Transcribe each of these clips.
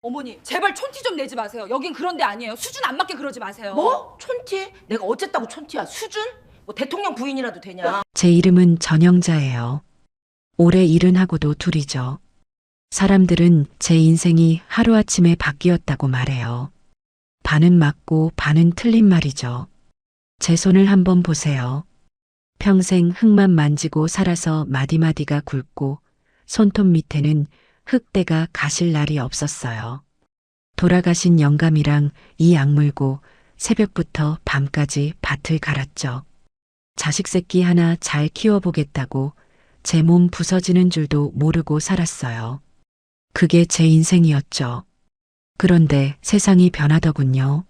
어머니, 제발 촌티 좀 내지 마세요. 여긴 그런 데 아니에요. 수준 안 맞게 그러지 마세요. 뭐? 촌티? 내가 어쨌다고 촌티야? 수준? 뭐 대통령 부인이라도 되냐? 제 이름은 전영자예요. 올해 70하고도 둘이죠. 사람들은 제 인생이 하루아침에 바뀌었다고 말해요. 반은 맞고 반은 틀린 말이죠. 제 손을 한번 보세요. 평생 흙만 만지고 살아서 마디마디가 굵고 손톱 밑에는 흙대가 가실 날이 없었어요. 돌아가신 영감이랑 이 악물고 새벽부터 밤까지 밭을 갈았죠. 자식 새끼 하나 잘 키워보겠다고 제 몸 부서지는 줄도 모르고 살았어요. 그게 제 인생이었죠. 그런데 세상이 변하더군요.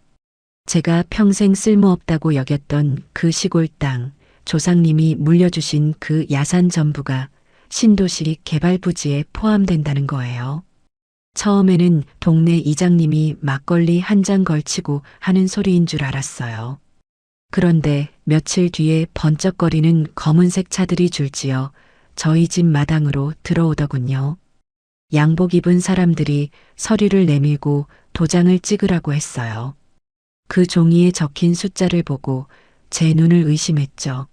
제가 평생 쓸모없다고 여겼던 그 시골 땅, 조상님이 물려주신 그 야산 전부가 신도시 개발 부지에 포함된다는 거예요. 처음에는 동네 이장님이 막걸리 한 잔 걸치고 하는 소리인 줄 알았어요. 그런데 며칠 뒤에 번쩍거리는 검은색 차들이 줄지어 저희 집 마당으로 들어오더군요. 양복 입은 사람들이 서류를 내밀고 도장을 찍으라고 했어요. 그 종이에 적힌 숫자를 보고 제 눈을 의심했죠.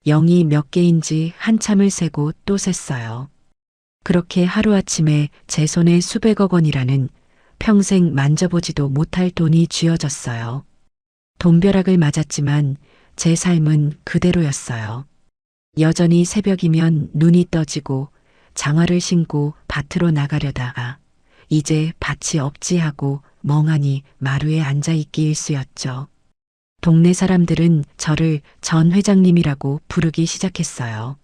0이 몇 개인지 한참을 세고 또 셌어요. 그렇게 하루아침에 제 손에 수백억 원이라는 평생 만져보지도 못할 돈이 쥐어졌어요. 돈벼락을 맞았지만 제 삶은 그대로였어요. 여전히 새벽이면 눈이 떠지고 장화를 신고 밭으로 나가려다가 이제 밭이 없지 하고 멍하니 마루에 앉아있기 일쑤였죠. 동네 사람들은 저를 전 회장님이라고 부르기 시작했어요.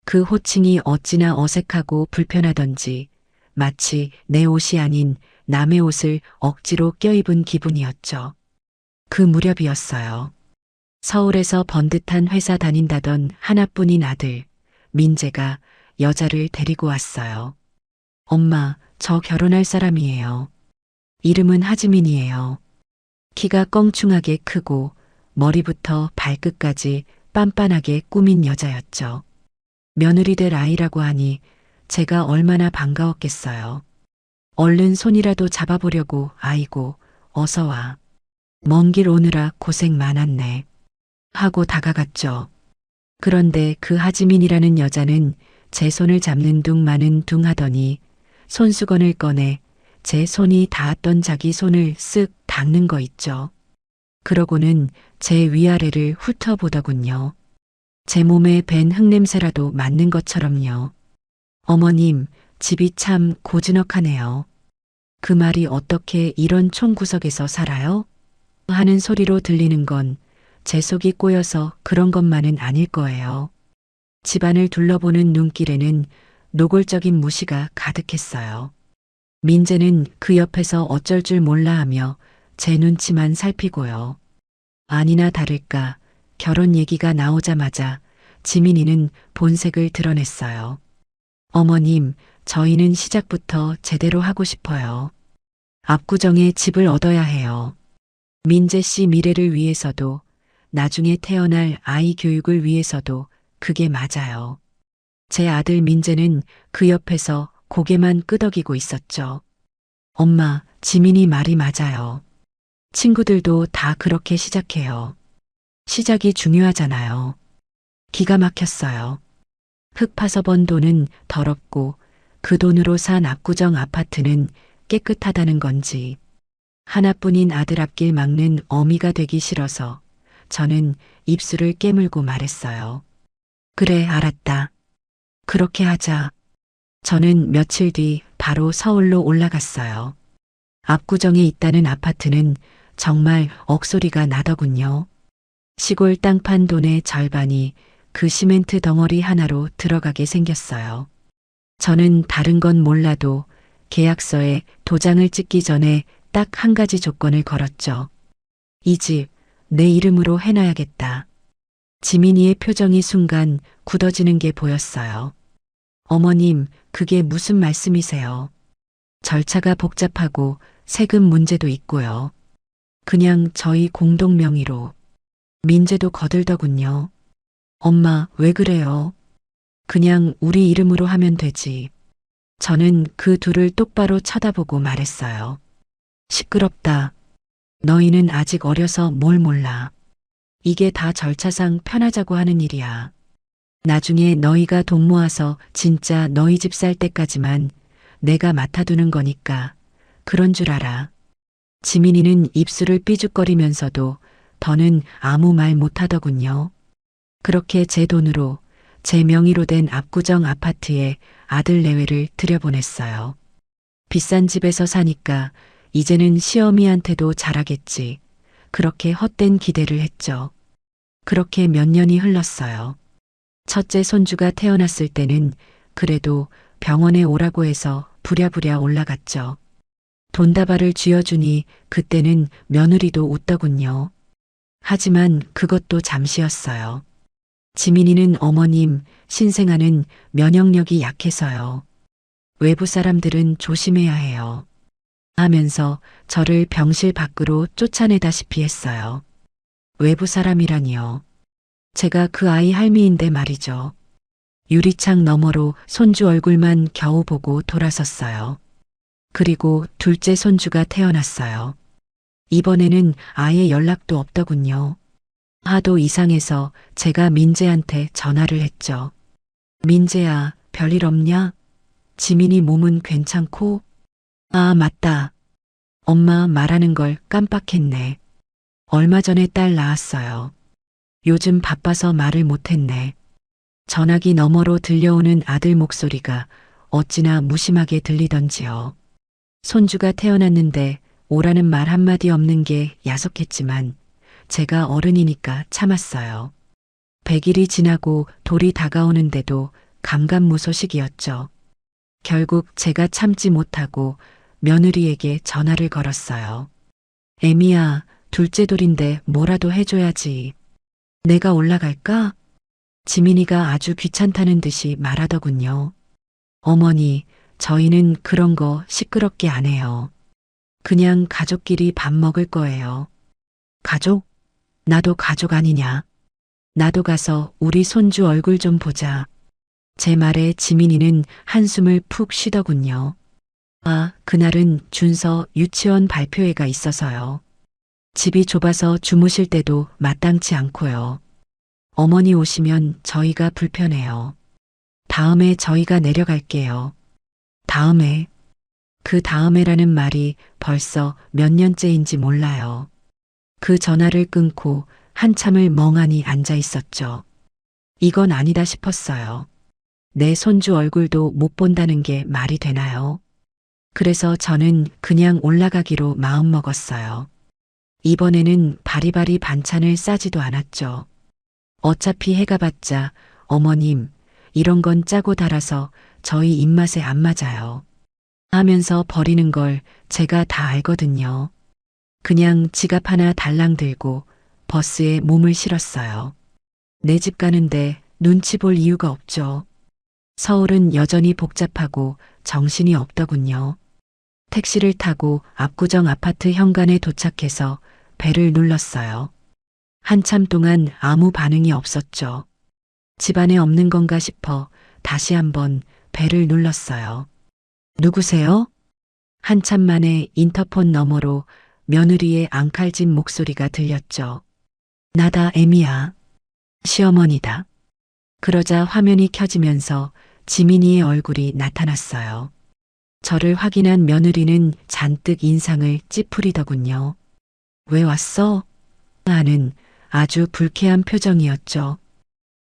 그 호칭이 어찌나 어색하고 불편하던지 마치 내 옷이 아닌 남의 옷을 억지로 껴입은 기분이었죠. 그 무렵이었어요. 서울에서 번듯한 회사 다닌다던 하나뿐인 아들, 민재가 여자를 데리고 왔어요. 엄마, 저 결혼할 사람이에요. 이름은 하지민이에요. 키가 껑충하게 크고 머리부터 발끝까지 빤빤하게 꾸민 여자였죠. 며느리 될 아이라고 하니 제가 얼마나 반가웠겠어요. 얼른 손이라도 잡아보려고 아이고 어서 와. 먼 길 오느라 고생 많았네. 하고 다가갔죠. 그런데 그 하지민이라는 여자는 제 손을 잡는 둥 마는 둥 하더니 손수건을 꺼내 제 손이 닿았던 자기 손을 쓱 닦는 거 있죠. 그러고는 제 위아래를 훑어보더군요. 제 몸에 밴 흙냄새라도 맡는 것처럼요. 어머님, 집이 참 고즈넉하네요. 그 말이 어떻게 이런 총구석에서 살아요? 하는 소리로 들리는 건 제 속이 꼬여서 그런 것만은 아닐 거예요. 집안을 둘러보는 눈길에는 노골적인 무시가 가득했어요. 민재는 그 옆에서 어쩔 줄 몰라 하며 제 눈치만 살피고요. 아니나 다를까 결혼 얘기가 나오자마자 지민이는 본색을 드러냈어요. 어머님, 저희는 시작부터 제대로 하고 싶어요. 압구정에 집을 얻어야 해요. 민재 씨 미래를 위해서도 나중에 태어날 아이 교육을 위해서도 그게 맞아요. 제 아들 민재는 그 옆에서 고개만 끄덕이고 있었죠. 엄마, 지민이 말이 맞아요. 친구들도 다 그렇게 시작해요. 시작이 중요하잖아요. 기가 막혔어요. 흙 파서 번 돈은 더럽고 그 돈으로 산 압구정 아파트는 깨끗하다는 건지 하나뿐인 아들 앞길 막는 어미가 되기 싫어서 저는 입술을 깨물고 말했어요. 그래, 알았다. 그렇게 하자. 저는 며칠 뒤 바로 서울로 올라갔어요. 압구정에 있다는 아파트는 정말 억소리가 나더군요. 시골 땅 판 돈의 절반이 그 시멘트 덩어리 하나로 들어가게 생겼어요. 저는 다른 건 몰라도 계약서에 도장을 찍기 전에 딱 한 가지 조건을 걸었죠. 이 집 내 이름으로 해놔야겠다. 지민이의 표정이 순간 굳어지는 게 보였어요. 어머님, 그게 무슨 말씀이세요? 절차가 복잡하고 세금 문제도 있고요. 그냥 저희 공동 명의로. 민재도 거들더군요. 엄마, 왜 그래요? 그냥 우리 이름으로 하면 되지. 저는 그 둘을 똑바로 쳐다보고 말했어요. 시끄럽다. 너희는 아직 어려서 뭘 몰라. 이게 다 절차상 편하자고 하는 일이야. 나중에 너희가 돈 모아서 진짜 너희 집 살 때까지만 내가 맡아두는 거니까 그런 줄 알아. 지민이는 입술을 삐죽거리면서도 더는 아무 말 못하더군요. 그렇게 제 돈으로 제 명의로 된 압구정 아파트에 아들 내외를 들여보냈어요. 비싼 집에서 사니까 이제는 시어미한테도 잘하겠지. 그렇게 헛된 기대를 했죠. 그렇게 몇 년이 흘렀어요. 첫째 손주가 태어났을 때는 그래도 병원에 오라고 해서 부랴부랴 올라갔죠. 돈다발을 쥐어주니 그때는 며느리도 웃더군요. 하지만 그것도 잠시였어요. 지민이는 어머님, 신생아는 면역력이 약해서요. 외부 사람들은 조심해야 해요. 하면서 저를 병실 밖으로 쫓아내다시피 했어요. 외부 사람이라니요. 제가 그 아이 할미인데 말이죠. 유리창 너머로 손주 얼굴만 겨우 보고 돌아섰어요. 그리고 둘째 손주가 태어났어요. 이번에는 아예 연락도 없더군요. 하도 이상해서 제가 민재한테 전화를 했죠. 민재야, 별일 없냐? 지민이 몸은 괜찮고? 아, 맞다. 엄마 말하는 걸 깜빡했네. 얼마 전에 딸 낳았어요. 요즘 바빠서 말을 못했네. 전화기 너머로 들려오는 아들 목소리가 어찌나 무심하게 들리던지요. 손주가 태어났는데 오라는 말 한마디 없는 게 야속했지만 제가 어른이니까 참았어요. 100일이 지나고 돌이 다가오는데도 감감무소식이었죠. 결국 제가 참지 못하고 며느리에게 전화를 걸었어요. 애미야, 둘째 돌인데 뭐라도 해줘야지. 내가 올라갈까? 지민이가 아주 귀찮다는 듯이 말하더군요. 어머니, 저희는 그런 거 시끄럽게 안 해요. 그냥 가족끼리 밥 먹을 거예요. 가족? 나도 가족 아니냐. 나도 가서 우리 손주 얼굴 좀 보자. 제 말에 지민이는 한숨을 푹 쉬더군요. 아, 그날은 준서 유치원 발표회가 있어서요. 집이 좁아서 주무실 때도 마땅치 않고요. 어머니 오시면 저희가 불편해요. 다음에 저희가 내려갈게요. 다음에, 그 다음에라는 말이 벌써 몇 년째인지 몰라요. 그 전화를 끊고 한참을 멍하니 앉아 있었죠. 이건 아니다 싶었어요. 내 손주 얼굴도 못 본다는 게 말이 되나요? 그래서 저는 그냥 올라가기로 마음먹었어요. 이번에는 바리바리 반찬을 싸지도 않았죠. 어차피 해가 봤자 어머님, 이런 건 짜고 달아서 저희 입맛에 안 맞아요. 하면서 버리는 걸 제가 다 알거든요. 그냥 지갑 하나 달랑 들고 버스에 몸을 실었어요. 내 집 가는데 눈치 볼 이유가 없죠. 서울은 여전히 복잡하고 정신이 없더군요. 택시를 타고 압구정 아파트 현관에 도착해서 벨을 눌렀어요. 한참 동안 아무 반응이 없었죠. 집안에 없는 건가 싶어 다시 한번 벨을 눌렀어요. 누구세요? 한참 만에 인터폰 너머로 며느리의 앙칼진 목소리가 들렸죠. 나다, 애미야. 시어머니다. 그러자 화면이 켜지면서 지민이의 얼굴이 나타났어요. 저를 확인한 며느리는 잔뜩 인상을 찌푸리더군요. 왜 왔어? 하는 아주 불쾌한 표정이었죠.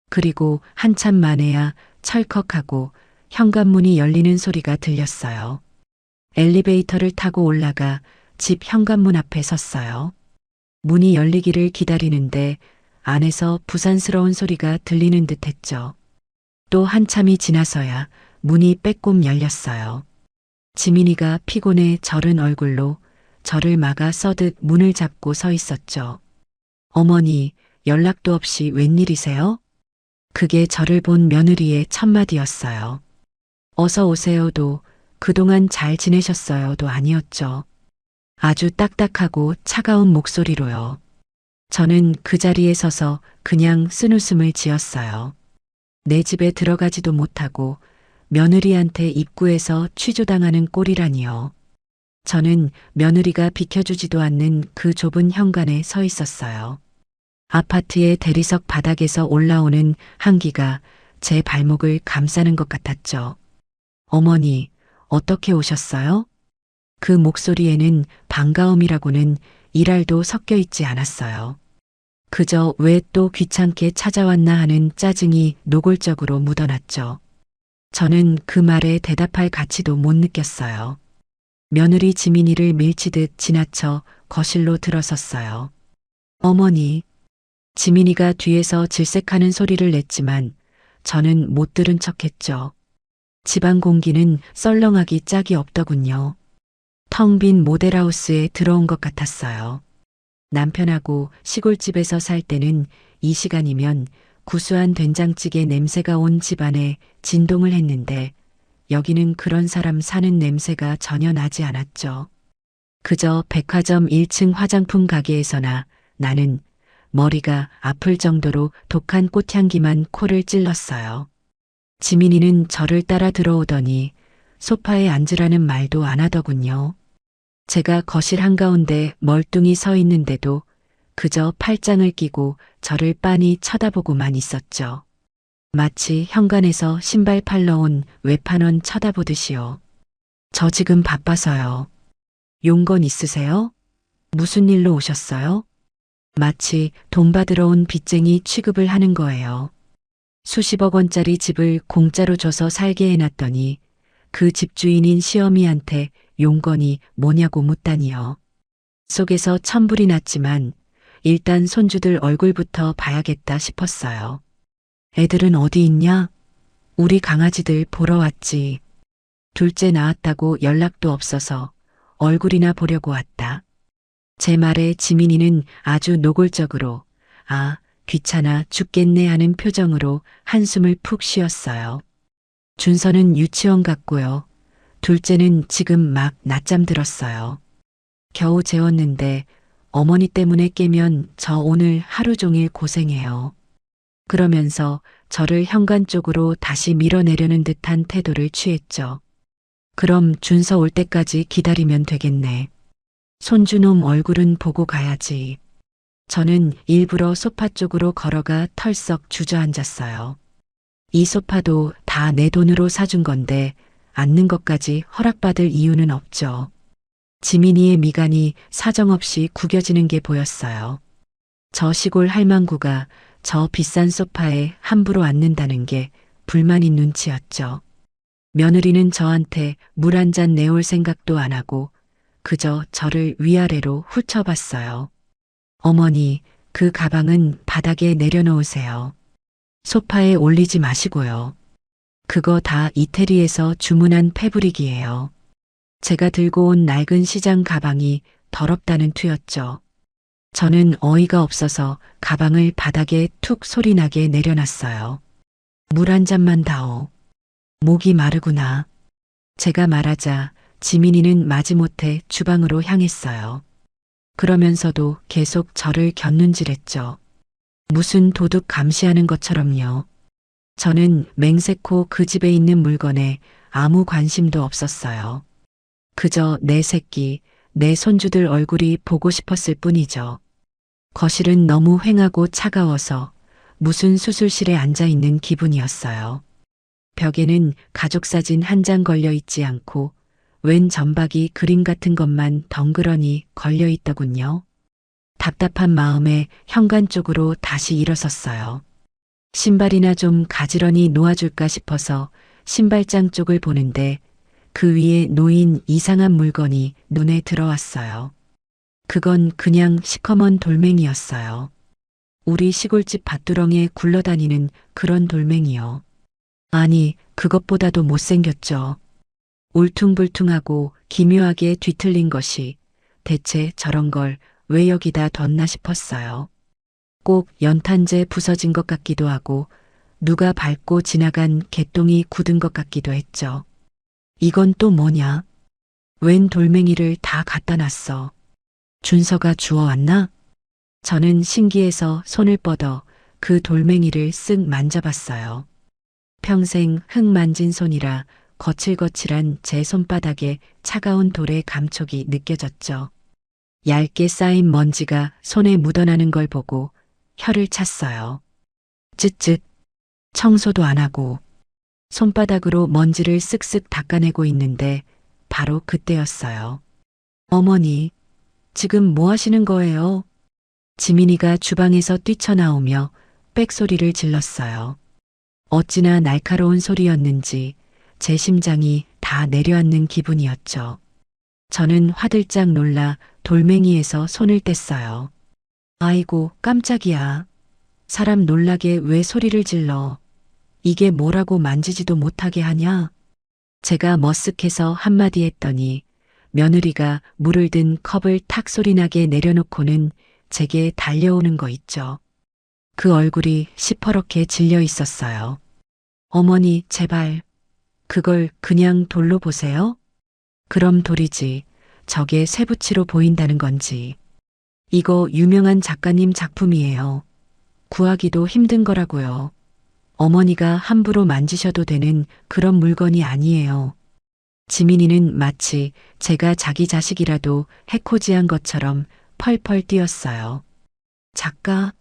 그리고 한참 만에야 철컥하고 현관문이 열리는 소리가 들렸어요. 엘리베이터를 타고 올라가 집 현관문 앞에 섰어요. 문이 열리기를 기다리는데 안에서 부산스러운 소리가 들리는 듯 했죠. 또 한참이 지나서야 문이 빼꼼 열렸어요. 지민이가 피곤해 절은 얼굴로 저를 막아 써듯 문을 잡고 서 있었죠. 어머니, 연락도 없이 웬일이세요? 그게 저를 본 며느리의 첫마디였어요. 어서 오세요도 그동안 잘 지내셨어요도 아니었죠. 아주 딱딱하고 차가운 목소리로요. 저는 그 자리에 서서 그냥 쓴웃음을 지었어요. 내 집에 들어가지도 못하고 며느리한테 입구에서 취조당하는 꼴이라니요. 저는 며느리가 비켜주지도 않는 그 좁은 현관에 서 있었어요. 아파트의 대리석 바닥에서 올라오는 한기가 제 발목을 감싸는 것 같았죠. 어머니, 어떻게 오셨어요? 그 목소리에는 반가움이라고는 일알도 섞여 있지 않았어요. 그저 왜 또 귀찮게 찾아왔나 하는 짜증이 노골적으로 묻어났죠. 저는 그 말에 대답할 가치도 못 느꼈어요. 며느리 지민이를 밀치듯 지나쳐 거실로 들어섰어요. 어머니, 지민이가 뒤에서 질색하는 소리를 냈지만 저는 못 들은 척했죠. 집안 공기는 썰렁하기 짝이 없더군요. 텅 빈 모델하우스에 들어온 것 같았어요. 남편하고 시골집에서 살 때는 이 시간이면 구수한 된장찌개 냄새가 온 집안에 진동을 했는데 여기는 그런 사람 사는 냄새가 전혀 나지 않았죠. 그저 백화점 1층 화장품 가게에서나 나는 머리가 아플 정도로 독한 꽃향기만 코를 찔렀어요. 지민이는 저를 따라 들어오더니 소파에 앉으라는 말도 안 하더군요. 제가 거실 한가운데 멀뚱히 서 있는데도 그저 팔짱을 끼고 저를 빤히 쳐다보고만 있었죠. 마치 현관에서 신발 팔러 온 외판원 쳐다보듯이요. 저 지금 바빠서요. 용건 있으세요? 무슨 일로 오셨어요? 마치 돈 받으러 온 빚쟁이 취급을 하는 거예요. 수십억 원짜리 집을 공짜로 줘서 살게 해놨더니 그 집주인인 시어미한테 용건이 뭐냐고 묻다니요. 속에서 천불이 났지만 일단 손주들 얼굴부터 봐야겠다 싶었어요. 애들은 어디 있냐? 우리 강아지들 보러 왔지. 둘째 낳았다고 연락도 없어서 얼굴이나 보려고 왔다. 제 말에 지민이는 아주 노골적으로 아, 귀찮아 죽겠네 하는 표정으로 한숨을 푹 쉬었어요. 준서는 유치원 갔고요. 둘째는 지금 막 낮잠 들었어요. 겨우 재웠는데 어머니 때문에 깨면 저 오늘 하루 종일 고생해요. 그러면서 저를 현관 쪽으로 다시 밀어내려는 듯한 태도를 취했죠. 그럼 준서 올 때까지 기다리면 되겠네. 손주놈 얼굴은 보고 가야지. 저는 일부러 소파 쪽으로 걸어가 털썩 주저앉았어요. 이 소파도 다 내 돈으로 사준 건데 앉는 것까지 허락받을 이유는 없죠. 지민이의 미간이 사정없이 구겨지는 게 보였어요. 저 시골 할망구가 저 비싼 소파에 함부로 앉는다는 게 불만인 눈치였죠. 며느리는 저한테 물 한 잔 내올 생각도 안 하고 그저 저를 위아래로 훑어봤어요. 어머니, 그 가방은 바닥에 내려놓으세요. 소파에 올리지 마시고요. 그거 다 이태리에서 주문한 패브릭이에요. 제가 들고 온 낡은 시장 가방이 더럽다는 투였죠. 저는 어이가 없어서 가방을 바닥에 툭 소리나게 내려놨어요. 물 한 잔만 다오. 목이 마르구나. 제가 말하자 지민이는 마지못해 주방으로 향했어요. 그러면서도 계속 저를 곁눈질했죠. 무슨 도둑 감시하는 것처럼요. 저는 맹세코 그 집에 있는 물건에 아무 관심도 없었어요. 그저 내 새끼, 내 손주들 얼굴이 보고 싶었을 뿐이죠. 거실은 너무 휑하고 차가워서 무슨 수술실에 앉아 있는 기분이었어요. 벽에는 가족사진 한 장 걸려 있지 않고 웬 점박이 그림 같은 것만 덩그러니 걸려 있더군요. 답답한 마음에 현관 쪽으로 다시 일어섰어요. 신발이나 좀 가지런히 놓아줄까 싶어서 신발장 쪽을 보는데 그 위에 놓인 이상한 물건이 눈에 들어왔어요. 그건 그냥 시커먼 돌멩이였어요. 우리 시골집 밭두렁에 굴러다니는 그런 돌멩이요. 아니, 그것보다도 못생겼죠. 울퉁불퉁하고 기묘하게 뒤틀린 것이 대체 저런 걸 왜 여기다 뒀나 싶었어요. 꼭 연탄재 부서진 것 같기도 하고 누가 밟고 지나간 개똥이 굳은 것 같기도 했죠. 이건 또 뭐냐? 웬 돌멩이를 다 갖다 놨어. 준서가 주워왔나? 저는 신기해서 손을 뻗어 그 돌멩이를 쓱 만져봤어요. 평생 흙 만진 손이라 거칠거칠한 제 손바닥에 차가운 돌의 감촉이 느껴졌죠. 얇게 쌓인 먼지가 손에 묻어나는 걸 보고 혀를 찼어요. 쯧쯧. 청소도 안 하고 손바닥으로 먼지를 쓱쓱 닦아내고 있는데 바로 그때였어요. 어머니, 지금 뭐 하시는 거예요? 지민이가 주방에서 뛰쳐나오며 빽소리를 질렀어요. 어찌나 날카로운 소리였는지 제 심장이 다 내려앉는 기분이었죠. 저는 화들짝 놀라 돌멩이에서 손을 뗐어요. 아이고, 깜짝이야. 사람 놀라게 왜 소리를 질러? 이게 뭐라고 만지지도 못하게 하냐? 제가 머쓱해서 한마디 했더니 며느리가 물을 든 컵을 탁 소리나게 내려놓고는 제게 달려오는 거 있죠. 그 얼굴이 시퍼렇게 질려 있었어요. 어머니, 제발. 그걸 그냥 돌로 보세요? 그럼 돌이지. 저게 쇠붙이로 보인다는 건지. 이거 유명한 작가님 작품이에요. 구하기도 힘든 거라고요. 어머니가 함부로 만지셔도 되는 그런 물건이 아니에요. 지민이는 마치 제가 자기 자식이라도 해코지한 것처럼 펄펄 뛰었어요. 작가?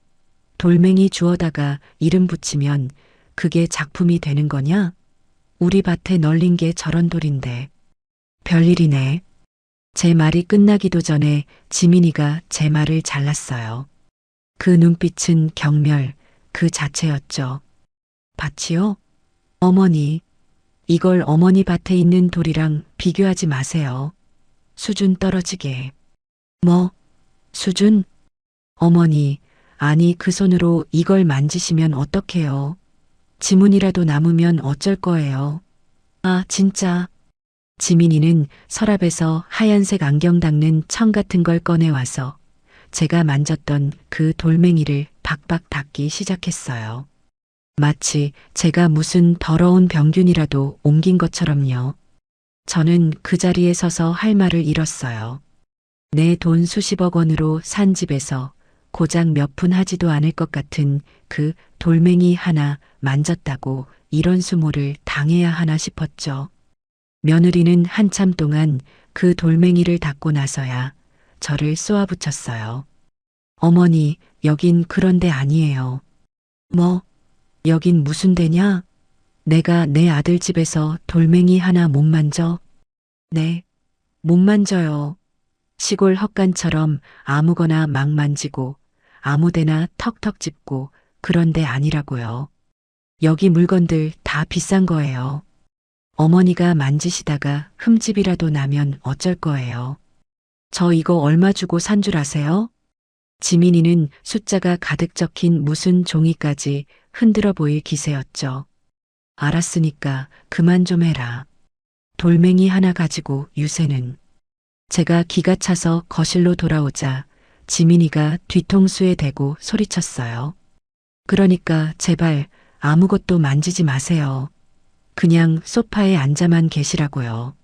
돌멩이 주워다가 이름 붙이면 그게 작품이 되는 거냐? 우리 밭에 널린 게 저런 돌인데. 별일이네. 제 말이 끝나기도 전에 지민이가 제 말을 잘랐어요. 그 눈빛은 경멸 그 자체였죠. 밭이요? 어머니, 이걸 어머니 밭에 있는 돌이랑 비교하지 마세요. 수준 떨어지게. 뭐? 수준? 어머니, 아니 그 손으로 이걸 만지시면 어떡해요? 지문이라도 남으면 어쩔 거예요? 아, 진짜. 지민이는 서랍에서 하얀색 안경 닦는 청 같은 걸 꺼내와서 제가 만졌던 그 돌멩이를 박박 닦기 시작했어요. 마치 제가 무슨 더러운 병균이라도 옮긴 것처럼요. 저는 그 자리에 서서 할 말을 잃었어요. 내 돈 수십억 원으로 산 집에서 고작 몇 푼 하지도 않을 것 같은 그 돌멩이 하나 만졌다고 이런 수모를 당해야 하나 싶었죠. 며느리는 한참 동안 그 돌멩이를 닦고 나서야 저를 쏘아붙였어요. 어머니, 여긴 그런 데 아니에요. 뭐? 여긴 무슨 데냐? 내가 내 아들 집에서 돌멩이 하나 못 만져? 네, 못 만져요. 시골 헛간처럼 아무거나 막 만지고 아무데나 턱턱 짚고 그런 데 아니라고요. 여기 물건들 다 비싼 거예요. 어머니가 만지시다가 흠집이라도 나면 어쩔 거예요. 저 이거 얼마 주고 산 줄 아세요? 지민이는 숫자가 가득 적힌 무슨 종이까지 흔들어 보일 기세였죠. 알았으니까 그만 좀 해라. 돌멩이 하나 가지고 유세는. 제가 기가 차서 거실로 돌아오자 지민이가 뒤통수에 대고 소리쳤어요. 그러니까 제발 아무것도 만지지 마세요. 그냥 소파에 앉아만 계시라고요.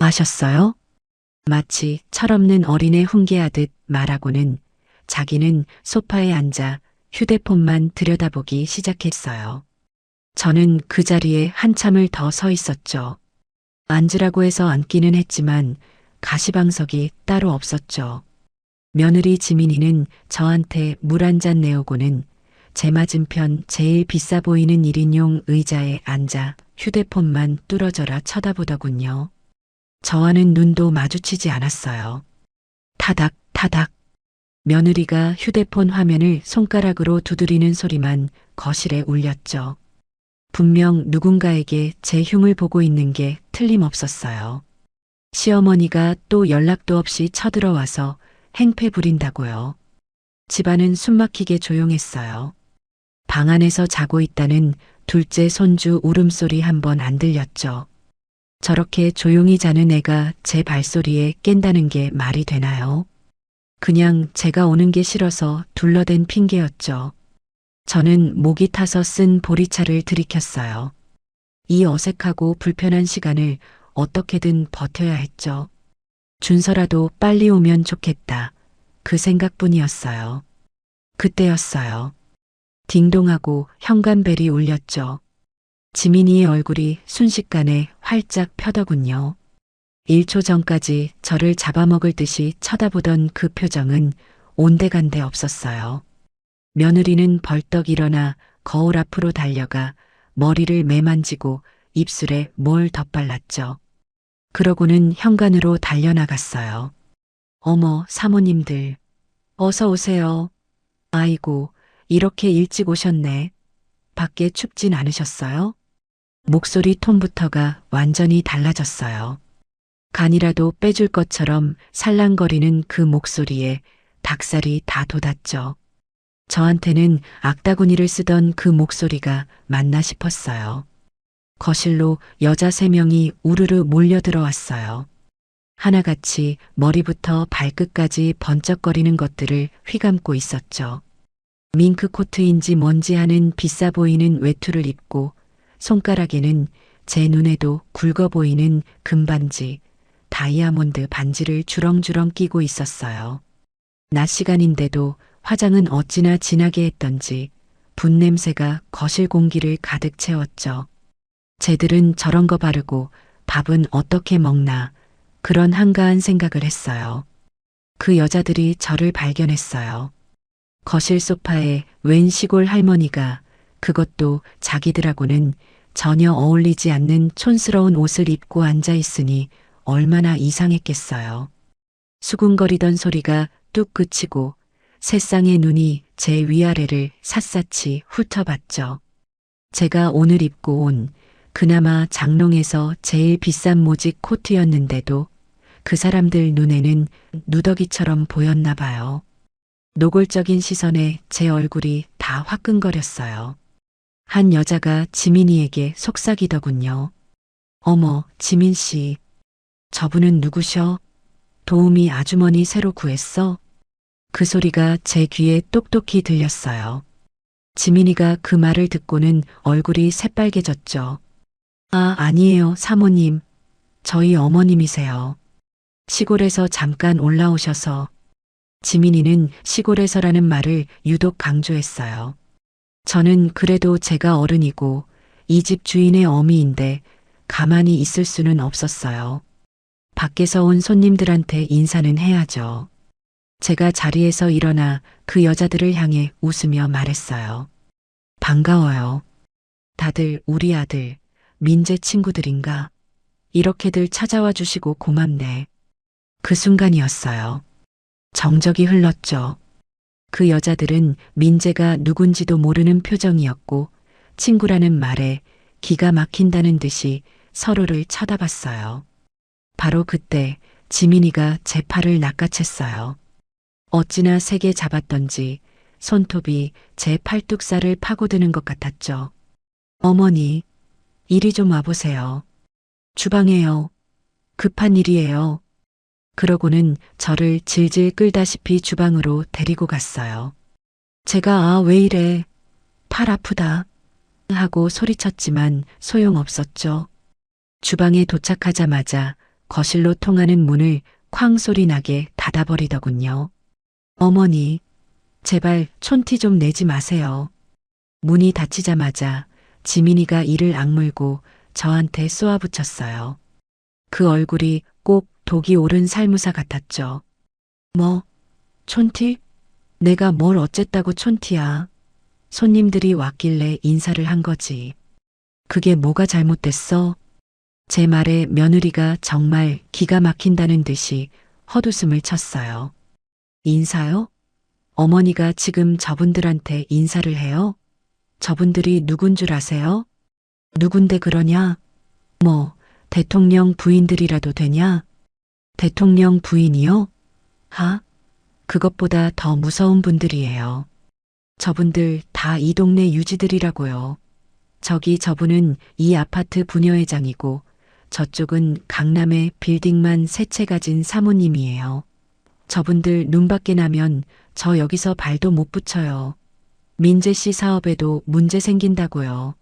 아셨어요? 마치 철없는 어린애 훈계하듯 말하고는 자기는 소파에 앉아 휴대폰만 들여다보기 시작했어요. 저는 그 자리에 한참을 더 서 있었죠. 앉으라고 해서 앉기는 했지만 가시방석이 따로 없었죠. 며느리 지민이는 저한테 물 한 잔 내오고는 제 맞은편 제일 비싸 보이는 1인용 의자에 앉아 휴대폰만 뚫어져라 쳐다보더군요. 저와는 눈도 마주치지 않았어요. 타닥 타닥. 며느리가 휴대폰 화면을 손가락으로 두드리는 소리만 거실에 울렸죠. 분명 누군가에게 제 흉을 보고 있는 게 틀림없었어요. 시어머니가 또 연락도 없이 쳐들어와서 행패 부린다고요. 집안은 숨막히게 조용했어요. 방 안에서 자고 있다는 둘째 손주 울음소리 한 번 안 들렸죠. 저렇게 조용히 자는 애가 제 발소리에 깬다는 게 말이 되나요? 그냥 제가 오는 게 싫어서 둘러댄 핑계였죠. 저는 목이 타서 쓴 보리차를 들이켰어요. 이 어색하고 불편한 시간을 어떻게든 버텨야 했죠. 준서라도 빨리 오면 좋겠다. 그 생각뿐이었어요. 그때였어요. 딩동하고 현관벨이 울렸죠. 지민이의 얼굴이 순식간에 활짝 펴더군요. 1초 전까지 저를 잡아먹을 듯이 쳐다보던 그 표정은 온데간데 없었어요. 며느리는 벌떡 일어나 거울 앞으로 달려가 머리를 매만지고 입술에 뭘 덧발랐죠. 그러고는 현관으로 달려나갔어요. 어머, 사모님들. 어서 오세요. 아이고, 이렇게 일찍 오셨네. 밖에 춥진 않으셨어요? 목소리 톤부터가 완전히 달라졌어요. 간이라도 빼줄 것처럼 살랑거리는 그 목소리에 닭살이 다 돋았죠. 저한테는 악다구니를 쓰던 그 목소리가 맞나 싶었어요. 거실로 여자 3명이 우르르 몰려들어왔어요. 하나같이 머리부터 발끝까지 번쩍거리는 것들을 휘감고 있었죠. 밍크 코트인지 뭔지 하는 비싸 보이는 외투를 입고 손가락에는 제 눈에도 굵어 보이는 금반지, 다이아몬드 반지를 주렁주렁 끼고 있었어요. 낮 시간인데도 화장은 어찌나 진하게 했던지 분냄새가 거실 공기를 가득 채웠죠. 쟤들은 저런 거 바르고 밥은 어떻게 먹나 그런 한가한 생각을 했어요. 그 여자들이 저를 발견했어요. 거실 소파에 웬 시골 할머니가 그것도 자기들하고는 전혀 어울리지 않는 촌스러운 옷을 입고 앉아 있으니 얼마나 이상했겠어요. 수군거리던 소리가 뚝 그치고 새쌍의 눈이 제 위아래를 샅샅이 훑어봤죠. 제가 오늘 입고 온 그나마 장롱에서 제일 비싼 모직 코트였는데도 그 사람들 눈에는 누더기처럼 보였나 봐요. 노골적인 시선에 제 얼굴이 다 화끈거렸어요. 한 여자가 지민이에게 속삭이더군요. 어머, 지민 씨. 저분은 누구셔? 도우미 아주머니 새로 구했어? 그 소리가 제 귀에 똑똑히 들렸어요. 지민이가 그 말을 듣고는 얼굴이 새빨개졌죠. 아, 아니에요, 사모님. 저희 어머님이세요. 시골에서 잠깐 올라오셔서. 지민이는 시골에서라는 말을 유독 강조했어요. 저는 그래도 제가 어른이고 이 집 주인의 어미인데 가만히 있을 수는 없었어요. 밖에서 온 손님들한테 인사는 해야죠. 제가 자리에서 일어나 그 여자들을 향해 웃으며 말했어요. 반가워요. 다들 우리 아들, 민재 친구들인가? 이렇게들 찾아와 주시고 고맙네. 그 순간이었어요. 정적이 흘렀죠. 그 여자들은 민재가 누군지도 모르는 표정이었고 친구라는 말에 기가 막힌다는 듯이 서로를 쳐다봤어요. 바로 그때 지민이가 제 팔을 낚아챘어요. 어찌나 세게 잡았던지 손톱이 제 팔뚝살을 파고드는 것 같았죠. 어머니, 이리 좀 와보세요. 주방에요. 급한 일이에요. 그러고는 저를 질질 끌다시피 주방으로 데리고 갔어요. 제가 왜 이래? 팔 아프다. 하고 소리쳤지만 소용없었죠. 주방에 도착하자마자 거실로 통하는 문을 쾅 소리 나게 닫아버리더군요. 어머니, 제발 촌티 좀 내지 마세요. 문이 닫히자마자 지민이가 이를 악물고 저한테 쏘아붙였어요. 그 얼굴이 꼭 독이 오른 살무사 같았죠. 뭐, 촌티? 내가 뭘 어쨌다고 촌티야. 손님들이 왔길래 인사를 한 거지. 그게 뭐가 잘못됐어? 제 말에 며느리가 정말 기가 막힌다는 듯이 헛웃음을 쳤어요. 인사요? 어머니가 지금 저분들한테 인사를 해요? 저분들이 누군 줄 아세요? 누군데 그러냐? 뭐, 대통령 부인들이라도 되냐? 대통령 부인이요? 하? 그것보다 더 무서운 분들이에요. 저분들 다 이 동네 유지들이라고요. 저기 저분은 이 아파트 부녀회장이고 저쪽은 강남에 빌딩만 3채 가진 사모님이에요. 저분들 눈밖에 나면 저 여기서 발도 못 붙여요. 민재 씨 사업에도 문제 생긴다고요.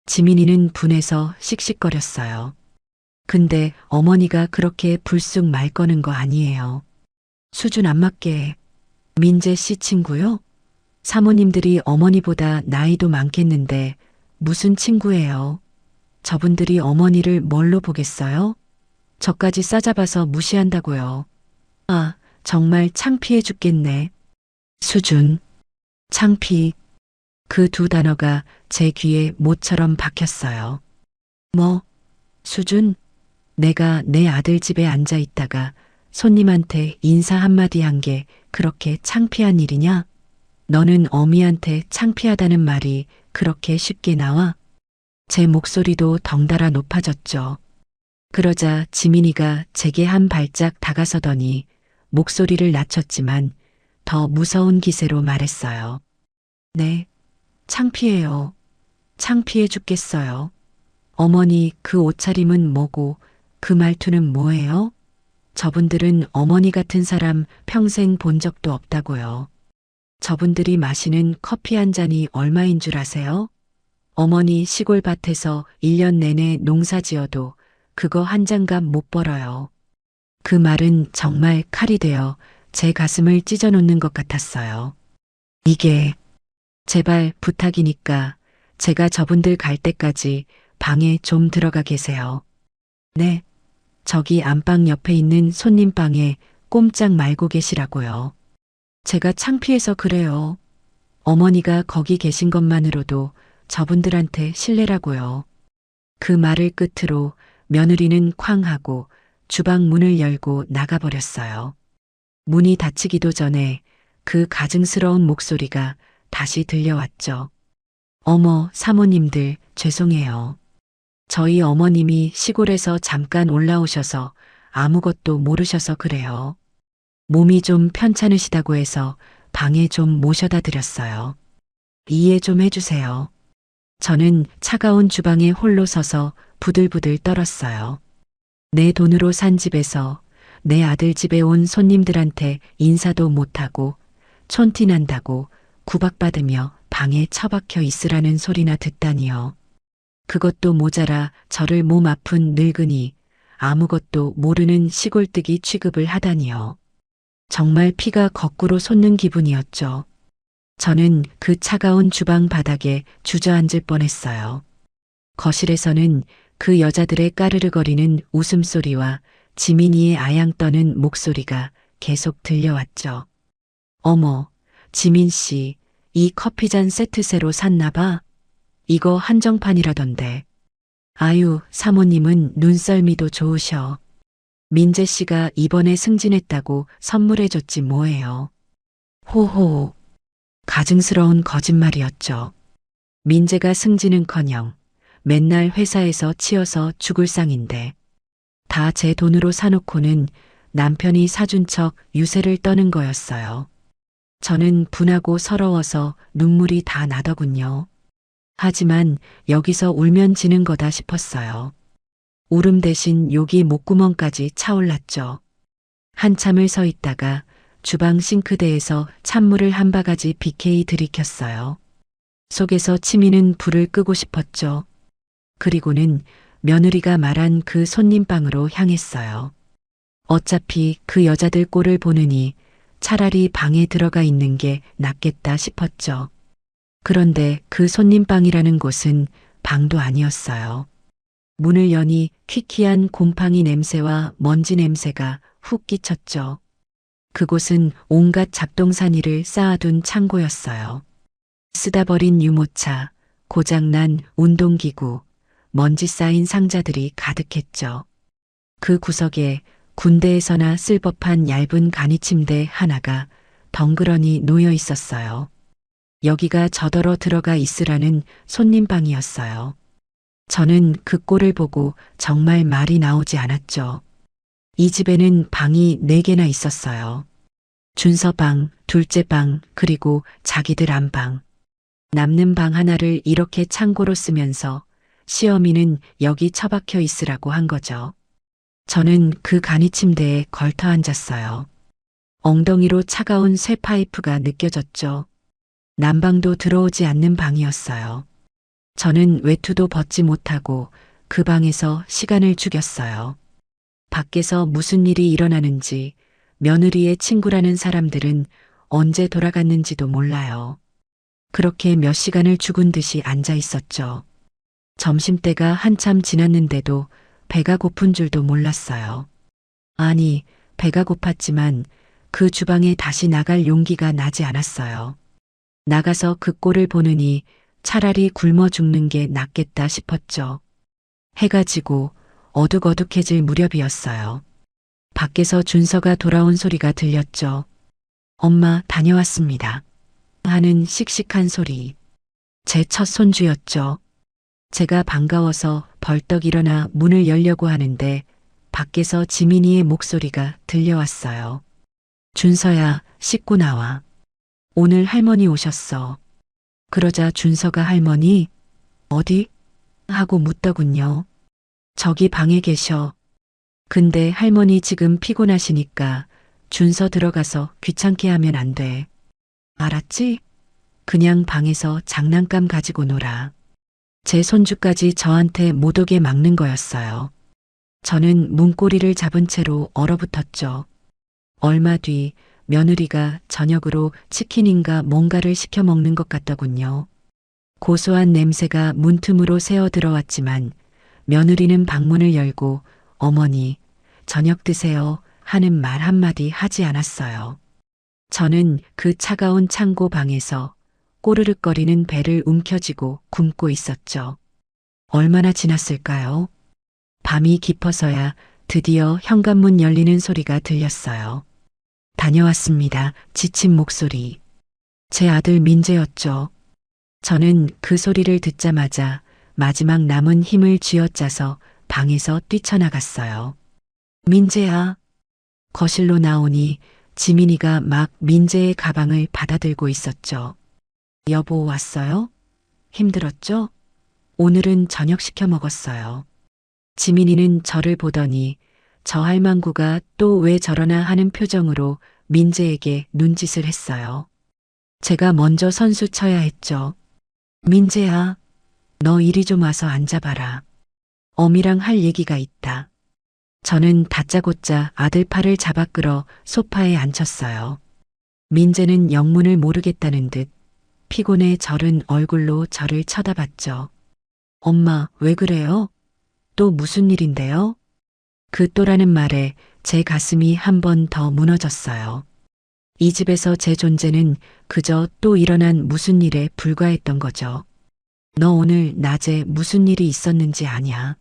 지민이는 분해서 씩씩거렸어요. 근데 어머니가 그렇게 불쑥 말 거는 거 아니에요. 수준 안 맞게. 민재 씨 친구요? 사모님들이 어머니보다 나이도 많겠는데 무슨 친구예요? 저분들이 어머니를 뭘로 보겠어요? 저까지 싸잡아서 무시한다고요. 아, 정말 창피해 죽겠네. 수준, 창피. 그 두 단어가 제 귀에 모처럼 박혔어요. 뭐, 수준? 내가 내 아들 집에 앉아 있다가 손님한테 인사 한마디 한 게 그렇게 창피한 일이냐? 너는 어미한테 창피하다는 말이 그렇게 쉽게 나와? 제 목소리도 덩달아 높아졌죠. 그러자 지민이가 제게 한 발짝 다가서더니 목소리를 낮췄지만 더 무서운 기세로 말했어요. 네, 창피해요. 창피해 죽겠어요. 어머니, 그 옷차림은 뭐고 그 말투는 뭐예요? 저분들은 어머니 같은 사람 평생 본 적도 없다고요. 저분들이 마시는 커피 한 잔이 얼마인 줄 아세요? 어머니 시골 밭에서 1년 내내 농사 지어도 그거 한 장값 못 벌어요. 그 말은 정말 칼이 되어 제 가슴을 찢어놓는 것 같았어요. 이게 제발 부탁이니까 제가 저분들 갈 때까지 방에 좀 들어가 계세요. 네, 저기 안방 옆에 있는 손님 방에 꼼짝 말고 계시라고요. 제가 창피해서 그래요. 어머니가 거기 계신 것만으로도 저분들한테 실례라고요. 그 말을 끝으로 며느리는 쾅 하고 주방 문을 열고 나가버렸어요. 문이 닫히기도 전에 그 가증스러운 목소리가 다시 들려왔죠. 어머, 사모님들, 죄송해요. 저희 어머님이 시골에서 잠깐 올라오셔서 아무것도 모르셔서 그래요. 몸이 좀 편찮으시다고 해서 방에 좀 모셔다 드렸어요. 이해 좀 해주세요. 저는 차가운 주방에 홀로 서서 부들부들 떨었어요. 내 돈으로 산 집에서 내 아들 집에 온 손님들한테 인사도 못하고 촌티 난다고 구박받으며 방에 처박혀 있으라는 소리나 듣다니요. 그것도 모자라 저를 몸 아픈 늙은이, 아무것도 모르는 시골뜨기 취급을 하다니요. 정말 피가 거꾸로 솟는 기분이었죠. 저는 그 차가운 주방 바닥에 주저앉을 뻔했어요. 거실에서는 그 여자들의 까르르거리는 웃음소리와 지민이의 아양 떠는 목소리가 계속 들려왔죠. 어머, 지민 씨, 이 커피잔 세트 새로 샀나 봐. 이거 한정판이라던데. 아유, 사모님은 눈썰미도 좋으셔. 민재 씨가 이번에 승진했다고 선물해줬지 뭐예요. 호호. 가증스러운 거짓말이었죠. 민재가 승진은커녕 맨날 회사에서 치여서 죽을 상인데 다 제 돈으로 사놓고는 남편이 사준 척 유세를 떠는 거였어요. 저는 분하고 서러워서 눈물이 다 나더군요. 하지만 여기서 울면 지는 거다 싶었어요. 울음 대신 욕이 목구멍까지 차올랐죠. 한참을 서 있다가 주방 싱크대에서 찬물을 한 바가지 BK 들이켰어요. 속에서 치미는 불을 끄고 싶었죠. 그리고는 며느리가 말한 그 손님방으로 향했어요. 어차피 그 여자들 꼴을 보느니 차라리 방에 들어가 있는 게 낫겠다 싶었죠. 그런데 그 손님방이라는 곳은 방도 아니었어요. 문을 여니 퀴퀴한 곰팡이 냄새와 먼지 냄새가 훅 끼쳤죠. 그곳은 온갖 잡동사니를 쌓아둔 창고였어요. 쓰다 버린 유모차, 고장난 운동기구, 먼지 쌓인 상자들이 가득했죠. 그 구석에 군대에서나 쓸 법한 얇은 간이침대 하나가 덩그러니 놓여 있었어요. 여기가 저더러 들어가 있으라는 손님방이었어요. 저는 그 꼴을 보고 정말 말이 나오지 않았죠. 이 집에는 방이 4개나 있었어요. 준서방, 둘째 방, 그리고 자기들 안방. 남는 방 하나를 이렇게 창고로 쓰면서 시어미는 여기 처박혀 있으라고 한 거죠. 저는 그 간이 침대에 걸터 앉았어요. 엉덩이로 차가운 쇠 파이프가 느껴졌죠. 난방도 들어오지 않는 방이었어요. 저는 외투도 벗지 못하고 그 방에서 시간을 죽였어요. 밖에서 무슨 일이 일어나는지 며느리의 친구라는 사람들은 언제 돌아갔는지도 몰라요. 그렇게 몇 시간을 죽은 듯이 앉아 있었죠. 점심때가 한참 지났는데도 배가 고픈 줄도 몰랐어요. 아니, 배가 고팠지만 그 주방에 다시 나갈 용기가 나지 않았어요. 나가서 그 꼴을 보느니 차라리 굶어 죽는 게 낫겠다 싶었죠. 해가 지고 어둑어둑해질 무렵이었어요. 밖에서 준서가 돌아온 소리가 들렸죠. 엄마 다녀왔습니다. 하는 씩씩한 소리. 제 첫 손주였죠. 제가 반가워서 벌떡 일어나 문을 열려고 하는데 밖에서 지민이의 목소리가 들려왔어요. 준서야, 씻고 나와. 오늘 할머니 오셨어. 그러자 준서가 할머니? 어디? 하고 묻더군요. 저기 방에 계셔. 근데 할머니 지금 피곤하시니까 준서 들어가서 귀찮게 하면 안 돼. 알았지? 그냥 방에서 장난감 가지고 놀아. 제 손주까지 저한테 못 오게 막는 거였어요. 저는 문고리를 잡은 채로 얼어붙었죠. 얼마 뒤 며느리가 저녁으로 치킨인가 뭔가를 시켜 먹는 것 같더군요. 고소한 냄새가 문틈으로 새어 들어왔지만 며느리는 방문을 열고 어머니, 저녁 드세요 하는 말 한마디 하지 않았어요. 저는 그 차가운 창고 방에서 꼬르륵거리는 배를 움켜쥐고 굶고 있었죠. 얼마나 지났을까요? 밤이 깊어서야 드디어 현관문 열리는 소리가 들렸어요. 다녀왔습니다. 지친 목소리. 제 아들 민재였죠. 저는 그 소리를 듣자마자 마지막 남은 힘을 쥐어짜서 방에서 뛰쳐나갔어요. 민재야. 거실로 나오니 지민이가 막 민재의 가방을 받아들고 있었죠. 여보 왔어요? 힘들었죠? 오늘은 저녁 시켜 먹었어요. 지민이는 저를 보더니 저 할망구가 또 왜 저러나 하는 표정으로 민재에게 눈짓을 했어요. 제가 먼저 선수 쳐야 했죠. 민재야, 너 이리 좀 와서 앉아봐라. 어미랑 할 얘기가 있다. 저는 다짜고짜 아들 팔을 잡아 끌어 소파에 앉혔어요. 민재는 영문을 모르겠다는 듯 피곤에 절은 얼굴로 저를 쳐다봤죠. 엄마, 왜 그래요? 또 무슨 일인데요? 그 또라는 말에 제 가슴이 한 번 더 무너졌어요. 이 집에서 제 존재는 그저 또 일어난 무슨 일에 불과했던 거죠. 너 오늘 낮에 무슨 일이 있었는지 아냐?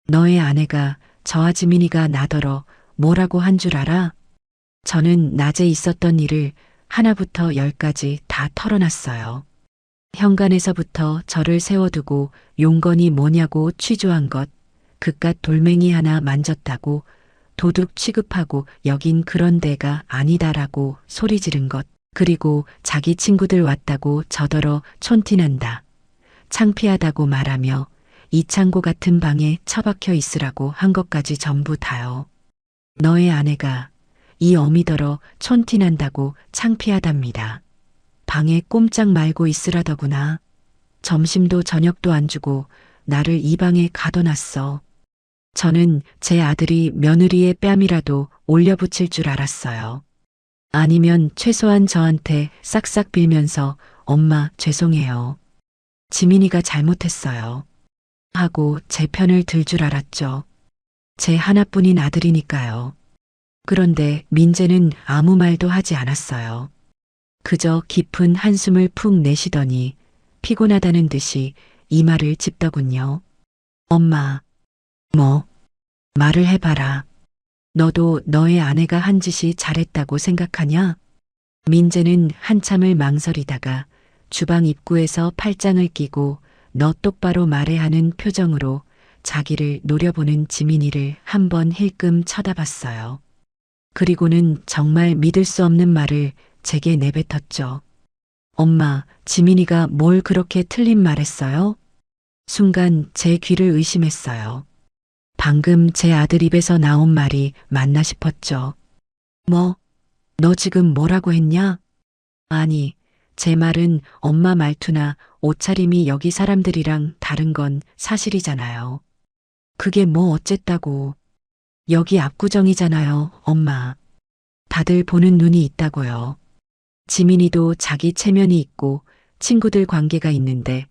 너의 아내가 저와 지민이가 나더러 뭐라고 한 줄 알아? 저는 낮에 있었던 일을 하나부터 열까지 다 털어놨어요. 현관에서부터 저를 세워두고 용건이 뭐냐고 취조한 것, 그깟 돌멩이 하나 만졌다고 도둑 취급하고 여긴 그런 데가 아니다라고 소리 지른 것, 그리고 자기 친구들 왔다고 저더러 촌티난다, 창피하다고 말하며 이 창고 같은 방에 처박혀 있으라고 한 것까지 전부 다요. 너의 아내가 이 어미더러 촌티난다고 창피하답니다. 방에 꼼짝 말고 있으라더구나. 점심도 저녁도 안 주고 나를 이 방에 가둬놨어. 저는 제 아들이 며느리의 뺨이라도 올려붙일 줄 알았어요. 아니면 최소한 저한테 싹싹 빌면서 엄마 죄송해요. 지민이가 잘못했어요. 하고 제 편을 들 줄 알았죠. 제 하나뿐인 아들이니까요. 그런데 민재는 아무 말도 하지 않았어요. 그저 깊은 한숨을 푹 내쉬더니 피곤하다는 듯이 이마를 짚더군요. 엄마, 뭐, 말을 해봐라. 너도 너의 아내가 한 짓이 잘했다고 생각하냐? 민재는 한참을 망설이다가 주방 입구에서 팔짱을 끼고 너 똑바로 말해 하는 표정으로 자기를 노려보는 지민이를 한번 힐끔 쳐다봤어요. 그리고는 정말 믿을 수 없는 말을 제게 내뱉었죠. 엄마, 지민이가 뭘 그렇게 틀린 말했어요? 순간 제 귀를 의심했어요. 방금 제 아들 입에서 나온 말이 맞나 싶었죠. 뭐? 너 지금 뭐라고 했냐? 아니, 제 말은 엄마 말투나 옷차림이 여기 사람들이랑 다른 건 사실이잖아요. 그게 뭐 어쨌다고. 여기 압구정이잖아요, 엄마. 다들 보는 눈이 있다고요. 지민이도 자기 체면이 있고 친구들 관계가 있는데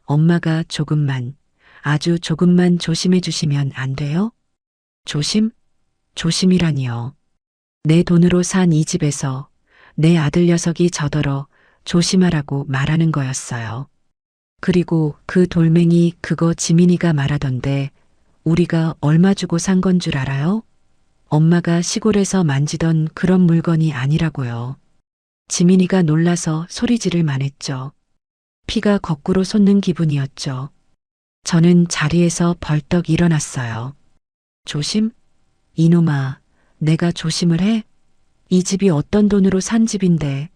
엄마가 조금만, 아주 조금만 조심해 주시면 안 돼요? 조심? 조심이라니요. 내 돈으로 산 이 집에서 내 아들 녀석이 저더러 조심하라고 말하는 거였어요. 그리고 그 돌멩이 그거 지민이가 말하던데 우리가 얼마 주고 산 건 줄 알아요? 엄마가 시골에서 만지던 그런 물건이 아니라고요. 지민이가 놀라서 소리지를 만했죠. 피가 거꾸로 솟는 기분이었죠. 저는 자리에서 벌떡 일어났어요. 조심? 이놈아, 내가 조심을 해? 이 집이 어떤 돈으로 산 집인데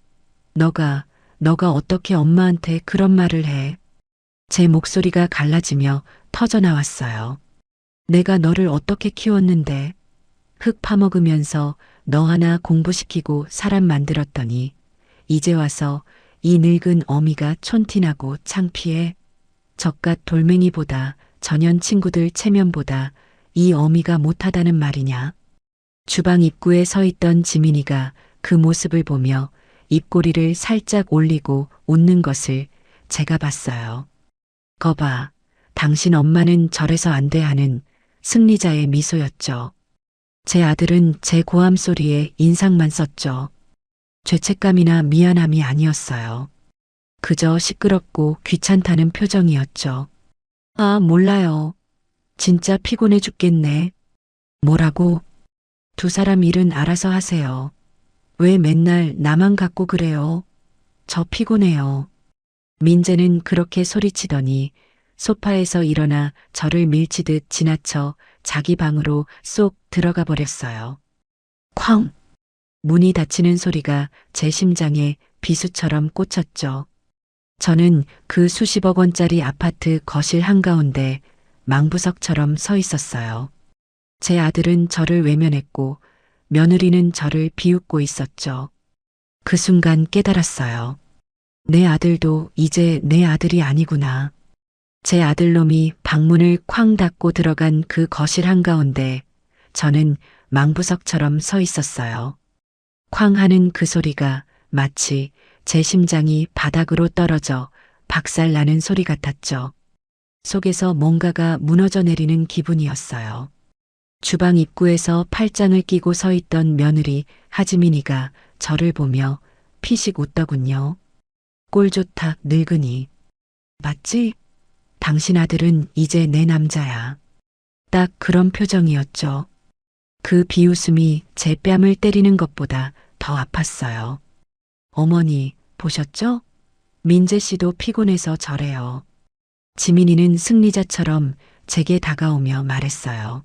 너가 어떻게 엄마한테 그런 말을 해? 제 목소리가 갈라지며 터져 나왔어요. 내가 너를 어떻게 키웠는데 흙 파먹으면서 너 하나 공부시키고 사람 만들었더니 이제 와서 이 늙은 어미가 촌티나고 창피해. 젓갓 돌멩이보다 전현 친구들 체면보다 이 어미가 못하다는 말이냐. 주방 입구에 서 있던 지민이가 그 모습을 보며 입꼬리를 살짝 올리고 웃는 것을 제가 봤어요. 거봐, 당신 엄마는 저래서 안 돼 하는 승리자의 미소였죠. 제 아들은 제 고함 소리에 인상만 썼죠. 죄책감이나 미안함이 아니었어요. 그저 시끄럽고 귀찮다는 표정이었죠. 아, 몰라요. 진짜 피곤해 죽겠네. 뭐라고? 두 사람 일은 알아서 하세요. 왜 맨날 나만 갖고 그래요? 저 피곤해요. 민재는 그렇게 소리치더니 소파에서 일어나 저를 밀치듯 지나쳐 자기 방으로 쏙 들어가 버렸어요. 쾅! 문이 닫히는 소리가 제 심장에 비수처럼 꽂혔죠. 저는 그 수십억 원짜리 아파트 거실 한가운데 망부석처럼 서 있었어요. 제 아들은 저를 외면했고 며느리는 저를 비웃고 있었죠. 그 순간 깨달았어요. 내 아들도 이제 내 아들이 아니구나. 제 아들놈이 방문을 쾅 닫고 들어간 그 거실 한가운데 저는 망부석처럼 서 있었어요. 쾅 하는 그 소리가 마치 제 심장이 바닥으로 떨어져 박살나는 소리 같았죠. 속에서 뭔가가 무너져 내리는 기분이었어요. 주방 입구에서 팔짱을 끼고 서 있던 며느리 하지민이가 저를 보며 피식 웃더군요. 꼴 좋다 늙은이. 맞지? 당신 아들은 이제 내 남자야. 딱 그런 표정이었죠. 그 비웃음이 제 뺨을 때리는 것보다 더 아팠어요. 어머니, 보셨죠? 민재 씨도 피곤해서 저래요. 지민이는 승리자처럼 제게 다가오며 말했어요.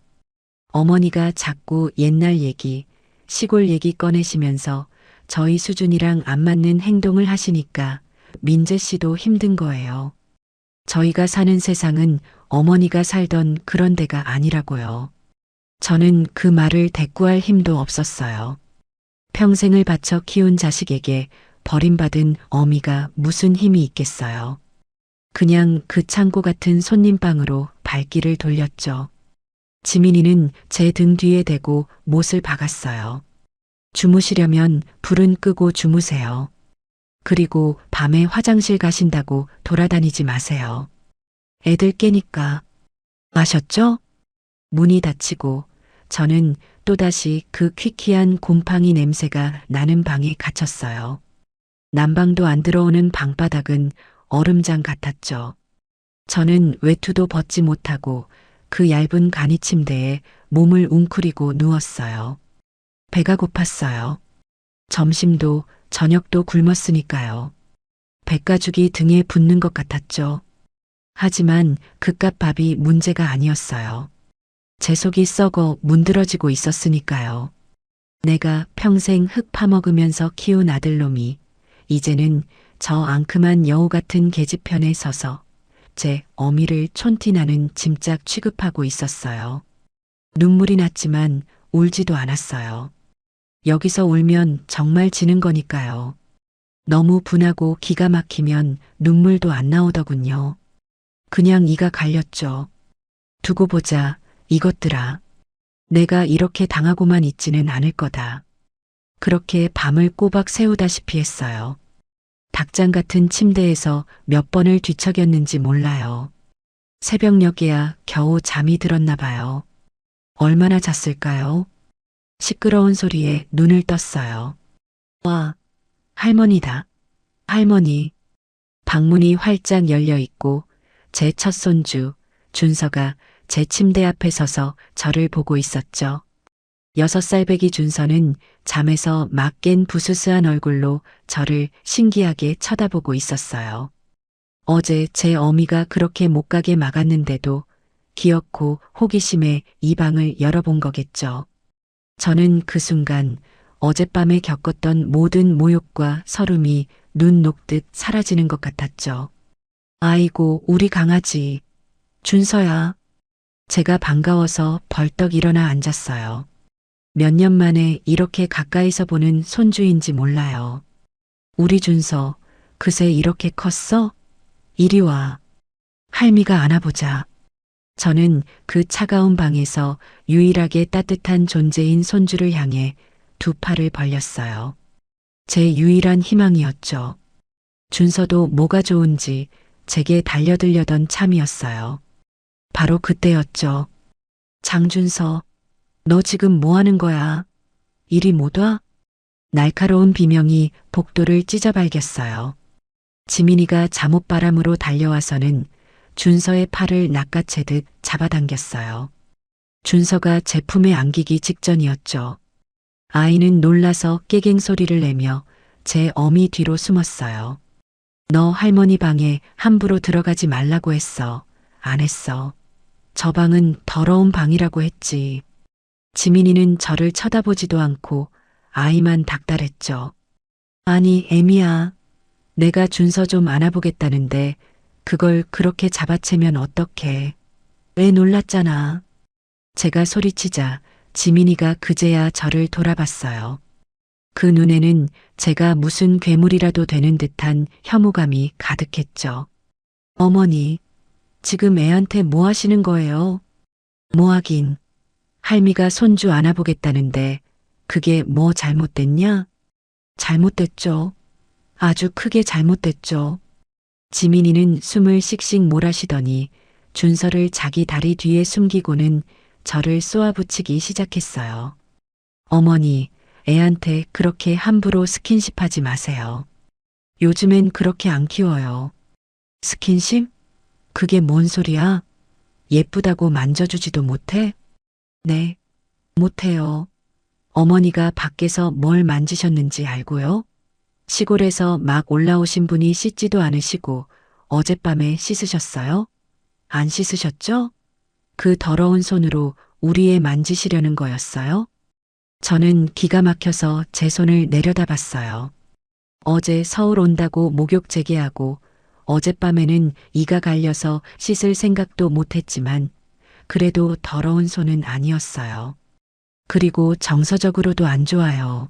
어머니가 자꾸 옛날 얘기, 시골 얘기 꺼내시면서 저희 수준이랑 안 맞는 행동을 하시니까 민재 씨도 힘든 거예요. 저희가 사는 세상은 어머니가 살던 그런 데가 아니라고요. 저는 그 말을 대꾸할 힘도 없었어요. 평생을 바쳐 키운 자식에게 버림받은 어미가 무슨 힘이 있겠어요. 그냥 그 창고 같은 손님방으로 발길을 돌렸죠. 지민이는 제 등 뒤에 대고 못을 박았어요. 주무시려면 불은 끄고 주무세요. 그리고 밤에 화장실 가신다고 돌아다니지 마세요. 애들 깨니까. 아셨죠? 문이 닫히고 저는 또다시 그 퀴퀴한 곰팡이 냄새가 나는 방에 갇혔어요. 난방도 안 들어오는 방바닥은 얼음장 같았죠. 저는 외투도 벗지 못하고 그 얇은 간이 침대에 몸을 웅크리고 누웠어요. 배가 고팠어요. 점심도 저녁도 굶었으니까요. 백가죽이 등에 붙는 것 같았죠. 하지만 그깟 밥이 문제가 아니었어요. 제 속이 썩어 문드러지고 있었으니까요. 내가 평생 흙 파먹으면서 키운 아들놈이 이제는 저 앙큼한 여우 같은 계집편에 서서 제 어미를 촌티나는 짐짝 취급하고 있었어요. 눈물이 났지만 울지도 않았어요. 여기서 울면 정말 지는 거니까요. 너무 분하고 기가 막히면 눈물도 안 나오더군요. 그냥 이가 갈렸죠. 두고 보자, 이것들아. 내가 이렇게 당하고만 있지는 않을 거다. 그렇게 밤을 꼬박 새우다시피 했어요. 닭장 같은 침대에서 몇 번을 뒤척였는지 몰라요. 새벽녘이야 겨우 잠이 들었나 봐요. 얼마나 잤을까요? 시끄러운 소리에 눈을 떴어요. 와, 할머니다. 할머니. 방문이 활짝 열려 있고 제 첫 손주, 준서가 제 침대 앞에 서서 저를 보고 있었죠. 6살 배기 준서는 잠에서 막 깬 부스스한 얼굴로 저를 신기하게 쳐다보고 있었어요. 어제 제 어미가 그렇게 못 가게 막았는데도 기어코 호기심에 이 방을 열어본 거겠죠. 저는 그 순간 어젯밤에 겪었던 모든 모욕과 서름이 눈 녹듯 사라지는 것 같았죠. 아이고, 우리 강아지. 준서야. 제가 반가워서 벌떡 일어나 앉았어요. 몇 년 만에 이렇게 가까이서 보는 손주인지 몰라요. 우리 준서, 그새 이렇게 컸어? 이리 와. 할미가 안아보자. 저는 그 차가운 방에서 유일하게 따뜻한 존재인 손주를 향해 두 팔을 벌렸어요. 제 유일한 희망이었죠. 준서도 뭐가 좋은지 제게 달려들려던 참이었어요. 바로 그때였죠. 장준서, 너 지금 뭐 하는 거야? 이리 못 와? 날카로운 비명이 복도를 찢어발겼어요. 지민이가 잠옷바람으로 달려와서는 준서의 팔을 낚아채듯 잡아당겼어요. 준서가 제 품에 안기기 직전이었죠. 아이는 놀라서 깨갱 소리를 내며 제 어미 뒤로 숨었어요. 너 할머니 방에 함부로 들어가지 말라고 했어. 안 했어. 저 방은 더러운 방이라고 했지. 지민이는 저를 쳐다보지도 않고 아이만 닥달했죠. 아니, 애미야. 내가 준서 좀 안아보겠다는데 그걸 그렇게 잡아채면 어떡해. 애 놀랐잖아. 제가 소리치자 지민이가 그제야 저를 돌아봤어요. 그 눈에는 제가 무슨 괴물이라도 되는 듯한 혐오감이 가득했죠. 어머니, 지금 애한테 뭐 하시는 거예요? 뭐 하긴. 할미가 손주 안아보겠다는데 그게 뭐 잘못됐냐? 잘못됐죠. 아주 크게 잘못됐죠. 지민이는 숨을 씩씩 몰아쉬더니 준서를 자기 다리 뒤에 숨기고는 저를 쏘아붙이기 시작했어요. 어머니, 애한테 그렇게 함부로 스킨십하지 마세요. 요즘엔 그렇게 안 키워요. 스킨십? 그게 뭔 소리야? 예쁘다고 만져주지도 못해? 네, 못해요. 어머니가 밖에서 뭘 만지셨는지 알고요? 시골에서 막 올라오신 분이 씻지도 않으시고 어젯밤에 씻으셨어요? 안 씻으셨죠? 그 더러운 손으로 우리 애 만지시려는 거였어요? 저는 기가 막혀서 제 손을 내려다봤어요. 어제 서울 온다고 목욕 재개하고 어젯밤에는 이가 갈려서 씻을 생각도 못했지만 그래도 더러운 손은 아니었어요. 그리고 정서적으로도 안 좋아요.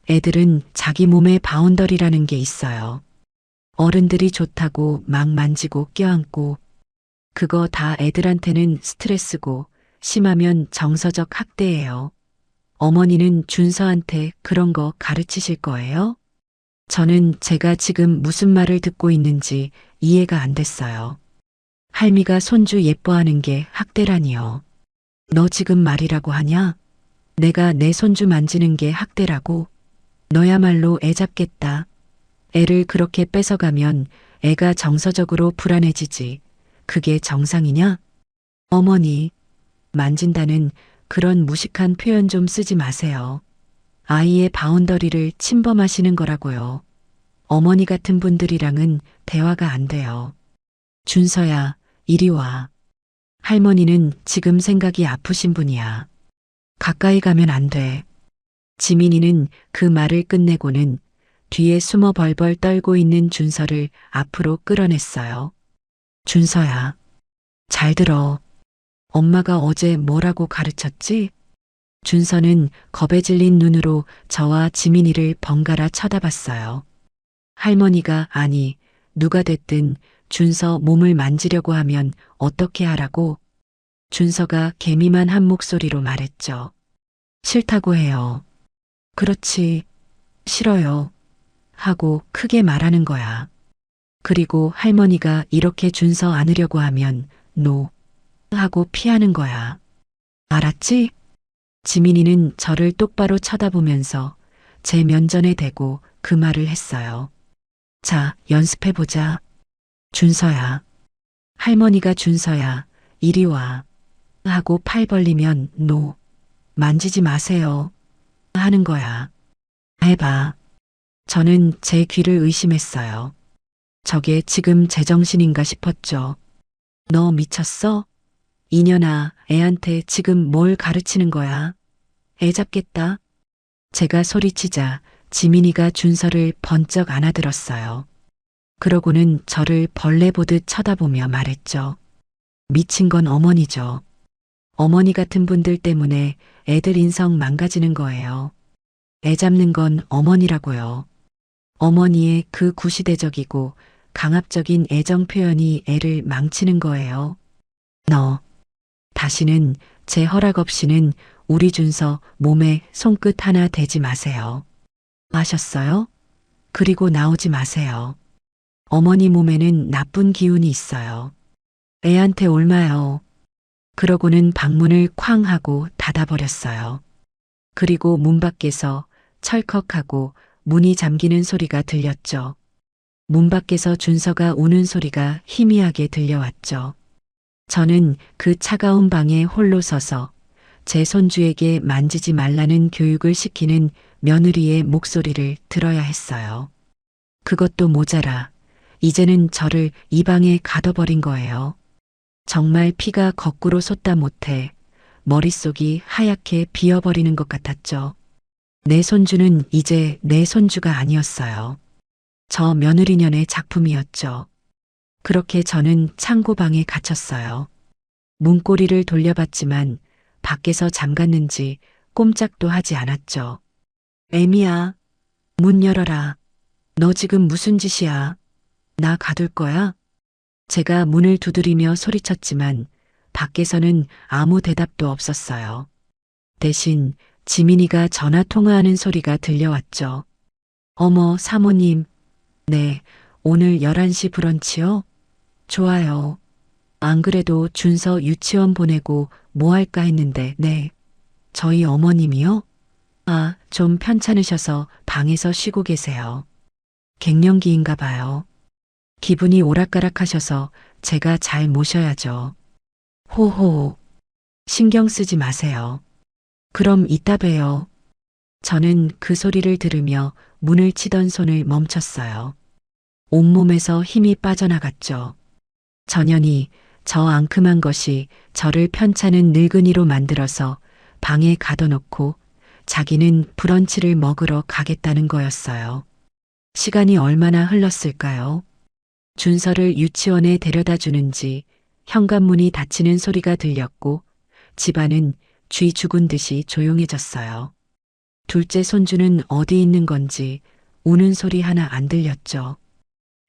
애들은 자기 몸에 바운더리라는 게 있어요. 어른들이 좋다고 막 만지고 껴안고 그거 다 애들한테는 스트레스고 심하면 정서적 학대예요. 어머니는 준서한테 그런 거 가르치실 거예요? 저는 제가 지금 무슨 말을 듣고 있는지 이해가 안 됐어요. 할미가 손주 예뻐하는 게 학대라니요. 너 지금 말이라고 하냐? 내가 내 손주 만지는 게 학대라고? 너야말로 애 잡겠다. 애를 그렇게 뺏어가면 애가 정서적으로 불안해지지. 그게 정상이냐? 어머니, 만진다는 그런 무식한 표현 좀 쓰지 마세요. 아이의 바운더리를 침범하시는 거라고요. 어머니 같은 분들이랑은 대화가 안 돼요. 준서야, 이리 와. 할머니는 지금 생각이 아프신 분이야. 가까이 가면 안 돼. 지민이는 그 말을 끝내고는 뒤에 숨어 벌벌 떨고 있는 준서를 앞으로 끌어냈어요. 준서야, 잘 들어. 엄마가 어제 뭐라고 가르쳤지? 준서는 겁에 질린 눈으로 저와 지민이를 번갈아 쳐다봤어요. 할머니가 아니, 누가 됐든 준서 몸을 만지려고 하면 어떻게 하라고? 준서가 개미만 한 목소리로 말했죠. 싫다고 해요. 그렇지, 싫어요. 하고 크게 말하는 거야. 그리고 할머니가 이렇게 준서 안으려고 하면 노 하고 피하는 거야. 알았지? 지민이는 저를 똑바로 쳐다보면서 제 면전에 대고 그 말을 했어요. 자, 연습해보자. 준서야. 할머니가 준서야, 이리 와. 하고 팔 벌리면 노. 만지지 마세요. 하는 거야. 해봐. 저는 제 귀를 의심했어요. 저게 지금 제정신인가 싶었죠. 너 미쳤어? 이년아, 애한테 지금 뭘 가르치는 거야? 애 잡겠다. 제가 소리치자 지민이가 준서를 번쩍 안아들었어요. 그러고는 저를 벌레 보듯 쳐다보며 말했죠. 미친 건 어머니죠. 어머니 같은 분들 때문에 애들 인성 망가지는 거예요. 애 잡는 건 어머니라고요. 어머니의 그 구시대적이고 강압적인 애정 표현이 애를 망치는 거예요. 너, 다시는 제 허락 없이는 우리 준서 몸에 손끝 하나 대지 마세요. 아셨어요? 그리고 나오지 마세요. 어머니 몸에는 나쁜 기운이 있어요. 애한테 옮아요. 그러고는 방문을 쾅 하고 닫아버렸어요. 그리고 문 밖에서 철컥하고 문이 잠기는 소리가 들렸죠. 문 밖에서 준서가 우는 소리가 희미하게 들려왔죠. 저는 그 차가운 방에 홀로 서서 제 손주에게 만지지 말라는 교육을 시키는 며느리의 목소리를 들어야 했어요. 그것도 모자라 이제는 저를 이 방에 가둬버린 거예요. 정말 피가 거꾸로 솟다 못해 머릿속이 하얗게 비어버리는 것 같았죠. 내 손주는 이제 내 손주가 아니었어요. 저 며느리년의 작품이었죠. 그렇게 저는 창고방에 갇혔어요. 문고리를 돌려봤지만 밖에서 잠갔는지 꼼짝도 하지 않았죠. 애미야, 문 열어라. 너 지금 무슨 짓이야? 나 가둘 거야? 제가 문을 두드리며 소리쳤지만 밖에서는 아무 대답도 없었어요. 대신 지민이가 전화 통화하는 소리가 들려왔죠. 어머, 사모님. 네, 오늘 11시 브런치요? 좋아요. 안 그래도 준서 유치원 보내고 뭐 할까 했는데, 네. 저희 어머님이요? 아, 좀 편찮으셔서 방에서 쉬고 계세요. 갱년기인가 봐요. 기분이 오락가락하셔서 제가 잘 모셔야죠. 호호. 신경 쓰지 마세요. 그럼 이따 봬요. 저는 그 소리를 들으며 문을 치던 손을 멈췄어요. 온몸에서 힘이 빠져나갔죠. 전현이 저 앙큼한 것이 저를 편찮은 늙은이로 만들어서 방에 가둬놓고 자기는 브런치를 먹으러 가겠다는 거였어요. 시간이 얼마나 흘렀을까요? 준서를 유치원에 데려다 주는지 현관문이 닫히는 소리가 들렸고 집안은 쥐 죽은 듯이 조용해졌어요. 둘째 손주는 어디 있는 건지 우는 소리 하나 안 들렸죠.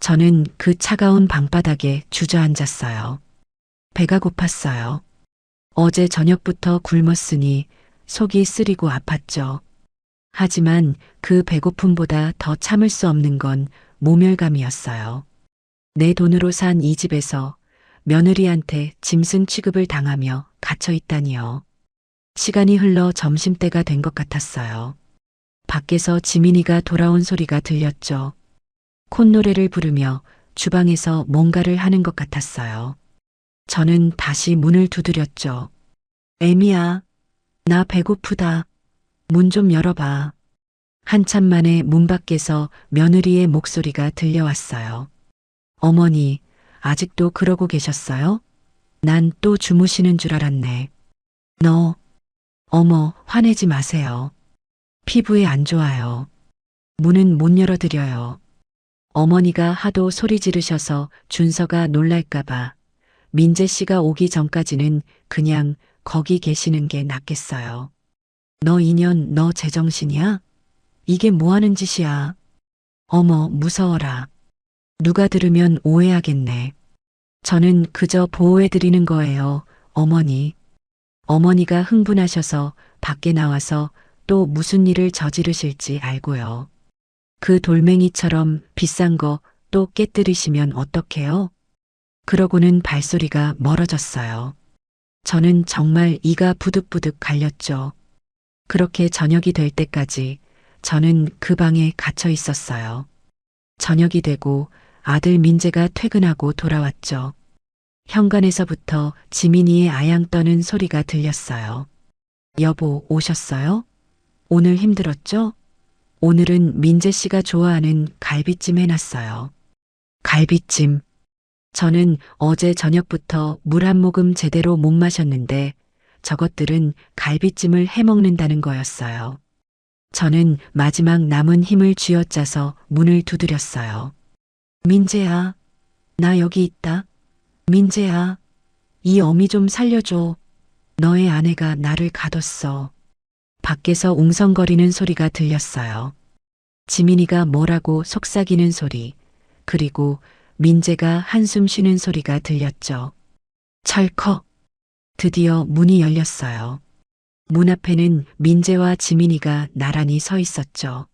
저는 그 차가운 방바닥에 주저앉았어요. 배가 고팠어요. 어제 저녁부터 굶었으니 속이 쓰리고 아팠죠. 하지만 그 배고픔보다 더 참을 수 없는 건 모멸감이었어요. 내 돈으로 산 이 집에서 며느리한테 짐승 취급을 당하며 갇혀 있다니요. 시간이 흘러 점심때가 된 것 같았어요. 밖에서 지민이가 돌아온 소리가 들렸죠. 콧노래를 부르며 주방에서 뭔가를 하는 것 같았어요. 저는 다시 문을 두드렸죠. 애미야, 나 배고프다. 문 좀 열어봐. 한참 만에 문 밖에서 며느리의 목소리가 들려왔어요. 어머니, 아직도 그러고 계셨어요? 난 또 주무시는 줄 알았네. 너, 어머, 화내지 마세요. 피부에 안 좋아요. 문은 못 열어드려요. 어머니가 하도 소리 지르셔서 준서가 놀랄까봐 민재 씨가 오기 전까지는 그냥 거기 계시는 게 낫겠어요. 너 인연, 너 제정신이야? 이게 뭐 하는 짓이야? 어머, 무서워라. 누가 들으면 오해하겠네. 저는 그저 보호해드리는 거예요, 어머니. 어머니가 흥분하셔서 밖에 나와서 또 무슨 일을 저지르실지 알고요. 그 돌멩이처럼 비싼 거 또 깨뜨리시면 어떡해요? 그러고는 발소리가 멀어졌어요. 저는 정말 이가 부득부득 갈렸죠. 그렇게 저녁이 될 때까지 저는 그 방에 갇혀 있었어요. 저녁이 되고 아들 민재가 퇴근하고 돌아왔죠. 현관에서부터 지민이의 아양 떠는 소리가 들렸어요. 여보, 오셨어요? 오늘 힘들었죠? 오늘은 민재 씨가 좋아하는 갈비찜 해놨어요. 갈비찜. 저는 어제 저녁부터 물 한 모금 제대로 못 마셨는데 저것들은 갈비찜을 해먹는다는 거였어요. 저는 마지막 남은 힘을 쥐어짜서 문을 두드렸어요. 민재야, 나 여기 있다. 민재야, 이 어미 좀 살려줘. 너의 아내가 나를 가뒀어. 밖에서 웅성거리는 소리가 들렸어요. 지민이가 뭐라고 속삭이는 소리, 그리고 민재가 한숨 쉬는 소리가 들렸죠. 철컥. 드디어 문이 열렸어요. 문 앞에는 민재와 지민이가 나란히 서 있었죠.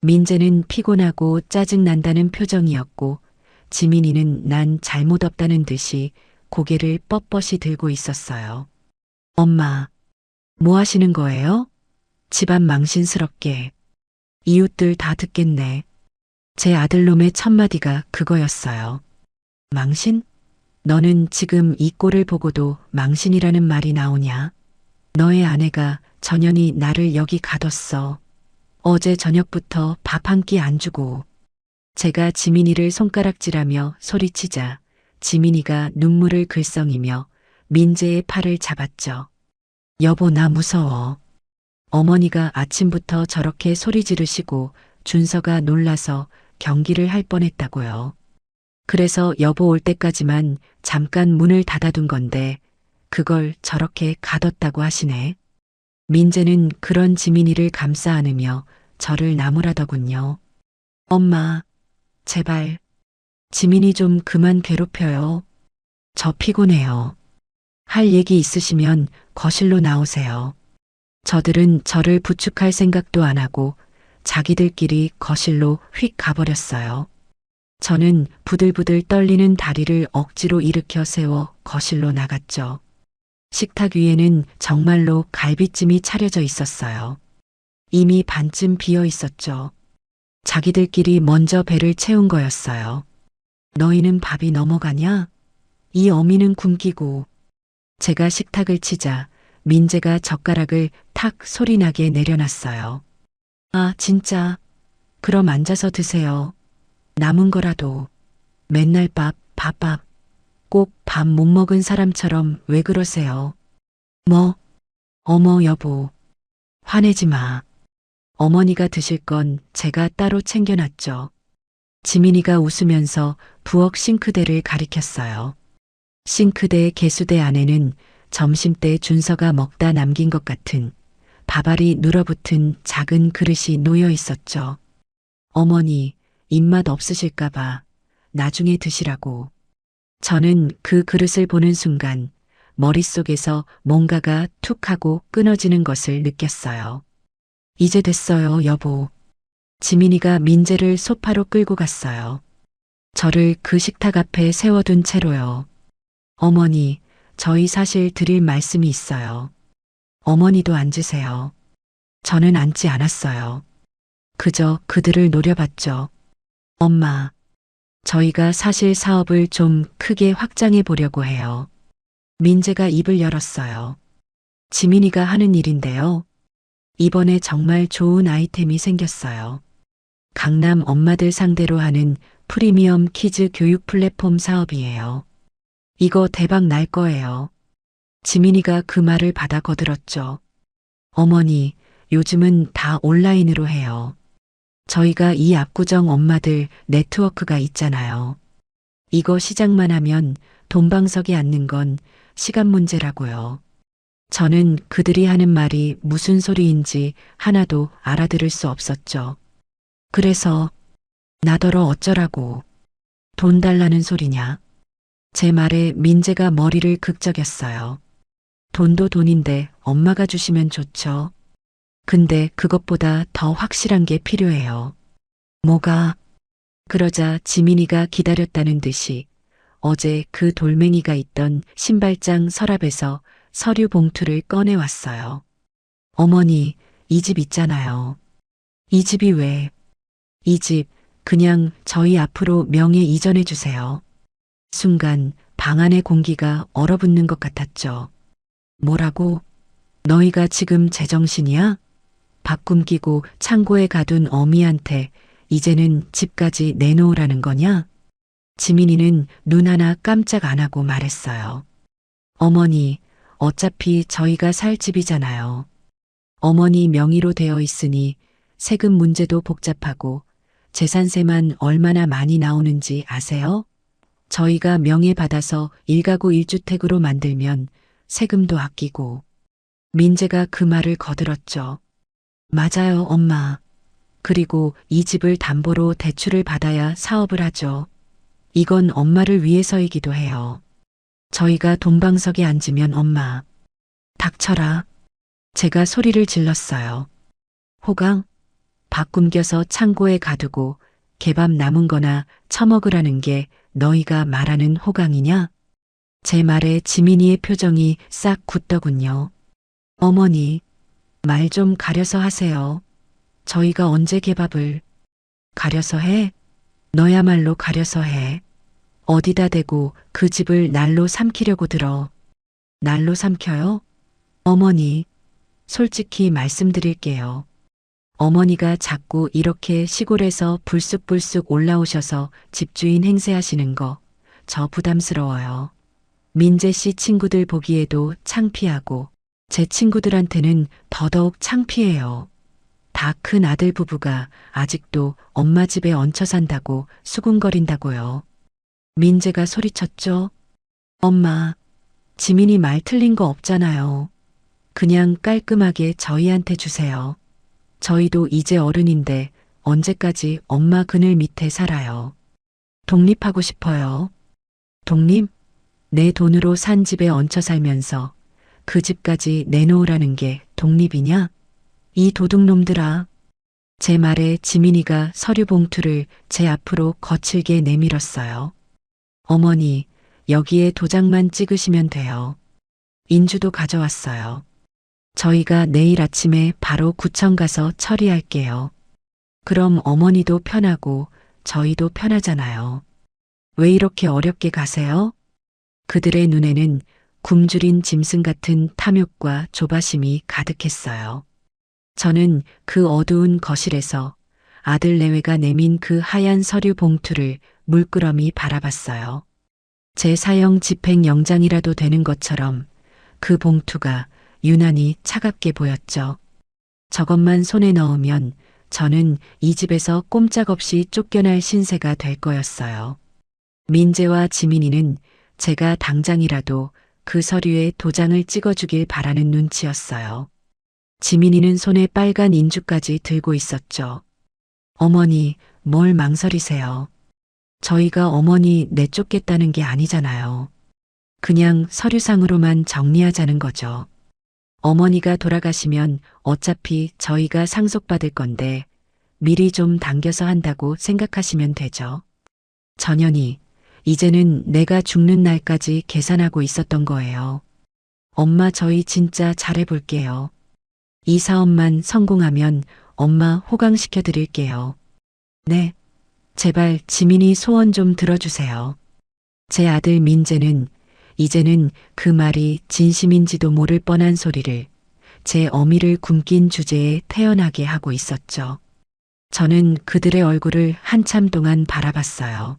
민재는 피곤하고 짜증난다는 표정이었고 지민이는 난 잘못 없다는 듯이 고개를 뻣뻣이 들고 있었어요. 엄마, 뭐 하시는 거예요? 집안 망신스럽게. 이웃들 다 듣겠네. 제 아들놈의 첫마디가 그거였어요. 망신? 너는 지금 이 꼴을 보고도 망신이라는 말이 나오냐? 너의 아내가 전현이 나를 여기 가뒀어. 어제 저녁부터 밥 한 끼 안 주고. 제가 지민이를 손가락질하며 소리치자 지민이가 눈물을 글썽이며 민재의 팔을 잡았죠. 여보, 나 무서워. 어머니가 아침부터 저렇게 소리 지르시고 준서가 놀라서 경기를 할 뻔했다고요. 그래서 여보 올 때까지만 잠깐 문을 닫아둔 건데 그걸 저렇게 가뒀다고 하시네. 민재는 그런 지민이를 감싸 안으며 저를 나무라더군요. 엄마, 제발 지민이 좀 그만 괴롭혀요. 저 피곤해요. 할 얘기 있으시면 거실로 나오세요. 저들은 저를 부축할 생각도 안 하고 자기들끼리 거실로 휙 가버렸어요. 저는 부들부들 떨리는 다리를 억지로 일으켜 세워 거실로 나갔죠. 식탁 위에는 정말로 갈비찜이 차려져 있었어요. 이미 반쯤 비어 있었죠. 자기들끼리 먼저 배를 채운 거였어요. 너희는 밥이 넘어가냐? 이 어미는 굶기고. 제가 식탁을 치자 민재가 젓가락을 탁 소리나게 내려놨어요. 아, 진짜. 그럼 앉아서 드세요. 남은 거라도. 맨날 밥. 꼭 밥 못 먹은 사람처럼 왜 그러세요? 뭐? 어머, 여보. 화내지 마. 어머니가 드실 건 제가 따로 챙겨놨죠. 지민이가 웃으면서 부엌 싱크대를 가리켰어요. 싱크대의 개수대 안에는 점심때 준서가 먹다 남긴 것 같은 밥알이 눌어붙은 작은 그릇이 놓여 있었죠. 어머니, 입맛 없으실까봐 나중에 드시라고. 저는 그 그릇을 보는 순간 머릿속에서 뭔가가 툭 하고 끊어지는 것을 느꼈어요. 이제 됐어요, 여보. 지민이가 민재를 소파로 끌고 갔어요. 저를 그 식탁 앞에 세워둔 채로요. 어머니, 저희 사실 드릴 말씀이 있어요. 어머니도 앉으세요. 저는 앉지 않았어요. 그저 그들을 노려봤죠. 엄마, 저희가 사실 사업을 좀 크게 확장해 보려고 해요. 민재가 입을 열었어요. 지민이가 하는 일인데요. 이번에 정말 좋은 아이템이 생겼어요. 강남 엄마들 상대로 하는 프리미엄 키즈 교육 플랫폼 사업이에요. 이거 대박 날 거예요. 지민이가 그 말을 받아 거들었죠. 어머니, 요즘은 다 온라인으로 해요. 저희가 이 압구정 엄마들 네트워크가 있잖아요. 이거 시작만 하면 돈방석에 앉는 건 시간 문제라고요. 저는 그들이 하는 말이 무슨 소리인지 하나도 알아들을 수 없었죠. 그래서 나더러 어쩌라고. 돈 달라는 소리냐? 제 말에 민재가 머리를 극적였어요. 돈도 돈인데 엄마가 주시면 좋죠. 근데 그것보다 더 확실한 게 필요해요. 뭐가? 그러자 지민이가 기다렸다는 듯이 어제 그 돌멩이가 있던 신발장 서랍에서 서류 봉투를 꺼내왔어요. 어머니, 이 집 있잖아요. 이 집이 왜? 이 집 그냥 저희 앞으로 명예 이전해 주세요. 순간 방 안의 공기가 얼어붙는 것 같았죠. 뭐라고? 너희가 지금 제정신이야? 밥 굶기고 창고에 가둔 어미한테 이제는 집까지 내놓으라는 거냐? 지민이는 눈 하나 깜짝 안 하고 말했어요. 어머니, 어차피 저희가 살 집이잖아요. 어머니 명의로 되어 있으니 세금 문제도 복잡하고 재산세만 얼마나 많이 나오는지 아세요? 저희가 명예받아서 1가구 1주택으로 만들면 세금도 아끼고. 민재가 그 말을 거들었죠. 맞아요, 엄마. 그리고 이 집을 담보로 대출을 받아야 사업을 하죠. 이건 엄마를 위해서이기도 해요. 저희가 돈방석에 앉으면 엄마. 닥쳐라. 제가 소리를 질렀어요. 호강? 밥 굶겨서 창고에 가두고 개밥 남은 거나 처먹으라는 게 너희가 말하는 호강이냐? 제 말에 지민이의 표정이 싹 굳더군요. 어머니, 말 좀 가려서 하세요. 저희가 언제 개밥을 가려서 해? 너야말로 가려서 해. 어디다 대고 그 집을 날로 삼키려고 들어. 날로 삼켜요? 어머니, 솔직히 말씀드릴게요. 어머니가 자꾸 이렇게 시골에서 불쑥불쑥 올라오셔서 집주인 행세하시는 거 저 부담스러워요. 민재 씨 친구들 보기에도 창피하고 제 친구들한테는 더더욱 창피해요. 다 큰 아들 부부가 아직도 엄마 집에 얹혀 산다고 수군거린다고요. 민재가 소리쳤죠. 엄마, 지민이 말 틀린 거 없잖아요. 그냥 깔끔하게 저희한테 주세요. 저희도 이제 어른인데 언제까지 엄마 그늘 밑에 살아요. 독립하고 싶어요. 독립? 내 돈으로 산 집에 얹혀 살면서 그 집까지 내놓으라는 게 독립이냐? 이 도둑놈들아. 제 말에 지민이가 서류 봉투를 제 앞으로 거칠게 내밀었어요. 어머니, 여기에 도장만 찍으시면 돼요. 인주도 가져왔어요. 저희가 내일 아침에 바로 구청 가서 처리할게요. 그럼 어머니도 편하고 저희도 편하잖아요. 왜 이렇게 어렵게 가세요? 그들의 눈에는 굶주린 짐승 같은 탐욕과 조바심이 가득했어요. 저는 그 어두운 거실에서 아들 내외가 내민 그 하얀 서류 봉투를 물끄러미 바라봤어요. 제 사형 집행 영장이라도 되는 것처럼 그 봉투가 유난히 차갑게 보였죠. 저것만 손에 넣으면 저는 이 집에서 꼼짝없이 쫓겨날 신세가 될 거였어요. 민재와 지민이는 제가 당장이라도 그 서류에 도장을 찍어주길 바라는 눈치였어요. 지민이는 손에 빨간 인주까지 들고 있었죠. 어머니, 뭘 망설이세요? 저희가 어머니 내쫓겠다는 게 아니잖아요. 그냥 서류상으로만 정리하자는 거죠. 어머니가 돌아가시면 어차피 저희가 상속받을 건데 미리 좀 당겨서 한다고 생각하시면 되죠. 전현이, 이제는 내가 죽는 날까지 계산하고 있었던 거예요. 엄마 저희 진짜 잘해볼게요. 이 사업만 성공하면 엄마 호강시켜 드릴게요. 네, 제발 지민이 소원 좀 들어주세요. 제 아들 민재는 이제는 그 말이 진심인지도 모를 뻔한 소리를 제 어미를 굶긴 주제에 태어나게 하고 있었죠. 저는 그들의 얼굴을 한참 동안 바라봤어요.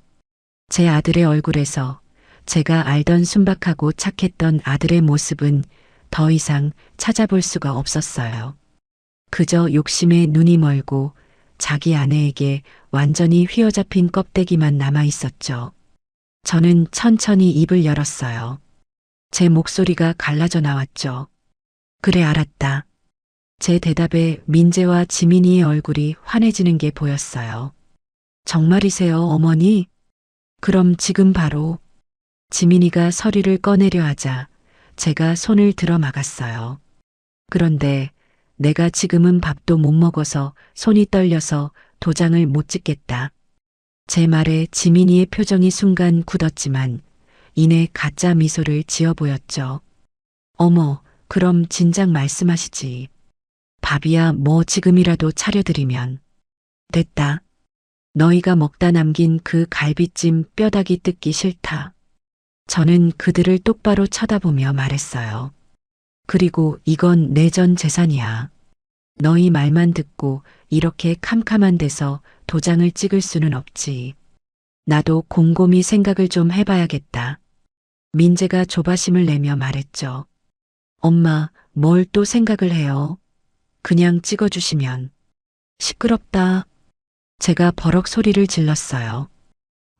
제 아들의 얼굴에서 제가 알던 순박하고 착했던 아들의 모습은 더 이상 찾아볼 수가 없었어요. 그저 욕심에 눈이 멀고 자기 아내에게 완전히 휘어잡힌 껍데기만 남아 있었죠. 저는 천천히 입을 열었어요. 제 목소리가 갈라져 나왔죠. 그래, 알았다. 제 대답에 민재와 지민이의 얼굴이 환해지는 게 보였어요. 정말이세요, 어머니? 그럼 지금 바로. 지민이가 서류를 꺼내려 하자 제가 손을 들어 막았어요. 그런데 내가 지금은 밥도 못 먹어서 손이 떨려서 도장을 못 찍겠다. 제 말에 지민이의 표정이 순간 굳었지만 이내 가짜 미소를 지어 보였죠. 어머, 그럼 진작 말씀하시지. 밥이야 뭐 지금이라도 차려드리면. 됐다. 너희가 먹다 남긴 그 갈비찜 뼈다귀 뜯기 싫다. 저는 그들을 똑바로 쳐다보며 말했어요. 그리고 이건 내 전 재산이야. 너희 말만 듣고 이렇게 캄캄한 데서 도장을 찍을 수는 없지. 나도 곰곰이 생각을 좀 해봐야겠다. 민재가 조바심을 내며 말했죠. 엄마, 뭘 또 생각을 해요? 그냥 찍어주시면. 시끄럽다. 제가 버럭 소리를 질렀어요.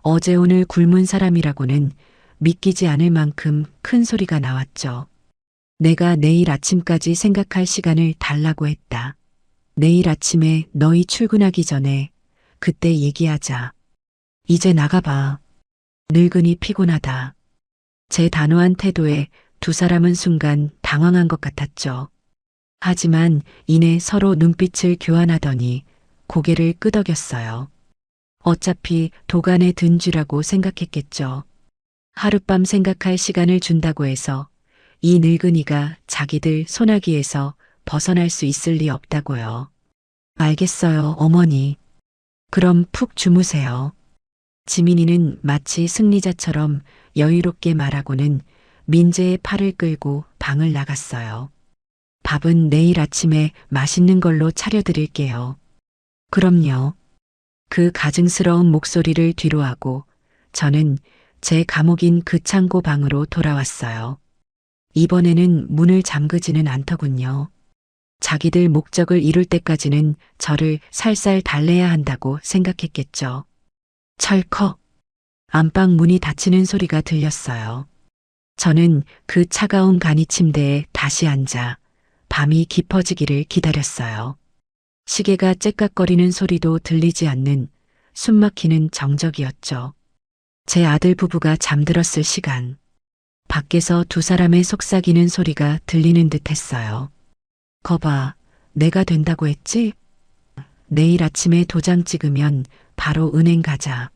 어제 오늘 굶은 사람이라고는 믿기지 않을 만큼 큰 소리가 나왔죠. 내가 내일 아침까지 생각할 시간을 달라고 했다. 내일 아침에 너희 출근하기 전에 그때 얘기하자. 이제 나가봐. 늙은이 피곤하다. 제 단호한 태도에 두 사람은 순간 당황한 것 같았죠. 하지만 이내 서로 눈빛을 교환하더니 고개를 끄덕였어요. 어차피 도간에 든 쥐라고 생각했겠죠. 하룻밤 생각할 시간을 준다고 해서 이 늙은이가 자기들 소나기에서 벗어날 수 있을 리 없다고요. 알겠어요, 어머니. 그럼 푹 주무세요. 지민이는 마치 승리자처럼 여유롭게 말하고는 민재의 팔을 끌고 방을 나갔어요. 밥은 내일 아침에 맛있는 걸로 차려드릴게요. 그럼요. 그 가증스러운 목소리를 뒤로하고 저는 제 감옥인 그 창고 방으로 돌아왔어요. 이번에는 문을 잠그지는 않더군요. 자기들 목적을 이룰 때까지는 저를 살살 달래야 한다고 생각했겠죠. 철컥. 안방 문이 닫히는 소리가 들렸어요. 저는 그 차가운 간이 침대에 다시 앉아 밤이 깊어지기를 기다렸어요. 시계가 째깍거리는 소리도 들리지 않는 숨막히는 정적이었죠. 제 아들 부부가 잠들었을 시간. 밖에서 두 사람의 속삭이는 소리가 들리는 듯 했어요. 거봐, 내가 된다고 했지? 내일 아침에 도장 찍으면 바로 은행 가자.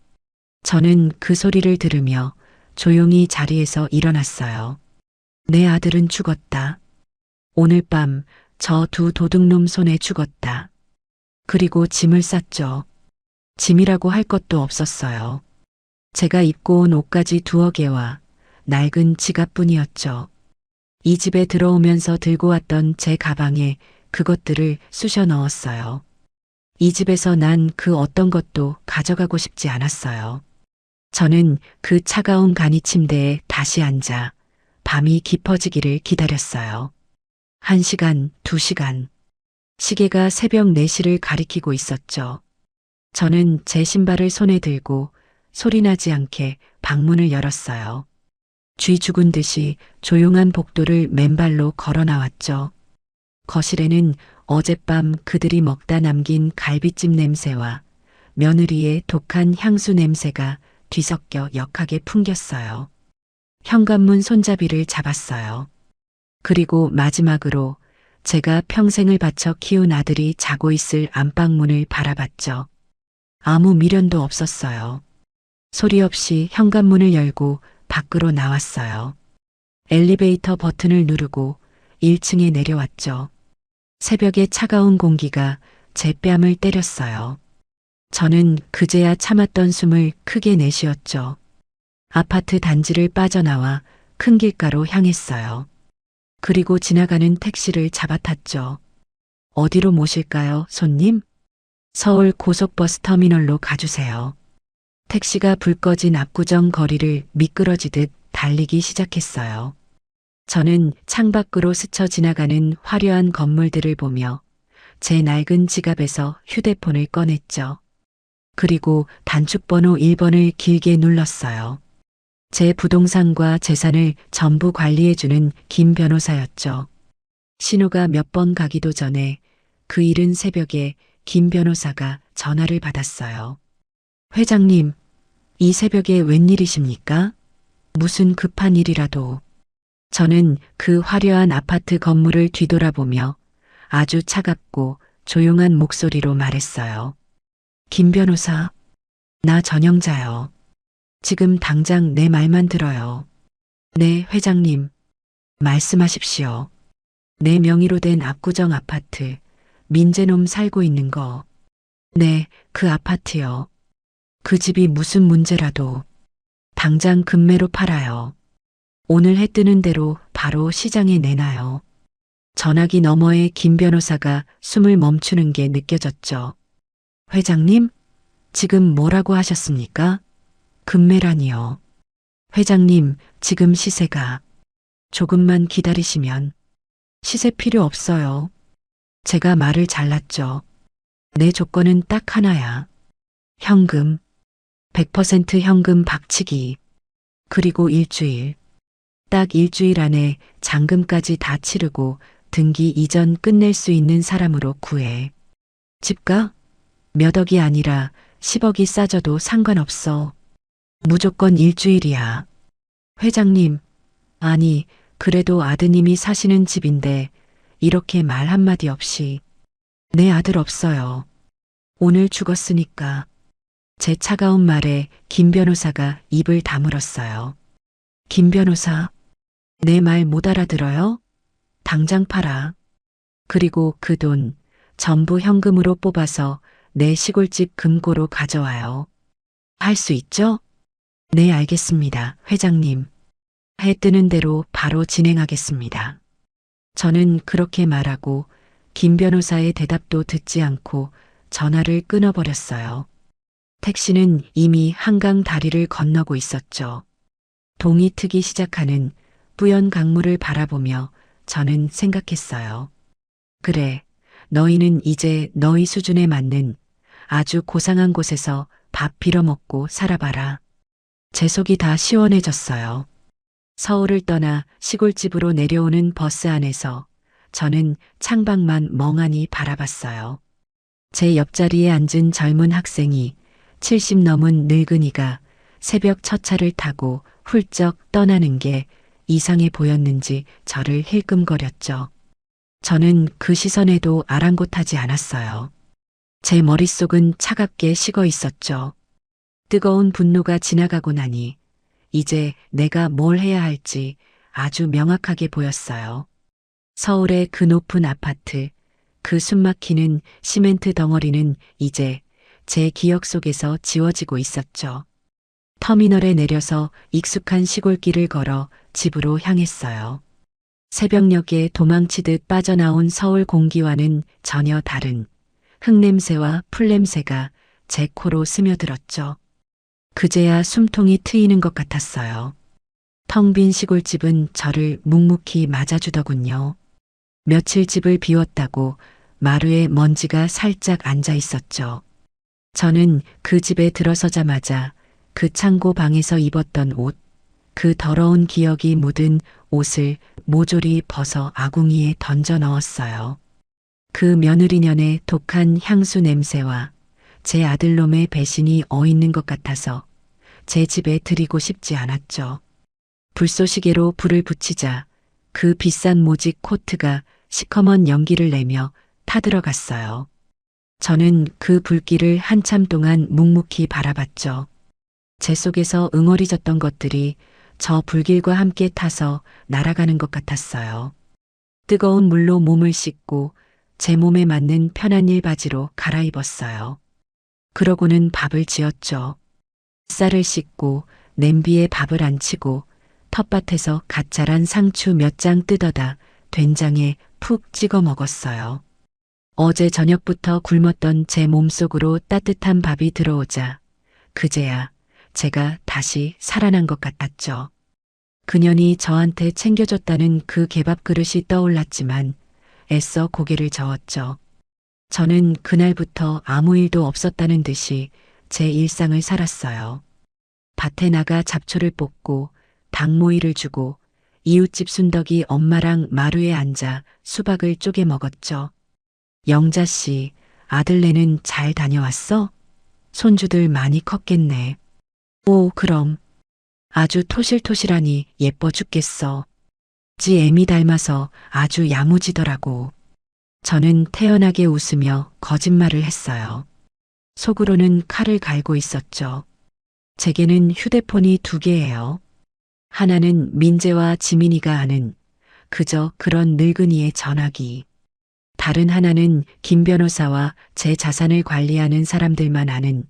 저는 그 소리를 들으며 조용히 자리에서 일어났어요. 내 아들은 죽었다. 오늘 밤 저 두 도둑놈 손에 죽었다. 그리고 짐을 쌌죠. 짐이라고 할 것도 없었어요. 제가 입고 온 옷까지 두어 개와 낡은 지갑뿐이었죠. 이 집에 들어오면서 들고 왔던 제 가방에 그것들을 쑤셔 넣었어요. 이 집에서 난 그 어떤 것도 가져가고 싶지 않았어요. 저는 그 차가운 간이 침대에 다시 앉아 밤이 깊어지기를 기다렸어요. 1시간, 2시간. 시계가 새벽 4시를 가리키고 있었죠. 저는 제 신발을 손에 들고 소리나지 않게 방문을 열었어요. 쥐 죽은 듯이 조용한 복도를 맨발로 걸어 나왔죠. 거실에는 어젯밤 그들이 먹다 남긴 갈비찜 냄새와 며느리의 독한 향수 냄새가 뒤섞여 역하게 풍겼어요. 현관문 손잡이를 잡았어요. 그리고 마지막으로 제가 평생을 바쳐 키운 아들이 자고 있을 안방문을 바라봤죠. 아무 미련도 없었어요. 소리 없이 현관문을 열고 밖으로 나왔어요. 엘리베이터 버튼을 누르고 1층에 내려왔죠. 새벽의 차가운 공기가 제 뺨을 때렸어요. 저는 그제야 참았던 숨을 크게 내쉬었죠. 아파트 단지를 빠져나와 큰 길가로 향했어요. 그리고 지나가는 택시를 잡아탔죠. 어디로 모실까요, 손님? 서울 고속버스 터미널로 가주세요. 택시가 불 꺼진 압구정 거리를 미끄러지듯 달리기 시작했어요. 저는 창밖으로 스쳐 지나가는 화려한 건물들을 보며 제 낡은 지갑에서 휴대폰을 꺼냈죠. 그리고 단축번호 1번을 길게 눌렀어요. 제 부동산과 재산을 전부 관리해주는 김 변호사였죠. 신호가 몇 번 가기도 전에 그 이른 새벽에 김 변호사가 전화를 받았어요. 회장님, 이 새벽에 웬일이십니까? 무슨 급한 일이라도. 저는 그 화려한 아파트 건물을 뒤돌아보며 아주 차갑고 조용한 목소리로 말했어요. 김 변호사, 나 전영자요. 지금 당장 내 말만 들어요. 네, 회장님. 말씀하십시오. 내 명의로 된 압구정 아파트, 민재놈 살고 있는 거. 네, 그 아파트요. 그 집이 무슨 문제라도 당장 금매로 팔아요. 오늘 해 뜨는 대로 바로 시장에 내놔요. 전화기 너머에 김 변호사가 숨을 멈추는 게 느껴졌죠. 회장님, 지금 뭐라고 하셨습니까? 금매라니요. 회장님, 지금 시세가 조금만 기다리시면 시세 필요 없어요. 제가 말을 잘랐죠. 내 조건은 딱 하나야. 현금, 100% 현금 박치기. 그리고 일주일. 딱 일주일 안에 잔금까지 다 치르고 등기 이전 끝낼 수 있는 사람으로 구해. 집가? 몇 억이 아니라 10억이 싸져도 상관없어. 무조건 일주일이야. 회장님, 아니, 그래도 아드님이 사시는 집인데 이렇게 말 한마디 없이. 내 아들 없어요. 오늘 죽었으니까. 제 차가운 말에 김 변호사가 입을 다물었어요. 김 변호사, 내 말 못 알아들어요? 당장 팔아. 그리고 그 돈 전부 현금으로 뽑아서 내 시골집 금고로 가져와요. 할 수 있죠? 네, 알겠습니다, 회장님. 해 뜨는 대로 바로 진행하겠습니다. 저는 그렇게 말하고 김 변호사의 대답도 듣지 않고 전화를 끊어버렸어요. 택시는 이미 한강 다리를 건너고 있었죠. 동이 트기 시작하는 뿌연 강물을 바라보며 저는 생각했어요. 그래, 너희는 이제 너희 수준에 맞는 아주 고상한 곳에서 밥 빌어먹고 살아봐라. 제 속이 다 시원해졌어요. 서울을 떠나 시골집으로 내려오는 버스 안에서 저는 창밖만 멍하니 바라봤어요. 제 옆자리에 앉은 젊은 학생이 70 넘은 늙은이가 새벽 첫 차를 타고 훌쩍 떠나는 게 이상해 보였는지 저를 힐끔거렸죠. 저는 그 시선에도 아랑곳하지 않았어요. 제 머릿속은 차갑게 식어 있었죠. 뜨거운 분노가 지나가고 나니 이제 내가 뭘 해야 할지 아주 명확하게 보였어요. 서울의 그 높은 아파트, 그 숨막히는 시멘트 덩어리는 이제 제 기억 속에서 지워지고 있었죠. 터미널에 내려서 익숙한 시골길을 걸어 집으로 향했어요. 새벽녘에 도망치듯 빠져나온 서울 공기와는 전혀 다른 흙냄새와 풀냄새가 제 코로 스며들었죠. 그제야 숨통이 트이는 것 같았어요. 텅 빈 시골집은 저를 묵묵히 맞아주더군요. 며칠 집을 비웠다고 마루에 먼지가 살짝 앉아 있었죠. 저는 그 집에 들어서자마자 그 창고 방에서 입었던 옷, 그 더러운 기억이 묻은 옷을 모조리 벗어 아궁이에 던져 넣었어요. 그 며느리년의 독한 향수 냄새와 제 아들놈의 배신이 어있는 것 같아서 제 집에 들이고 싶지 않았죠. 불쏘시개로 불을 붙이자 그 비싼 모직 코트가 시커먼 연기를 내며 타들어갔어요. 저는 그 불길을 한참 동안 묵묵히 바라봤죠. 제 속에서 응어리졌던 것들이 저 불길과 함께 타서 날아가는 것 같았어요. 뜨거운 물로 몸을 씻고 제 몸에 맞는 편한일 바지로 갈아입었어요. 그러고는 밥을 지었죠. 쌀을 씻고 냄비에 밥을 안치고 텃밭에서 갓 자란 상추 몇 장 뜯어다 된장에 푹 찍어 먹었어요. 어제 저녁부터 굶었던 제 몸속으로 따뜻한 밥이 들어오자 그제야 제가 다시 살아난 것 같았죠. 그년이 저한테 챙겨줬다는 그 개밥 그릇이 떠올랐지만 애써 고개를 저었죠. 저는 그날부터 아무 일도 없었다는 듯이 제 일상을 살았어요. 밭에 나가 잡초를 뽑고 닭모이를 주고 이웃집 순덕이 엄마랑 마루에 앉아 수박을 쪼개 먹었죠. 영자 씨, 아들네는 잘 다녀왔어? 손주들 많이 컸겠네. 오, 그럼. 아주 토실토실하니 예뻐 죽겠어. 지 애미 닮아서 아주 야무지더라고. 저는 태연하게 웃으며 거짓말을 했어요. 속으로는 칼을 갈고 있었죠. 제게는 휴대폰이 2개예요. 하나는 민재와 지민이가 아는 그저 그런 늙은이의 전화기. 다른 하나는 김 변호사와 제 자산을 관리하는 사람들만 아는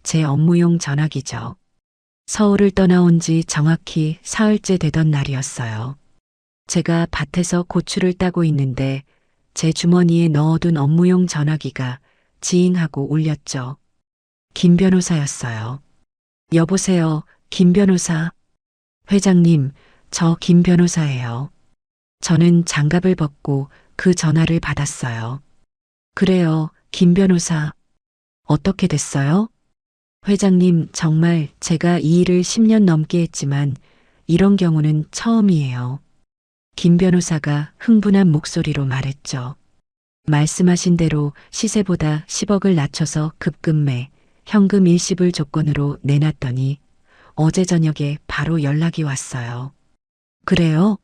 제 업무용 전화기죠. 서울을 떠나온 지 정확히 사흘째 되던 날이었어요. 제가 밭에서 고추를 따고 있는데 제 주머니에 넣어둔 업무용 전화기가 지잉하고 울렸죠. 김 변호사였어요. 여보세요, 김 변호사. 회장님, 저 김 변호사예요. 저는 장갑을 벗고 그 전화를 받았어요. 그래요, 김 변호사. 어떻게 됐어요? 회장님, 정말 제가 이 일을 10년 넘게 했지만 이런 경우는 처음이에요. 김 변호사가 흥분한 목소리로 말했죠. 말씀하신 대로 시세보다 10억을 낮춰서 급급매, 현금 일시불 조건으로 내놨더니 어제 저녁에 바로 연락이 왔어요. 그래요?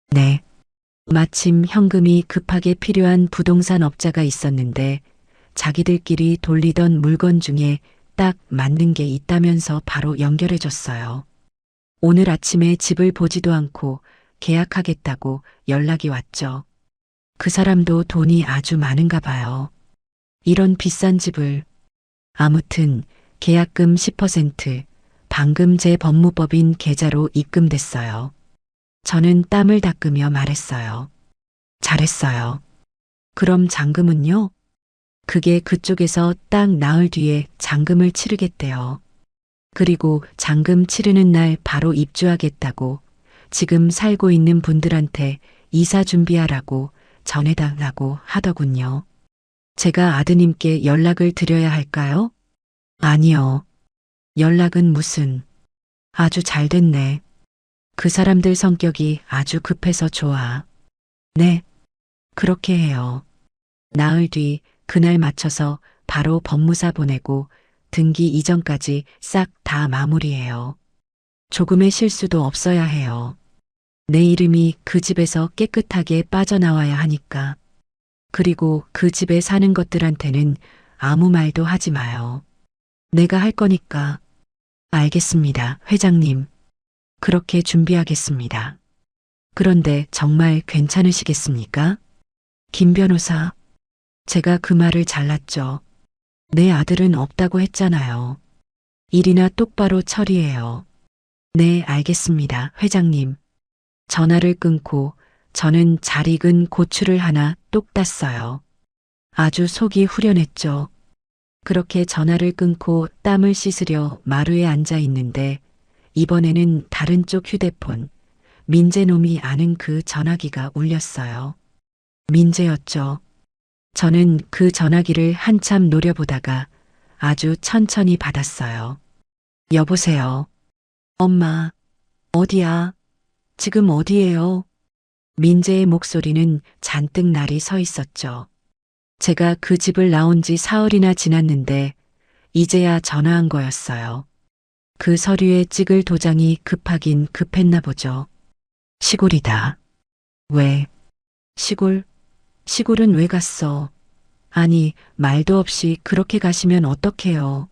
네. 마침 현금이 급하게 필요한 부동산 업자가 있었는데 자기들끼리 돌리던 물건 중에 딱 맞는 게 있다면서 바로 연결해 줬어요. 오늘 아침에 집을 보지도 않고 계약하겠다고 연락이 왔죠. 그 사람도 돈이 아주 많은가 봐요. 이런 비싼 집을. 아무튼 계약금 10%, 방금 제 법무법인 계좌로 입금됐어요. 저는 땀을 닦으며 말했어요. 잘했어요. 그럼 잔금은요? 그게 그쪽에서 딱 나흘 뒤에 잔금을 치르겠대요. 그리고 잔금 치르는 날 바로 입주하겠다고 지금 살고 있는 분들한테 이사 준비하라고 전해달라고 하더군요. 제가 아드님께 연락을 드려야 할까요? 아니요. 연락은 무슨. 아주 잘 됐네. 그 사람들 성격이 아주 급해서 좋아. 네. 그렇게 해요. 나흘 뒤 그날 맞춰서 바로 법무사 보내고 등기 이전까지 싹 다 마무리해요. 조금의 실수도 없어야 해요. 내 이름이 그 집에서 깨끗하게 빠져나와야 하니까. 그리고 그 집에 사는 것들한테는 아무 말도 하지 마요. 내가 할 거니까. 알겠습니다, 회장님. 그렇게 준비하겠습니다. 그런데 정말 괜찮으시겠습니까? 김 변호사. 제가 그 말을 잘랐죠. 내 아들은 없다고 했잖아요. 일이나 똑바로 처리해요. 네, 알겠습니다, 회장님. 전화를 끊고 저는 잘 익은 고추를 하나 똑 땄어요. 아주 속이 후련했죠. 그렇게 전화를 끊고 땀을 씻으려 마루에 앉아 있는데 이번에는 다른 쪽 휴대폰, 민재놈이 아는 그 전화기가 울렸어요. 민재였죠. 저는 그 전화기를 한참 노려보다가 아주 천천히 받았어요. 여보세요. 엄마, 어디야? 지금 어디예요? 민재의 목소리는 잔뜩 날이 서 있었죠. 제가 그 집을 나온 지 사흘이나 지났는데 이제야 전화한 거였어요. 그 서류에 찍을 도장이 급하긴 급했나 보죠. 시골이다. 왜? 시골? 시골은 왜 갔어? 아니, 말도 없이 그렇게 가시면 어떡해요.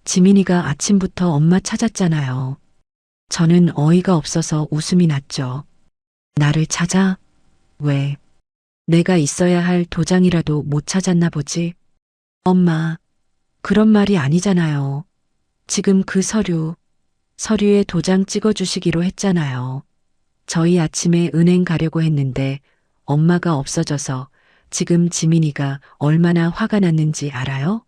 지민이가 아침부터 엄마 찾았잖아요. 저는 어이가 없어서 웃음이 났죠. 나를 찾아? 왜? 내가 있어야 할 도장이라도 못 찾았나 보지? 엄마, 그런 말이 아니잖아요. 지금 그 서류에 도장 찍어주시기로 했잖아요. 저희 아침에 은행 가려고 했는데 엄마가 없어져서 지금 지민이가 얼마나 화가 났는지 알아요?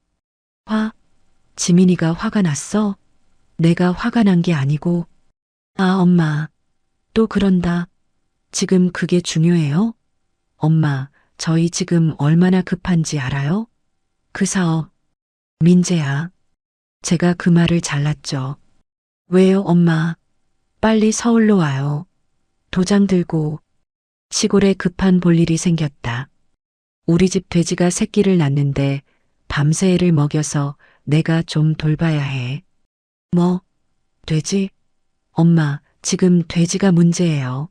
지민이가 화가 났어? 내가 화가 난 게 아니고. 아, 엄마. 또 그런다. 지금 그게 중요해요? 엄마, 저희 지금 얼마나 급한지 알아요? 그 사업. 민재야. 제가 그 말을 잘랐죠. 왜요, 엄마? 빨리 서울로 와요. 도장 들고. 시골에 급한 볼일이 생겼다. 우리 집 돼지가 새끼를 낳는데 밤새 애를 먹여서 내가 좀 돌봐야 해. 뭐? 돼지? 엄마, 지금 돼지가 문제예요.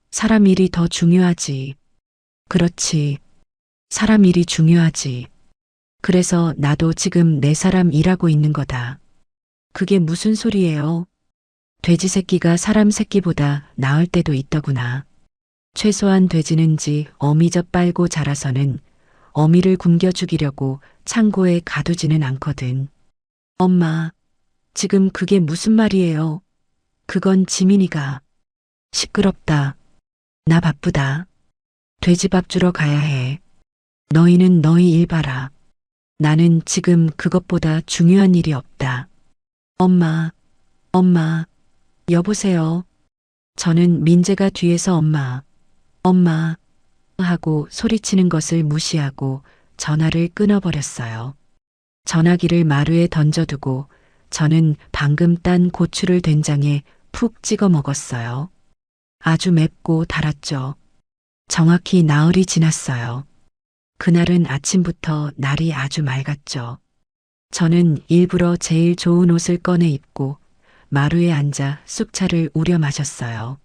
사람 일이 더 중요하지. 그렇지. 사람 일이 중요하지. 그래서 나도 지금 내 사람 일하고 있는 거다. 그게 무슨 소리예요? 돼지 새끼가 사람 새끼보다 나을 때도 있더구나. 최소한 돼지는 지 어미젖 빨고 자라서는 어미를 굶겨 죽이려고 창고에 가두지는 않거든. 엄마, 지금 그게 무슨 말이에요? 그건 지민이가. 시끄럽다. 나 바쁘다. 돼지밥 주러 가야 해. 너희는 너희 일 봐라. 나는 지금 그것보다 중요한 일이 없다. 엄마, 엄마, 여보세요. 저는 민재가 뒤에서 엄마, 엄마 하고 소리치는 것을 무시하고 전화를 끊어버렸어요. 전화기를 마루에 던져두고 저는 방금 딴 고추를 된장에 푹 찍어 먹었어요. 아주 맵고 달았죠. 정확히 나흘이 지났어요. 그날은 아침부터 날이 아주 맑았죠. 저는 일부러 제일 좋은 옷을 꺼내 입고 마루에 앉아 쑥차를 우려 마셨어요.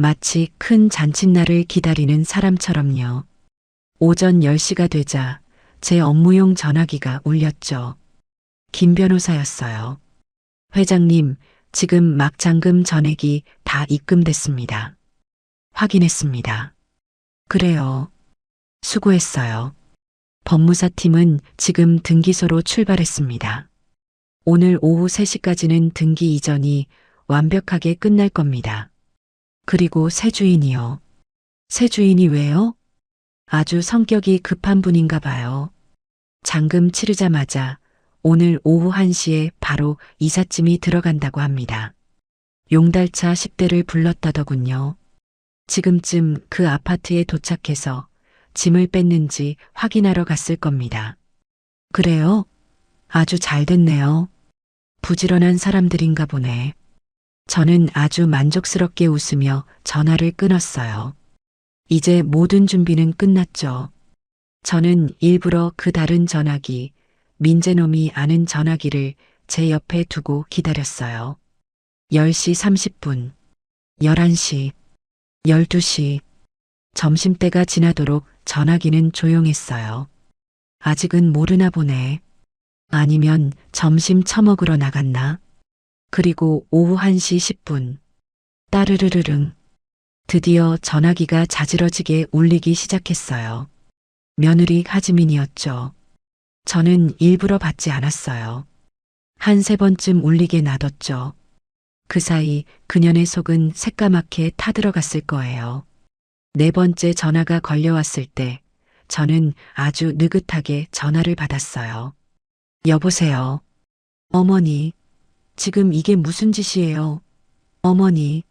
마치 큰 잔칫날을 기다리는 사람처럼요. 오전 10시가 되자 제 업무용 전화기가 울렸죠. 김 변호사였어요. 회장님, 지금 막장금 전액이 다 입금됐습니다. 확인했습니다. 그래요. 수고했어요. 법무사팀은 지금 등기소로 출발했습니다. 오늘 오후 3시까지는 등기 이전이 완벽하게 끝날 겁니다. 그리고 새 주인이요. 새 주인이 왜요? 아주 성격이 급한 분인가 봐요. 잔금 치르자마자 오늘 오후 1시에 바로 이삿짐이 들어간다고 합니다. 용달차 10대를 불렀다더군요. 지금쯤 그 아파트에 도착해서 짐을 뺐는지 확인하러 갔을 겁니다. 그래요? 아주 잘 됐네요. 부지런한 사람들인가 보네. 저는 아주 만족스럽게 웃으며 전화를 끊었어요. 이제 모든 준비는 끝났죠. 저는 일부러 그 다른 전화기, 민재놈이 아는 전화기를 제 옆에 두고 기다렸어요. 10시 30분, 11시, 12시, 점심때가 지나도록 전화기는 조용했어요. 아직은 모르나 보네. 아니면 점심 처먹으러 나갔나? 그리고 오후 1시 10분. 따르르르릉. 드디어 전화기가 자지러지게 울리기 시작했어요. 며느리 하지민이었죠. 저는 일부러 받지 않았어요. 한 3번쯤 울리게 놔뒀죠. 그 사이 그년의 속은 새까맣게 타들어갔을 거예요. 4번째 전화가 걸려왔을 때 저는 아주 느긋하게 전화를 받았어요. 여보세요. 어머니, 지금 이게 무슨 짓이에요? 어머니,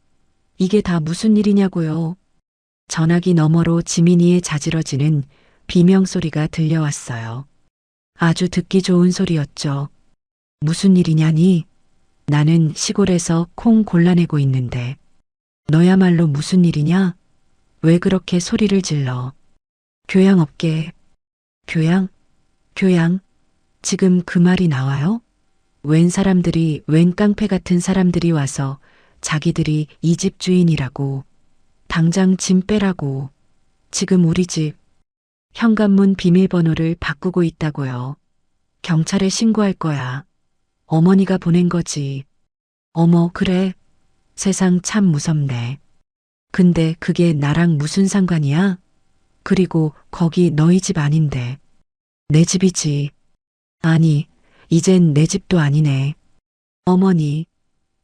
이게 다 무슨 일이냐고요? 전화기 너머로 지민이의 자지러지는 비명소리가 들려왔어요. 아주 듣기 좋은 소리였죠. 무슨 일이냐니? 나는 시골에서 콩 골라내고 있는데. 너야말로 무슨 일이냐? 왜 그렇게 소리를 질러? 교양 없게. 교양? 교양? 지금 그 말이 나와요? 웬 사람들이, 웬 깡패 같은 사람들이 와서 자기들이 이 집 주인이라고. 당장 짐 빼라고. 지금 우리 집 현관문 비밀번호를 바꾸고 있다고요. 경찰에 신고할 거야. 어머니가 보낸 거지. 어머, 그래. 세상 참 무섭네. 근데 그게 나랑 무슨 상관이야? 그리고 거기 너희 집 아닌데. 내 집이지. 아니, 이젠 내 집도 아니네. 어머니,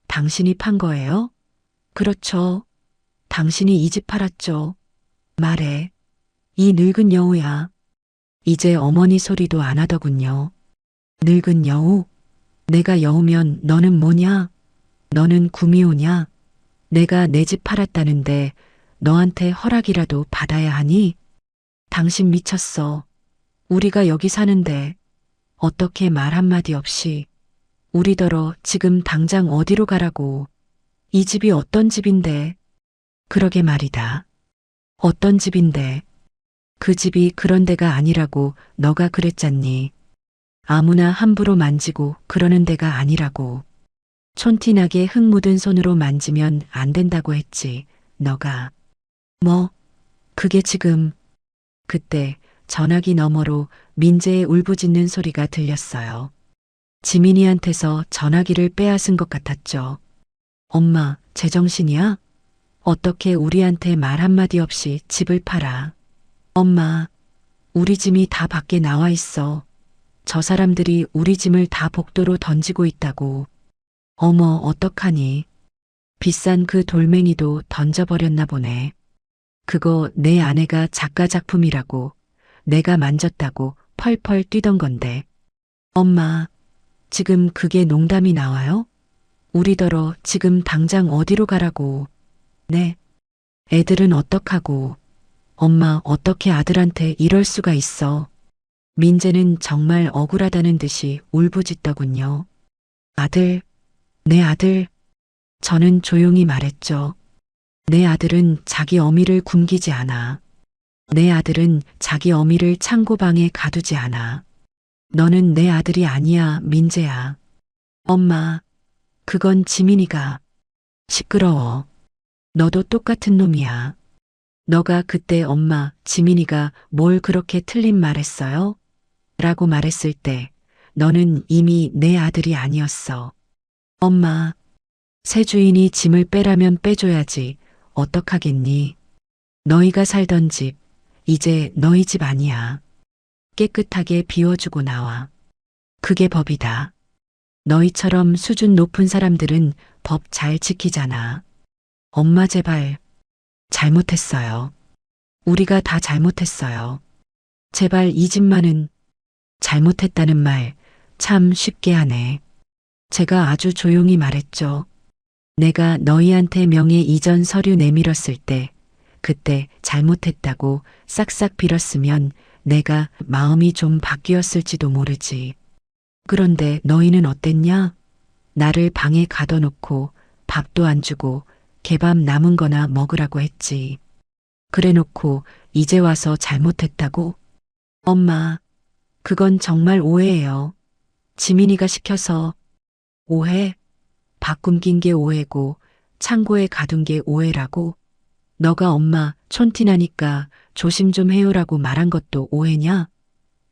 당신이 판 거예요? 그렇죠. 당신이 이 집 팔았죠. 말해. 이 늙은 여우야. 이제 어머니 소리도 안 하더군요. 늙은 여우? 내가 여우면 너는 뭐냐? 너는 구미호냐? 내가 내 집 팔았다는데 너한테 허락이라도 받아야 하니? 당신 미쳤어. 우리가 여기 사는데 어떻게 말 한마디 없이 우리더러 지금 당장 어디로 가라고. 이 집이 어떤 집인데. 그러게 말이다. 어떤 집인데. 그 집이 그런 데가 아니라고 너가 그랬잖니. 아무나 함부로 만지고 그러는 데가 아니라고. 촌티나게 흙 묻은 손으로 만지면 안 된다고 했지, 너가. 뭐, 그게 지금. 그때 전화기 너머로 민재의 울부짖는 소리가 들렸어요. 지민이한테서 전화기를 빼앗은 것 같았죠. 엄마, 제정신이야? 어떻게 우리한테 말 한마디 없이 집을 팔아? 엄마, 우리 짐이 다 밖에 나와 있어. 저 사람들이 우리 짐을 다 복도로 던지고 있다고. 어머, 어떡하니? 비싼 그 돌멩이도 던져버렸나 보네. 그거 내 아내가 작가 작품이라고 내가 만졌다고 펄펄 뛰던 건데. 엄마, 지금 그게 농담이 나와요? 우리더러 지금 당장 어디로 가라고. 네. 애들은 어떡하고. 엄마, 어떻게 아들한테 이럴 수가 있어. 민재는 정말 억울하다는 듯이 울부짖더군요. 아들, 내 아들. 저는 조용히 말했죠. 내 아들은 자기 어미를 굶기지 않아. 내 아들은 자기 어미를 창고방에 가두지 않아. 너는 내 아들이 아니야, 민재야. 엄마, 그건 지민이가. 시끄러워. 너도 똑같은 놈이야. 너가 그때 엄마, 지민이가 뭘 그렇게 틀린 말했어요? 라고 말했을 때 너는 이미 내 아들이 아니었어. 엄마, 새 주인이 짐을 빼라면 빼줘야지. 어떡하겠니? 너희가 살던 집, 이제 너희 집 아니야. 깨끗하게 비워주고 나와. 그게 법이다. 너희처럼 수준 높은 사람들은 법 잘 지키잖아. 엄마 제발. 잘못했어요. 우리가 다 잘못했어요. 제발 이 집만은. 잘못했다는 말 참 쉽게 하네. 제가 아주 조용히 말했죠. 내가 너희한테 명예 이전 서류 내밀었을 때 그때 잘못했다고 싹싹 빌었으면 내가 마음이 좀 바뀌었을지도 모르지. 그런데 너희는 어땠냐? 나를 방에 가둬놓고 밥도 안 주고 개밥 남은 거나 먹으라고 했지. 그래놓고 이제 와서 잘못했다고? 엄마, 그건 정말 오해예요. 지민이가 시켜서. 오해? 밥 굶긴 게 오해고 창고에 가둔 게 오해라고? 너가 엄마 촌티나니까 조심 좀 해요라고 말한 것도 오해냐?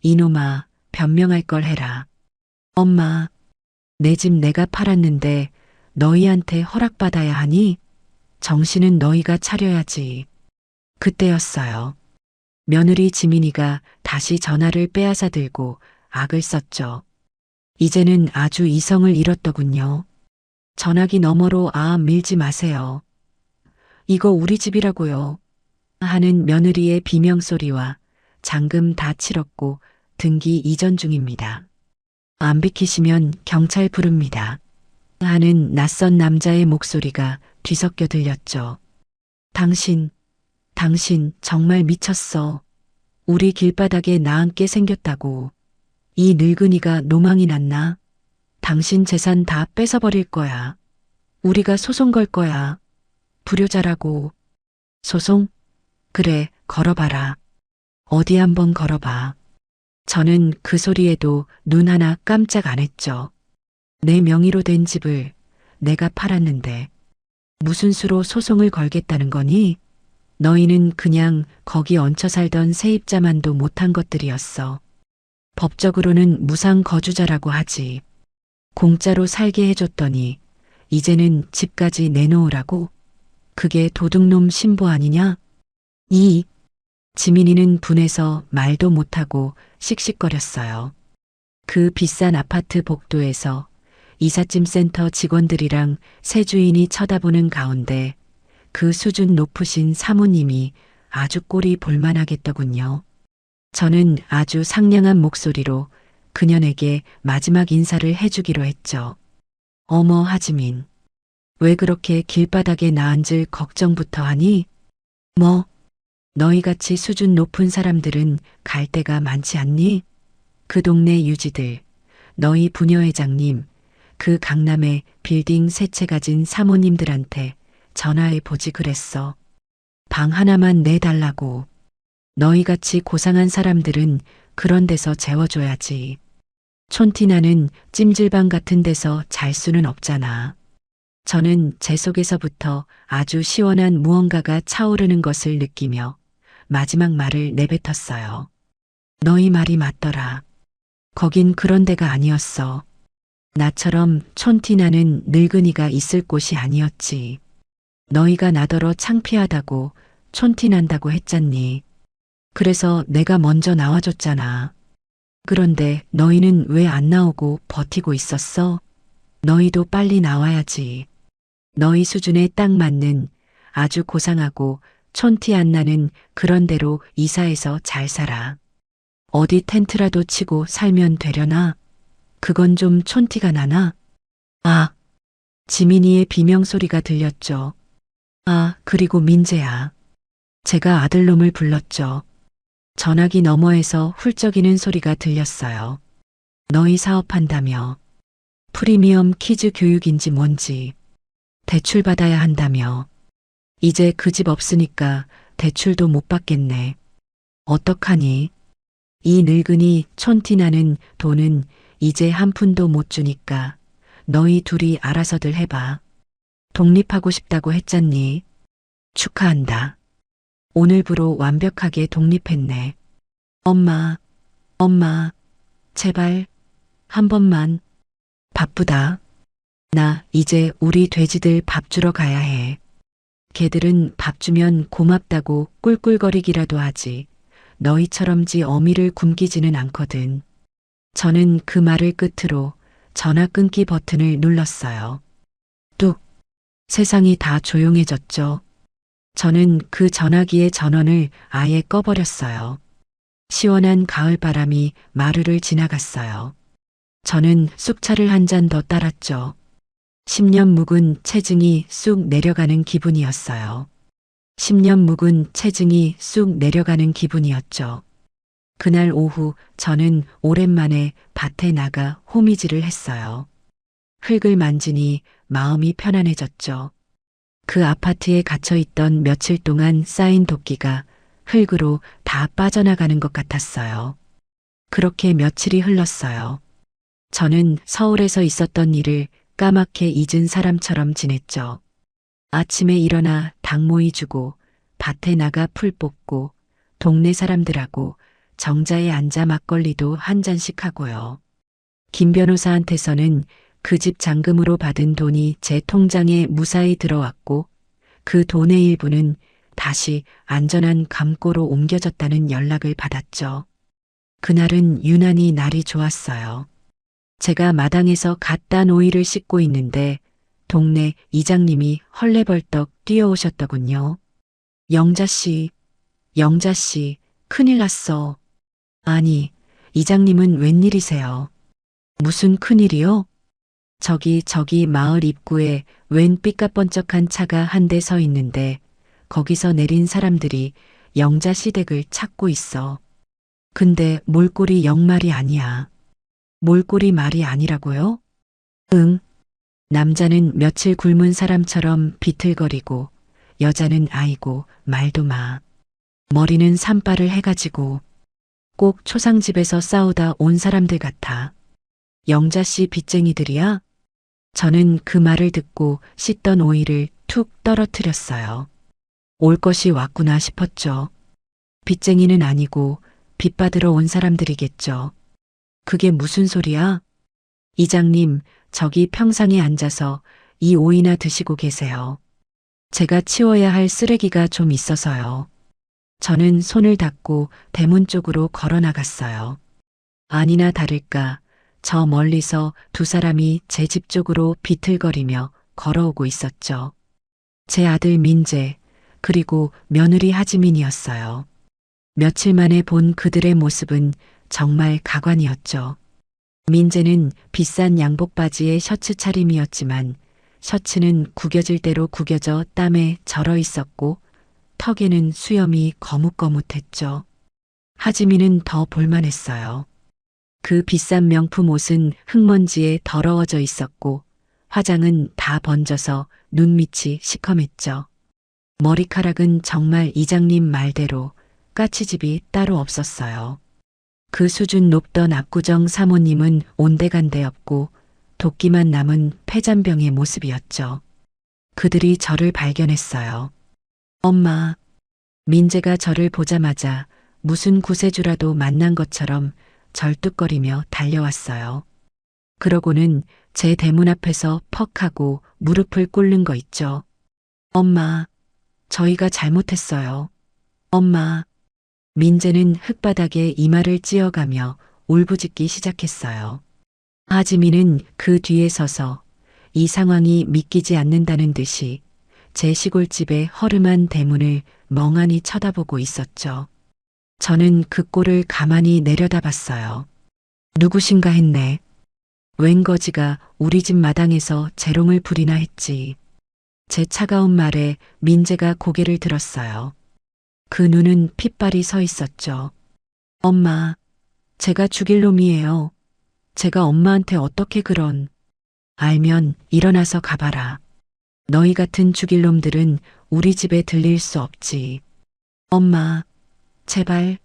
이놈아, 변명할 걸 해라. 엄마, 내 집 내가 팔았는데 너희한테 허락받아야 하니? 정신은 너희가 차려야지. 그때였어요. 며느리 지민이가 다시 전화를 빼앗아 들고 악을 썼죠. 이제는 아주 이성을 잃었더군요. 전화기 너머로 밀지 마세요. 이거 우리 집이라고요. 하는 며느리의 비명소리와 잔금 다 치렀고 등기 이전 중입니다. 안 비키시면 경찰 부릅니다. 하는 낯선 남자의 목소리가 뒤섞여 들렸죠. 당신 정말 미쳤어. 우리 길바닥에 나앉게 생겼다고. 이 늙은이가 노망이 났나? 당신 재산 다 뺏어버릴 거야. 우리가 소송 걸 거야. 불효자라고. 소송? 그래, 걸어봐라. 어디 한번 걸어봐. 저는 그 소리에도 눈 하나 깜짝 안 했죠. 내 명의로 된 집을 내가 팔았는데 무슨 수로 소송을 걸겠다는 거니? 너희는 그냥 거기 얹혀 살던 세입자만도 못한 것들이었어. 법적으로는 무상 거주자라고 하지. 공짜로 살게 해줬더니 이제는 집까지 내놓으라고? 그게 도둑놈 신부 아니냐? 지민이는 분해서 말도 못하고 씩씩거렸어요. 그 비싼 아파트 복도에서 이삿짐 센터 직원들이랑 새 주인이 쳐다보는 가운데 그 수준 높으신 사모님이 아주 꼴이 볼만하겠더군요. 저는 아주 상냥한 목소리로 그녀에게 마지막 인사를 해주기로 했죠. 어머 하지민, 왜 그렇게 길바닥에 나앉을 걱정부터 하니? 뭐, 너희같이 수준 높은 사람들은 갈 데가 많지 않니? 그 동네 유지들, 너희 부녀회장님, 그 강남의 빌딩 세 채 가진 사모님들한테 전화해보지 그랬어. 방 하나만 내달라고. 너희같이 고상한 사람들은 그런 데서 재워줘야지. 촌티나는 찜질방 같은 데서 잘 수는 없잖아. 저는 제 속에서부터 아주 시원한 무언가가 차오르는 것을 느끼며 마지막 말을 내뱉었어요. 너희 말이 맞더라. 거긴 그런 데가 아니었어. 나처럼 촌티 나는 늙은이가 있을 곳이 아니었지. 너희가 나더러 창피하다고 촌티 난다고 했잖니. 그래서 내가 먼저 나와줬잖아. 그런데 너희는 왜 안 나오고 버티고 있었어? 너희도 빨리 나와야지. 너희 수준에 딱 맞는 아주 고상하고 촌티 안 나는 그런 데로 이사해서 잘 살아. 어디 텐트라도 치고 살면 되려나? 그건 좀 촌티가 나나? 아, 지민이의 비명소리가 들렸죠. 아, 그리고 민재야. 제가 아들놈을 불렀죠. 전화기 너머에서 훌쩍이는 소리가 들렸어요. 너희 사업한다며. 프리미엄 키즈 교육인지 뭔지. 대출 받아야 한다며. 이제 그 집 없으니까 대출도 못 받겠네. 어떡하니? 이 늙은이 촌티 나는 돈은 이제 한 푼도 못 주니까 너희 둘이 알아서들 해봐. 독립하고 싶다고 했잖니. 축하한다. 오늘부로 완벽하게 독립했네. 엄마, 제발, 한 번만. 바쁘다. 나 이제 우리 돼지들 밥 주러 가야 해. 걔들은 밥 주면 고맙다고 꿀꿀거리기라도 하지. 너희처럼지 어미를 굶기지는 않거든. 저는 그 말을 끝으로 전화 끊기 버튼을 눌렀어요. 뚝. 세상이 다 조용해졌죠. 저는 그 전화기의 전원을 아예 꺼버렸어요. 시원한 가을바람이 마루를 지나갔어요. 저는 쑥차를 한 잔 더 따랐죠. 10년 묵은 체증이 쑥 내려가는 기분이었어요. 10년 묵은 체증이 쑥 내려가는 기분이었죠. 그날 오후 저는 오랜만에 밭에 나가 호미질을 했어요. 흙을 만지니 마음이 편안해졌죠. 그 아파트에 갇혀있던 며칠 동안 쌓인 도끼가 흙으로 다 빠져나가는 것 같았어요. 그렇게 며칠이 흘렀어요. 저는 서울에서 있었던 일을 까맣게 잊은 사람처럼 지냈죠. 아침에 일어나 닭모이 주고 밭에 나가 풀 뽑고 동네 사람들하고 정자에 앉아 막걸리도 한 잔씩 하고요. 김 변호사한테서는 그 집 잔금으로 받은 돈이 제 통장에 무사히 들어왔고 그 돈의 일부는 다시 안전한 감고로 옮겨졌다는 연락을 받았죠. 그날은 유난히 날이 좋았어요. 제가 마당에서 갓 딴 오이를 씻고 있는데 동네 이장님이 헐레벌떡 뛰어오셨더군요. 영자씨, 큰일 났어. 아니, 이장님은 웬일이세요? 무슨 큰일이요? 저기 마을 입구에 웬 삐까번쩍한 차가 한 대 서 있는데 거기서 내린 사람들이 영자씨 댁을 찾고 있어. 근데 몰골이 영말이 아니야. 몰골이 말이 아니라고요? 응. 남자는 며칠 굶은 사람처럼 비틀거리고 여자는 아이고 말도 마. 머리는 산발을 해가지고 꼭 초상집에서 싸우다 온 사람들 같아. 영자씨 빚쟁이들이야? 저는 그 말을 듣고 씻던 오이를 툭 떨어뜨렸어요. 올 것이 왔구나 싶었죠. 빚쟁이는 아니고 빚 받으러 온 사람들이겠죠. 그게 무슨 소리야? 이장님, 저기 평상에 앉아서 이 오이나 드시고 계세요. 제가 치워야 할 쓰레기가 좀 있어서요. 저는 손을 닦고 대문 쪽으로 걸어 나갔어요. 아니나 다를까 저 멀리서 두 사람이 제 집 쪽으로 비틀거리며 걸어오고 있었죠. 제 아들 민재, 그리고 며느리 하지민이었어요. 며칠 만에 본 그들의 모습은 정말 가관이었죠. 민재는 비싼 양복 바지에 셔츠 차림이었지만 셔츠는 구겨질 대로 구겨져 땀에 절어 있었고 턱에는 수염이 거뭇거뭇했죠. 하지민은 더 볼만했어요. 그 비싼 명품 옷은 흙먼지에 더러워져 있었고 화장은 다 번져서 눈밑이 시커맸죠. 머리카락은 정말 이장님 말대로 까치집이 따로 없었어요. 그 수준 높던 압구정 사모님은 온데간데 없고 도끼만 남은 폐잔병의 모습이었죠. 그들이 저를 발견했어요. 엄마, 민재가 저를 보자마자 무슨 구세주라도 만난 것처럼 절뚝거리며 달려왔어요. 그러고는 제 대문 앞에서 퍽 하고 무릎을 꿇는 거 있죠. 엄마, 저희가 잘못했어요. 엄마. 민재는 흙바닥에 이마를 찧어가며 울부짖기 시작했어요. 하지민은 그 뒤에 서서 이 상황이 믿기지 않는다는 듯이 제 시골집의 허름한 대문을 멍하니 쳐다보고 있었죠. 저는 그 꼴을 가만히 내려다봤어요. 누구신가 했네. 웬 거지가 우리 집 마당에서 재롱을 부리나 했지. 제 차가운 말에 민재가 고개를 들었어요. 그 눈은 핏발이 서 있었죠. 엄마, 제가 죽일 놈이에요. 제가 엄마한테 어떻게 그런. 알면 일어나서 가봐라. 너희 같은 죽일 놈들은 우리 집에 들릴 수 없지. 엄마, 제발,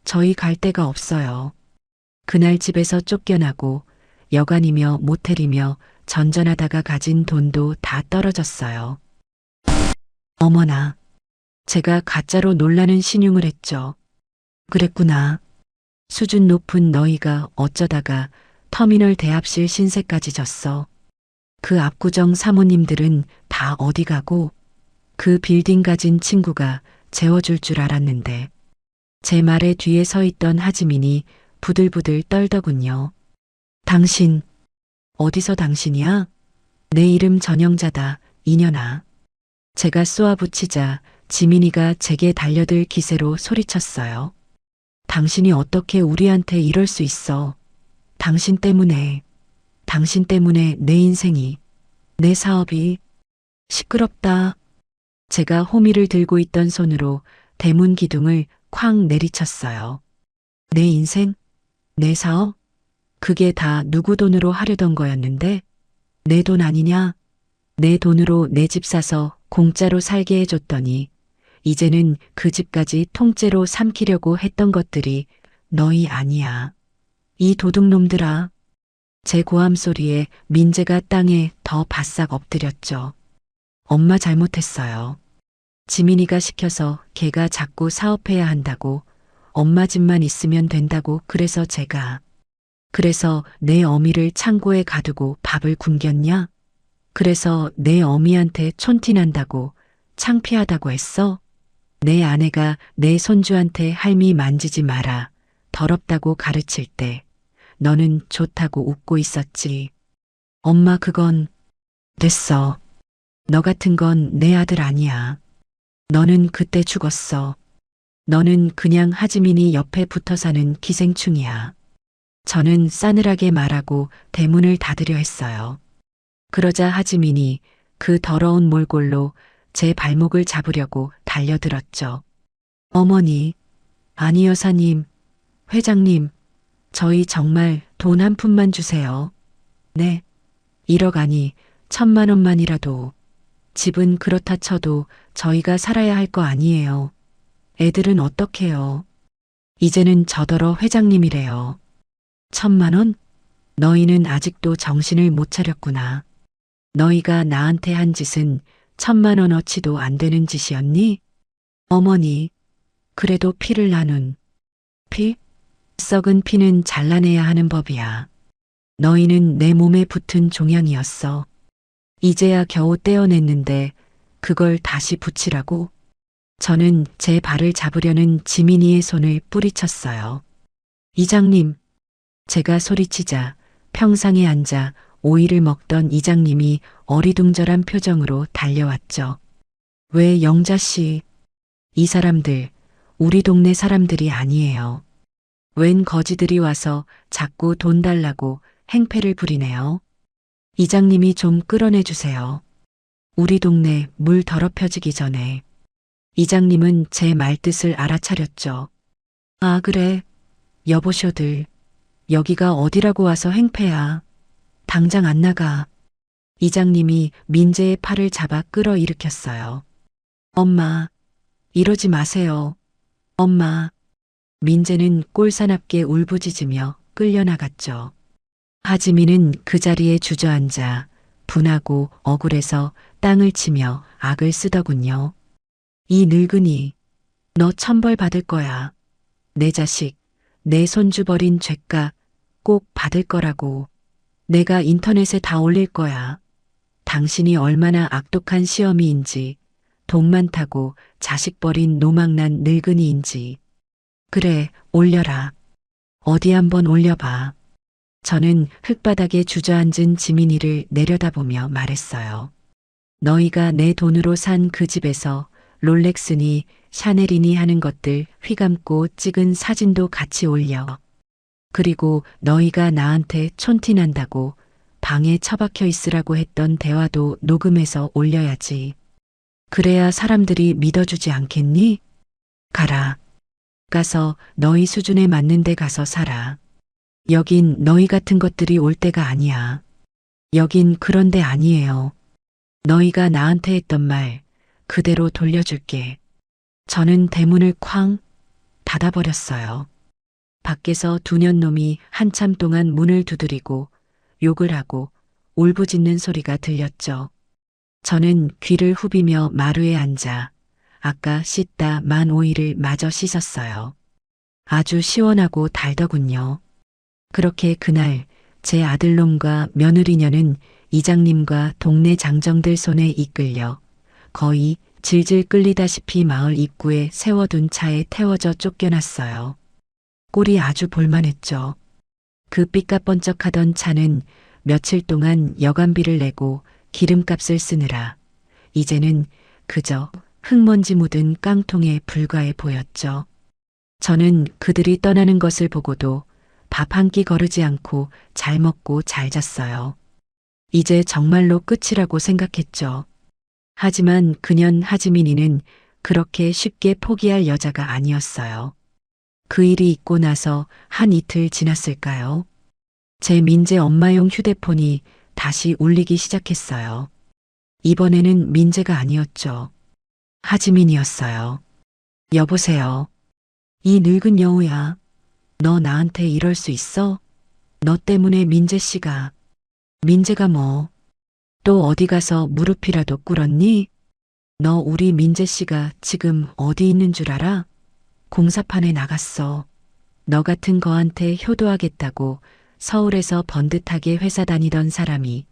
저희 갈 데가 없어요. 그날 집에서 쫓겨나고 여관이며 모텔이며 전전하다가 가진 돈도 다 떨어졌어요. 어머나, 제가 가짜로 놀라는 신용을 했죠. 그랬구나. 수준 높은 너희가 어쩌다가 터미널 대합실 신세까지 졌어. 그 압구정 사모님들은 다 어디 가고 그 빌딩 가진 친구가 재워줄 줄 알았는데 제 말에 뒤에 서 있던 하지민이 부들부들 떨더군요. 당신, 어디서 당신이야? 내 이름 전영자다, 이년아. 제가 쏘아붙이자 지민이가 제게 달려들 기세로 소리쳤어요. 당신이 어떻게 우리한테 이럴 수 있어. 당신 때문에 내 인생이, 내 사업이. 시끄럽다. 제가 호미를 들고 있던 손으로 대문 기둥을 쾅 내리쳤어요. 내 인생? 내 사업? 그게 다 누구 돈으로 하려던 거였는데? 내 돈 아니냐? 내 돈으로 내 집 사서 공짜로 살게 해줬더니 이제는 그 집까지 통째로 삼키려고 했던 것들이 너희 아니야. 이 도둑놈들아. 제 고함 소리에 민재가 땅에 더 바싹 엎드렸죠. 엄마 잘못했어요. 지민이가 시켜서 걔가 자꾸 사업해야 한다고, 엄마 집만 있으면 된다고 그래서 그래서 내 어미를 창고에 가두고 밥을 굶겼냐? 그래서 내 어미한테 촌티난다고, 창피하다고 했어? 내 아내가 내 손주한테 할미 만지지 마라, 더럽다고 가르칠 때 너는 좋다고 웃고 있었지. 엄마 그건 됐어. 너 같은 건 내 아들 아니야. 너는 그때 죽었어. 너는 그냥 하지민이 옆에 붙어 사는 기생충이야. 저는 싸늘하게 말하고 대문을 닫으려 했어요. 그러자 하지민이 그 더러운 몰골로 제 발목을 잡으려고 달려들었죠. 어머니, 아니 여사님, 회장님, 저희 정말 돈 한 푼만 주세요. 네, 1억 아니 1,000만 원만이라도. 집은 그렇다 쳐도 저희가 살아야 할 거 아니에요. 애들은 어떡해요. 이제는 저더러 회장님이래요. 1,000만 원? 너희는 아직도 정신을 못 차렸구나. 너희가 나한테 한 짓은 1,000만 원어치도 안 되는 짓이었니? 어머니, 그래도 피를 나눈. 피? 썩은 피는 잘라내야 하는 법이야. 너희는 내 몸에 붙은 종양이었어. 이제야 겨우 떼어냈는데 그걸 다시 붙이라고? 저는 제 발을 잡으려는 지민이의 손을 뿌리쳤어요. 이장님, 제가 소리치자 평상에 앉아 오이를 먹던 이장님이 어리둥절한 표정으로 달려왔죠. 왜 영자씨? 이 사람들, 우리 동네 사람들이 아니에요. 웬 거지들이 와서 자꾸 돈 달라고 행패를 부리네요. 이장님이 좀 끌어내 주세요. 우리 동네 물 더럽혀지기 전에. 이장님은 제 말뜻을 알아차렸죠. 아 그래, 여보쇼들. 여기가 어디라고 와서 행패야. 당장 안 나가. 이장님이 민재의 팔을 잡아 끌어일으켰어요. 엄마, 이러지 마세요. 엄마. 민재는 꼴사납게 울부짖으며 끌려나갔죠. 하지민은 그 자리에 주저앉아 분하고 억울해서 땅을 치며 악을 쓰더군요. 이 늙은이, 너 천벌 받을 거야. 내 자식, 내 손주 버린 죄값 꼭 받을 거라고. 내가 인터넷에 다 올릴 거야. 당신이 얼마나 악독한 시어미인지, 돈 많다고 자식 버린 노망난 늙은이인지. 그래, 올려라. 어디 한번 올려봐. 저는 흙바닥에 주저앉은 지민이를 내려다보며 말했어요. 너희가 내 돈으로 산 그 집에서 롤렉스니 샤넬이니 하는 것들 휘감고 찍은 사진도 같이 올려. 그리고 너희가 나한테 촌티 난다고 방에 처박혀 있으라고 했던 대화도 녹음해서 올려야지. 그래야 사람들이 믿어주지 않겠니? 가라. 가서 너희 수준에 맞는 데 가서 살아. 여긴 너희 같은 것들이 올 때가 아니야. 여긴 그런 데 아니에요. 너희가 나한테 했던 말 그대로 돌려줄게. 저는 대문을 쾅 닫아버렸어요. 밖에서 두 년놈이 한참 동안 문을 두드리고 욕을 하고 울부짖는 소리가 들렸죠. 저는 귀를 후비며 마루에 앉아 아까 씻다 만 오이를 마저 씻었어요. 아주 시원하고 달더군요. 그렇게 그날 제 아들놈과 며느리녀는 이장님과 동네 장정들 손에 이끌려 거의 질질 끌리다시피 마을 입구에 세워둔 차에 태워져 쫓겨났어요. 꼴이 아주 볼만했죠. 그 삐까번쩍하던 차는 며칠 동안 여간비를 내고 기름값을 쓰느라 이제는 그저 흙먼지 묻은 깡통에 불과해 보였죠. 저는 그들이 떠나는 것을 보고도 밥 한 끼 거르지 않고 잘 먹고 잘 잤어요. 이제 정말로 끝이라고 생각했죠. 하지만 그년 하지민이는 그렇게 쉽게 포기할 여자가 아니었어요. 그 일이 있고 나서 한 이틀 지났을까요? 제 민재 엄마용 휴대폰이 다시 울리기 시작했어요. 이번에는 민재가 아니었죠. 하지민이었어요. 여보세요. 이 늙은 여우야. 너 나한테 이럴 수 있어? 너 때문에 민재 씨가. 민재가 뭐? 또 어디 가서 무릎이라도 꿇었니? 너 우리 민재 씨가 지금 어디 있는 줄 알아? 공사판에 나갔어. 너 같은 거한테 효도하겠다고 서울에서 번듯하게 회사 다니던 사람이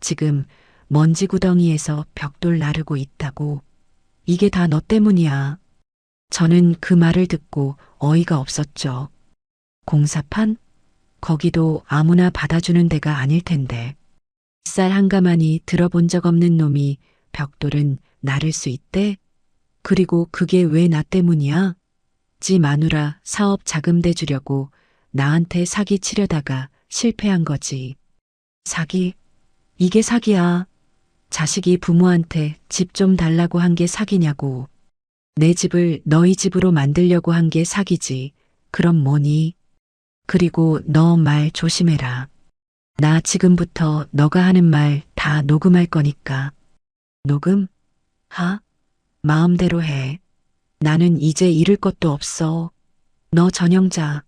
지금 먼지 구덩이에서 벽돌 나르고 있다고. 이게 다 너 때문이야. 저는 그 말을 듣고 어이가 없었죠. 공사판? 거기도 아무나 받아주는 데가 아닐 텐데. 쌀 한 가마니 들어본 적 없는 놈이 벽돌은 나를 수 있대? 그리고 그게 왜 나 때문이야? 지 마누라 사업 자금 대주려고 나한테 사기 치려다가 실패한 거지. 사기? 이게 사기야. 자식이 부모한테 집 좀 달라고 한 게 사기냐고. 내 집을 너희 집으로 만들려고 한 게 사기지. 그럼 뭐니? 그리고 너 말 조심해라. 나 지금부터 너가 하는 말 다 녹음할 거니까. 녹음? 하? 마음대로 해. 나는 이제 잃을 것도 없어. 너 전영자.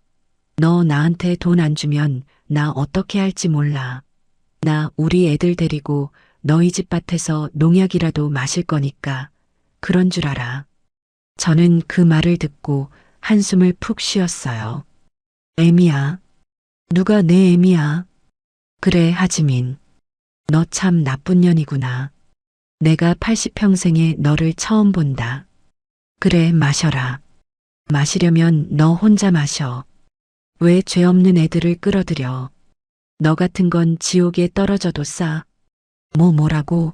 너 나한테 돈 안 주면 나 어떻게 할지 몰라. 나 우리 애들 데리고 너희 집 밭에서 농약이라도 마실 거니까 그런 줄 알아. 저는 그 말을 듣고 한숨을 푹 쉬었어요. 애미야. 누가 내 애미야? 그래, 하지민. 너 참 나쁜 년이구나. 내가 80평생에 너를 처음 본다. 그래, 마셔라. 마시려면 너 혼자 마셔. 왜 죄 없는 애들을 끌어들여. 너 같은 건 지옥에 떨어져도 싸. 뭐라고?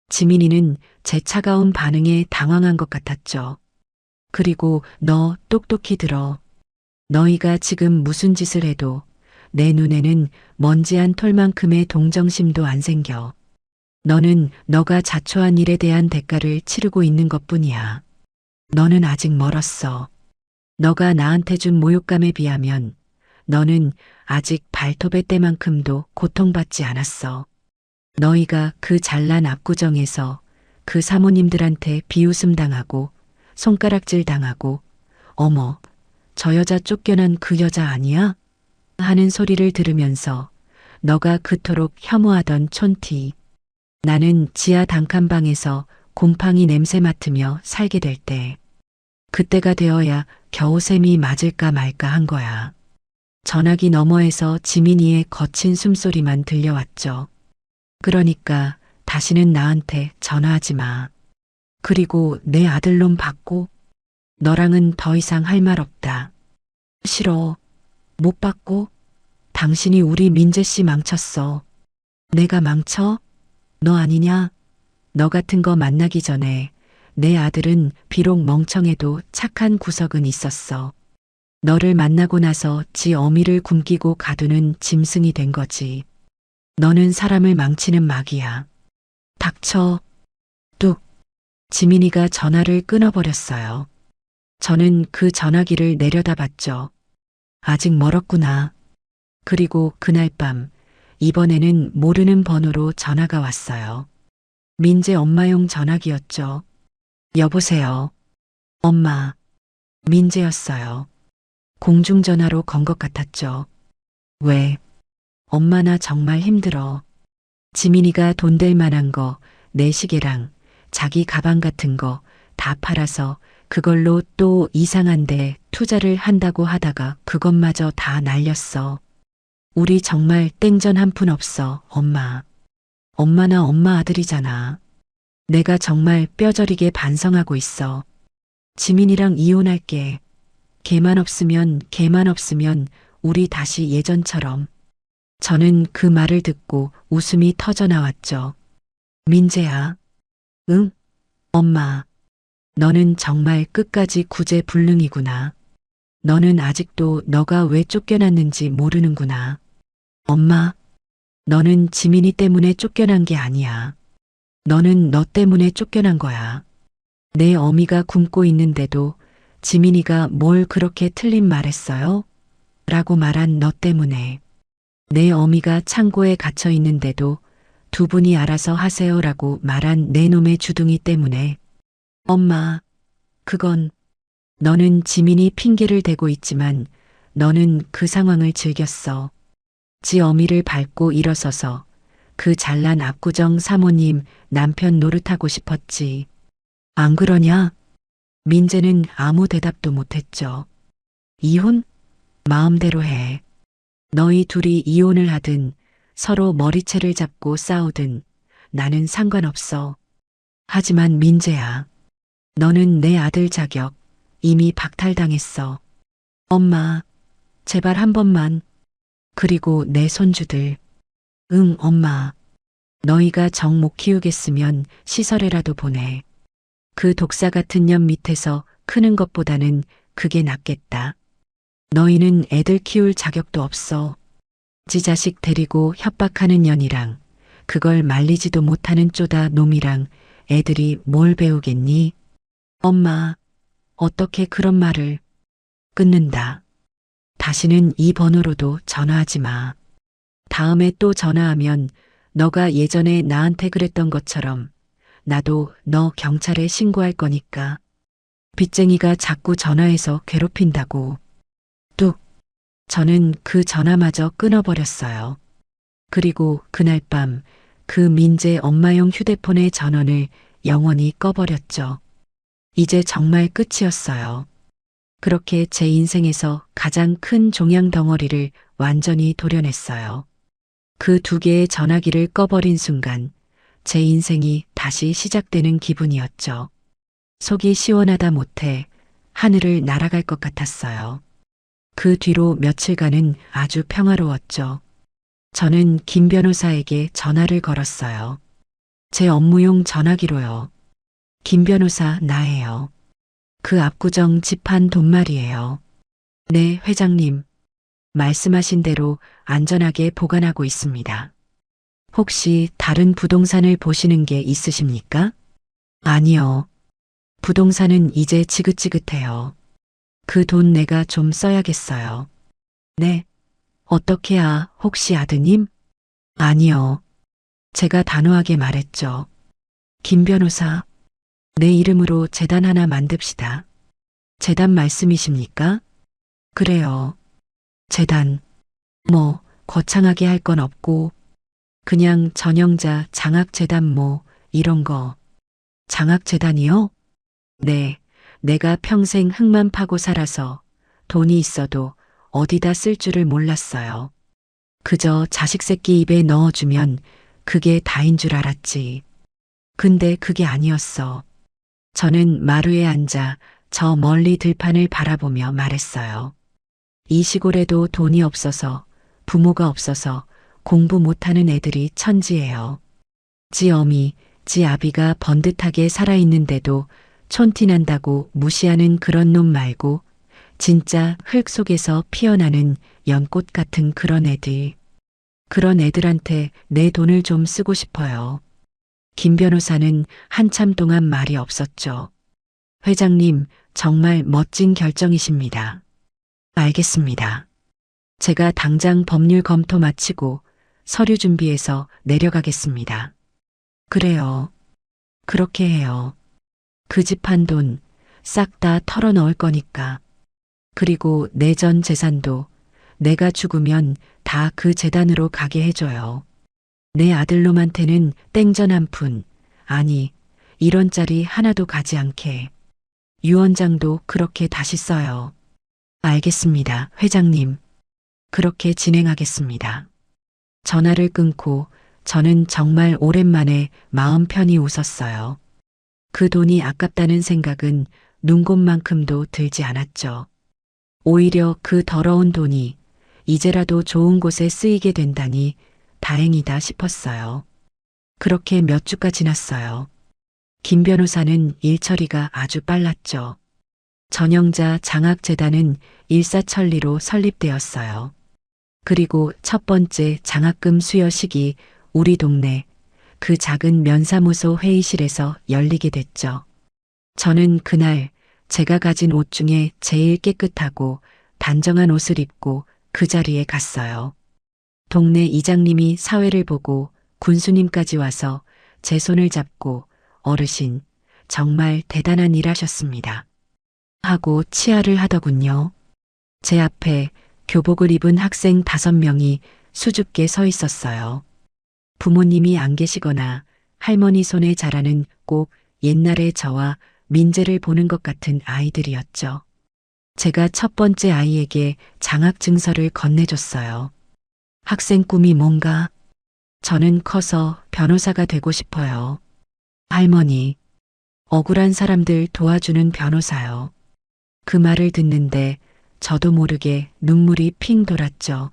지민이는 제 차가운 반응에 당황한 것 같았죠. 그리고 너 똑똑히 들어. 너희가 지금 무슨 짓을 해도 내 눈에는 먼지 한 톨만큼의 동정심도 안 생겨. 너는 너가 자초한 일에 대한 대가를 치르고 있는 것뿐이야. 너는 아직 멀었어. 너가 나한테 준 모욕감에 비하면 너는 아직 발톱의 때만큼도 고통받지 않았어. 너희가 그 잘난 압구정에서 그 사모님들한테 비웃음 당하고 손가락질 당하고 어머, 저 여자 쫓겨난 그 여자 아니야? 하는 소리를 들으면서 너가 그토록 혐오하던 촌티. 나는 지하 단칸방에서 곰팡이 냄새 맡으며 살게 될 때. 그때가 되어야 겨우 셈이 맞을까 말까 한 거야. 전화기 너머에서 지민이의 거친 숨소리만 들려왔죠. 그러니까 다시는 나한테 전화하지 마. 그리고 내 아들놈 받고 너랑은 더 이상 할 말 없다. 싫어. 못 받고 당신이 우리 민재 씨 망쳤어. 내가 망쳐? 너 아니냐? 너 같은 거 만나기 전에 내 아들은 비록 멍청해도 착한 구석은 있었어. 너를 만나고 나서 지 어미를 굶기고 가두는 짐승이 된 거지. 너는 사람을 망치는 막이야. 닥쳐. 뚝. 지민이가 전화를 끊어버렸어요. 저는 그 전화기를 내려다봤죠. 아직 멀었구나. 그리고 그날 밤, 이번에는 모르는 번호로 전화가 왔어요. 민재 엄마용 전화기였죠. 여보세요. 엄마. 민재였어요. 공중전화로 건 것 같았죠. 왜? 엄마 나 정말 힘들어. 지민이가 돈 될 만한 거, 내 시계랑 자기 가방 같은 거 다 팔아서 그걸로 또 이상한데 투자를 한다고 하다가 그것마저 다 날렸어. 우리 정말 땡전 한 푼 없어, 엄마. 엄마나 엄마 아들이잖아. 내가 정말 뼈저리게 반성하고 있어. 지민이랑 이혼할게. 걔만 없으면 우리 다시 예전처럼. 저는 그 말을 듣고 웃음이 터져 나왔죠. 민재야. 응? 엄마. 너는 정말 끝까지 구제불능이구나. 너는 아직도 너가 왜 쫓겨났는지 모르는구나. 엄마. 너는 지민이 때문에 쫓겨난 게 아니야. 너는 너 때문에 쫓겨난 거야. 내 어미가 굶고 있는데도 지민이가 뭘 그렇게 틀린 말했어요? 라고 말한 너 때문에. 내 어미가 창고에 갇혀 있는데도 두 분이 알아서 하세요라고 말한 내 놈의 주둥이 때문에. 엄마, 그건 너는 지민이 핑계를 대고 있지만 너는 그 상황을 즐겼어. 지 어미를 밟고 일어서서 그 잘난 압구정 사모님 남편 노릇하고 싶었지. 안 그러냐? 민재는 아무 대답도 못했죠. 이혼? 마음대로 해. 너희 둘이 이혼을 하든 서로 머리채를 잡고 싸우든 나는 상관없어. 하지만 민재야, 너는 내 아들 자격 이미 박탈당했어. 엄마, 제발 한 번만. 그리고 내 손주들. 응, 엄마. 너희가 정 못 키우겠으면 시설에라도 보내. 그 독사 같은 년 밑에서 크는 것보다는 그게 낫겠다. 너희는 애들 키울 자격도 없어. 지 자식 데리고 협박하는 년이랑 그걸 말리지도 못하는 쪼다 놈이랑 애들이 뭘 배우겠니? 엄마, 어떻게 그런 말을. 끊는다. 다시는 이 번호로도 전화하지 마. 다음에 또 전화하면 너가 예전에 나한테 그랬던 것처럼 나도 너 경찰에 신고할 거니까. 빚쟁이가 자꾸 전화해서 괴롭힌다고. 뚝. 저는 그 전화마저 끊어버렸어요. 그리고 그날 밤 그 민재 엄마용 휴대폰의 전원을 영원히 꺼버렸죠. 이제 정말 끝이었어요. 그렇게 제 인생에서 가장 큰 종양 덩어리를 완전히 도려냈어요. 그 두 개의 전화기를 꺼버린 순간 제 인생이 다시 시작되는 기분이었죠. 속이 시원하다 못해 하늘을 날아갈 것 같았어요. 그 뒤로 며칠간은 아주 평화로웠죠. 저는 김 변호사에게 전화를 걸었어요. 제 업무용 전화기로요. 김 변호사 나예요. 그 압구정 집한 돈말이에요. 네, 회장님. 말씀하신 대로 안전하게 보관하고 있습니다. 혹시 다른 부동산을 보시는 게 있으십니까? 아니요. 부동산은 이제 지긋지긋해요. 그 돈 내가 좀 써야겠어요. 네. 어떻게야, 혹시 아드님? 아니요. 제가 단호하게 말했죠. 김 변호사, 내 이름으로 재단 하나 만듭시다. 재단 말씀이십니까? 그래요. 재단. 뭐, 거창하게 할 건 없고, 그냥 전영자 장학재단 뭐, 이런 거. 장학재단이요? 네. 내가 평생 흙만 파고 살아서 돈이 있어도 어디다 쓸 줄을 몰랐어요. 그저 자식 새끼 입에 넣어주면 그게 다인 줄 알았지. 근데 그게 아니었어. 저는 마루에 앉아 저 멀리 들판을 바라보며 말했어요. 이 시골에도 돈이 없어서, 부모가 없어서 공부 못하는 애들이 천지예요. 지 어미, 지 아비가 번듯하게 살아있는데도 촌티 난다고 무시하는 그런 놈 말고 진짜 흙 속에서 피어나는 연꽃 같은 그런 애들. 그런 애들한테 내 돈을 좀 쓰고 싶어요. 김 변호사는 한참 동안 말이 없었죠. 회장님, 정말 멋진 결정이십니다. 알겠습니다. 제가 당장 법률 검토 마치고 서류 준비해서 내려가겠습니다. 그래요. 그렇게 해요. 그 집 한 돈 싹 다 털어 넣을 거니까. 그리고 내 전 재산도 내가 죽으면 다 그 재단으로 가게 해줘요. 내 아들놈한테는 땡전 한 푼, 아니 1원짜리 하나도 가지 않게. 유언장도 그렇게 다시 써요. 알겠습니다, 회장님. 그렇게 진행하겠습니다. 전화를 끊고 저는 정말 오랜만에 마음 편히 웃었어요. 그 돈이 아깝다는 생각은 눈곱만큼도 들지 않았죠. 오히려 그 더러운 돈이 이제라도 좋은 곳에 쓰이게 된다니 다행이다 싶었어요. 그렇게 몇 주가 지났어요. 김 변호사는 일처리가 아주 빨랐죠. 전영자 장학재단은 일사천리로 설립되었어요. 그리고 첫 번째 장학금 수여식이 우리 동네 그 작은 면사무소 회의실에서 열리게 됐죠. 저는 그날 제가 가진 옷 중에 제일 깨끗하고 단정한 옷을 입고 그 자리에 갔어요. 동네 이장님이 사회를 보고 군수님까지 와서 제 손을 잡고 어르신, 정말 대단한 일 하셨습니다. 하고 치하를 하더군요. 제 앞에 교복을 입은 학생 5명이 수줍게 서 있었어요. 부모님이 안 계시거나 할머니 손에 자라는 꼭 옛날의 저와 민재를 보는 것 같은 아이들이었죠. 제가 첫 번째 아이에게 장학증서를 건네줬어요. 학생 꿈이 뭔가? 저는 커서 변호사가 되고 싶어요. 할머니, 억울한 사람들 도와주는 변호사요. 그 말을 듣는데 저도 모르게 눈물이 핑 돌았죠.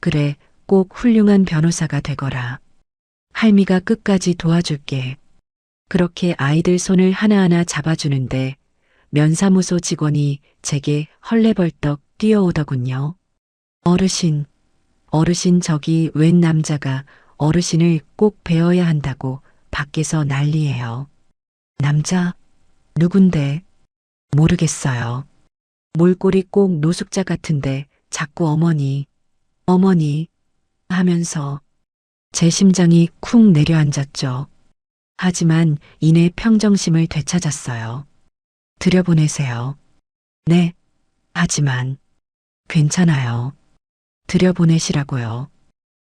그래, 꼭 훌륭한 변호사가 되거라. 할미가 끝까지 도와줄게. 그렇게 아이들 손을 하나하나 잡아주는데 면사무소 직원이 제게 헐레벌떡 뛰어오더군요. 어르신, 어르신 저기 웬 남자가 어르신을 꼭 뵈어야 한다고 밖에서 난리예요. 남자? 누군데? 모르겠어요. 몰골이 꼭 노숙자 같은데 자꾸 어머니, 어머니 하면서 제 심장이 쿵 내려앉았죠. 하지만 이내 평정심을 되찾았어요. 들여보내세요. 네, 하지만 괜찮아요. 들여보내시라고요.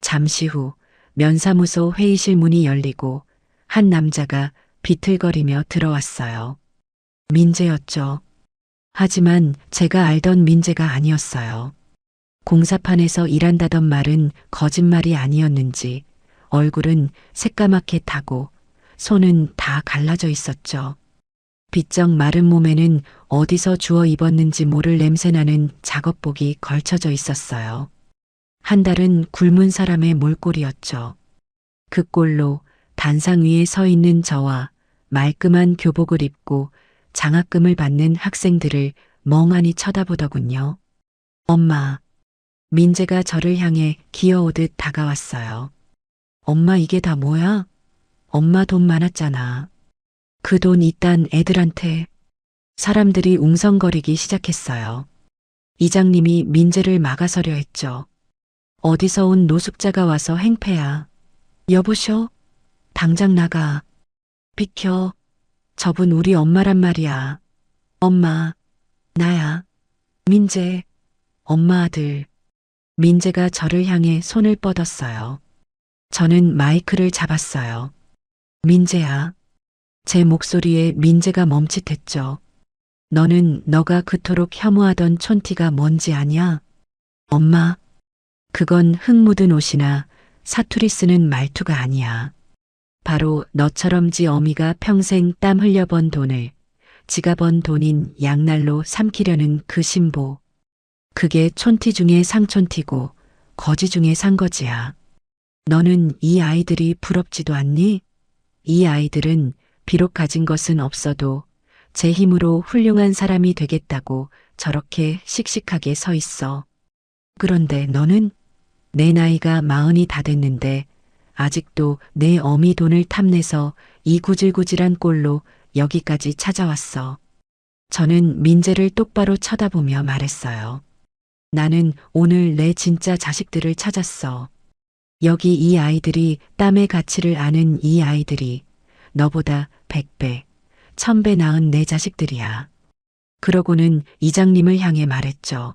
잠시 후 면사무소 회의실 문이 열리고 한 남자가 비틀거리며 들어왔어요. 민재였죠. 하지만 제가 알던 민재가 아니었어요. 공사판에서 일한다던 말은 거짓말이 아니었는지 얼굴은 새까맣게 타고 손은 다 갈라져 있었죠. 비쩍 마른 몸에는 어디서 주워 입었는지 모를 냄새나는 작업복이 걸쳐져 있었어요. 한 달은 굶은 사람의 몰골이었죠. 그 꼴로 단상 위에 서 있는 저와 말끔한 교복을 입고 장학금을 받는 학생들을 멍하니 쳐다보더군요. 엄마, 민재가 저를 향해 기어오듯 다가왔어요. 엄마 이게 다 뭐야? 엄마 돈 많았잖아. 그 돈 이딴 애들한테. 사람들이 웅성거리기 시작했어요. 이장님이 민재를 막아서려 했죠. 어디서 온 노숙자가 와서 행패야. 여보쇼? 당장 나가. 비켜. 저분 우리 엄마란 말이야. 엄마. 나야. 민재. 엄마 아들. 민재가 저를 향해 손을 뻗었어요. 저는 마이크를 잡았어요. 민재야. 제 목소리에 민재가 멈칫했죠. 너는 너가 그토록 혐오하던 촌티가 뭔지 아냐? 엄마, 그건 흙 묻은 옷이나 사투리 쓰는 말투가 아니야. 바로 너처럼지 어미가 평생 땀 흘려번 돈을 지가 번 돈인 양날로 삼키려는 그 신보. 그게 촌티 중에 상촌티고 거지 중에 상거지야. 너는 이 아이들이 부럽지도 않니? 이 아이들은 비록 가진 것은 없어도 제 힘으로 훌륭한 사람이 되겠다고 저렇게 씩씩하게 서 있어. 그런데 너는 내 나이가 40이 다 됐는데 아직도 내 어미 돈을 탐내서 이 구질구질한 꼴로 여기까지 찾아왔어. 저는 민재를 똑바로 쳐다보며 말했어요. 나는 오늘 내 진짜 자식들을 찾았어. 여기 이 아이들이 땀의 가치를 아는 이 아이들이 너보다 100배, 1000배 나은 내 자식들이야. 그러고는 이장님을 향해 말했죠.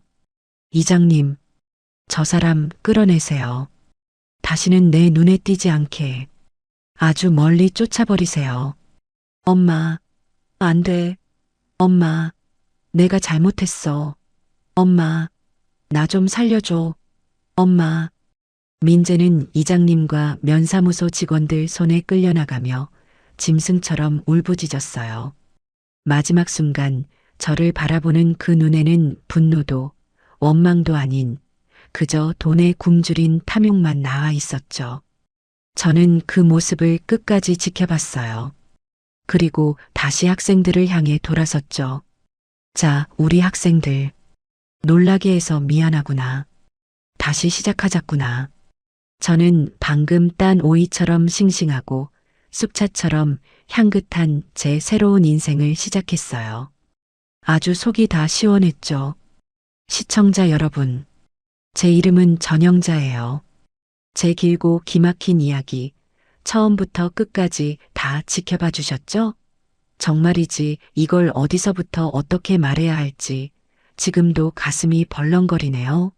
이장님, 저 사람 끌어내세요. 다시는 내 눈에 띄지 않게 아주 멀리 쫓아버리세요. 엄마, 안 돼. 엄마, 내가 잘못했어. 엄마, 나 좀 살려줘. 엄마. 민재는 이장님과 면사무소 직원들 손에 끌려나가며 짐승처럼 울부짖었어요. 마지막 순간 저를 바라보는 그 눈에는 분노도 원망도 아닌 그저 돈에 굶주린 탐욕만 나와 있었죠. 저는 그 모습을 끝까지 지켜봤어요. 그리고 다시 학생들을 향해 돌아섰죠. 자, 우리 학생들. 놀라게 해서 미안하구나. 다시 시작하자꾸나. 저는 방금 딴 오이처럼 싱싱하고 쑥차처럼 향긋한 제 새로운 인생을 시작했어요. 아주 속이 다 시원했죠. 시청자 여러분, 제 이름은 전영자예요. 제 길고 기막힌 이야기, 처음부터 끝까지 다 지켜봐 주셨죠? 정말이지 이걸 어디서부터 어떻게 말해야 할지 지금도 가슴이 벌렁거리네요.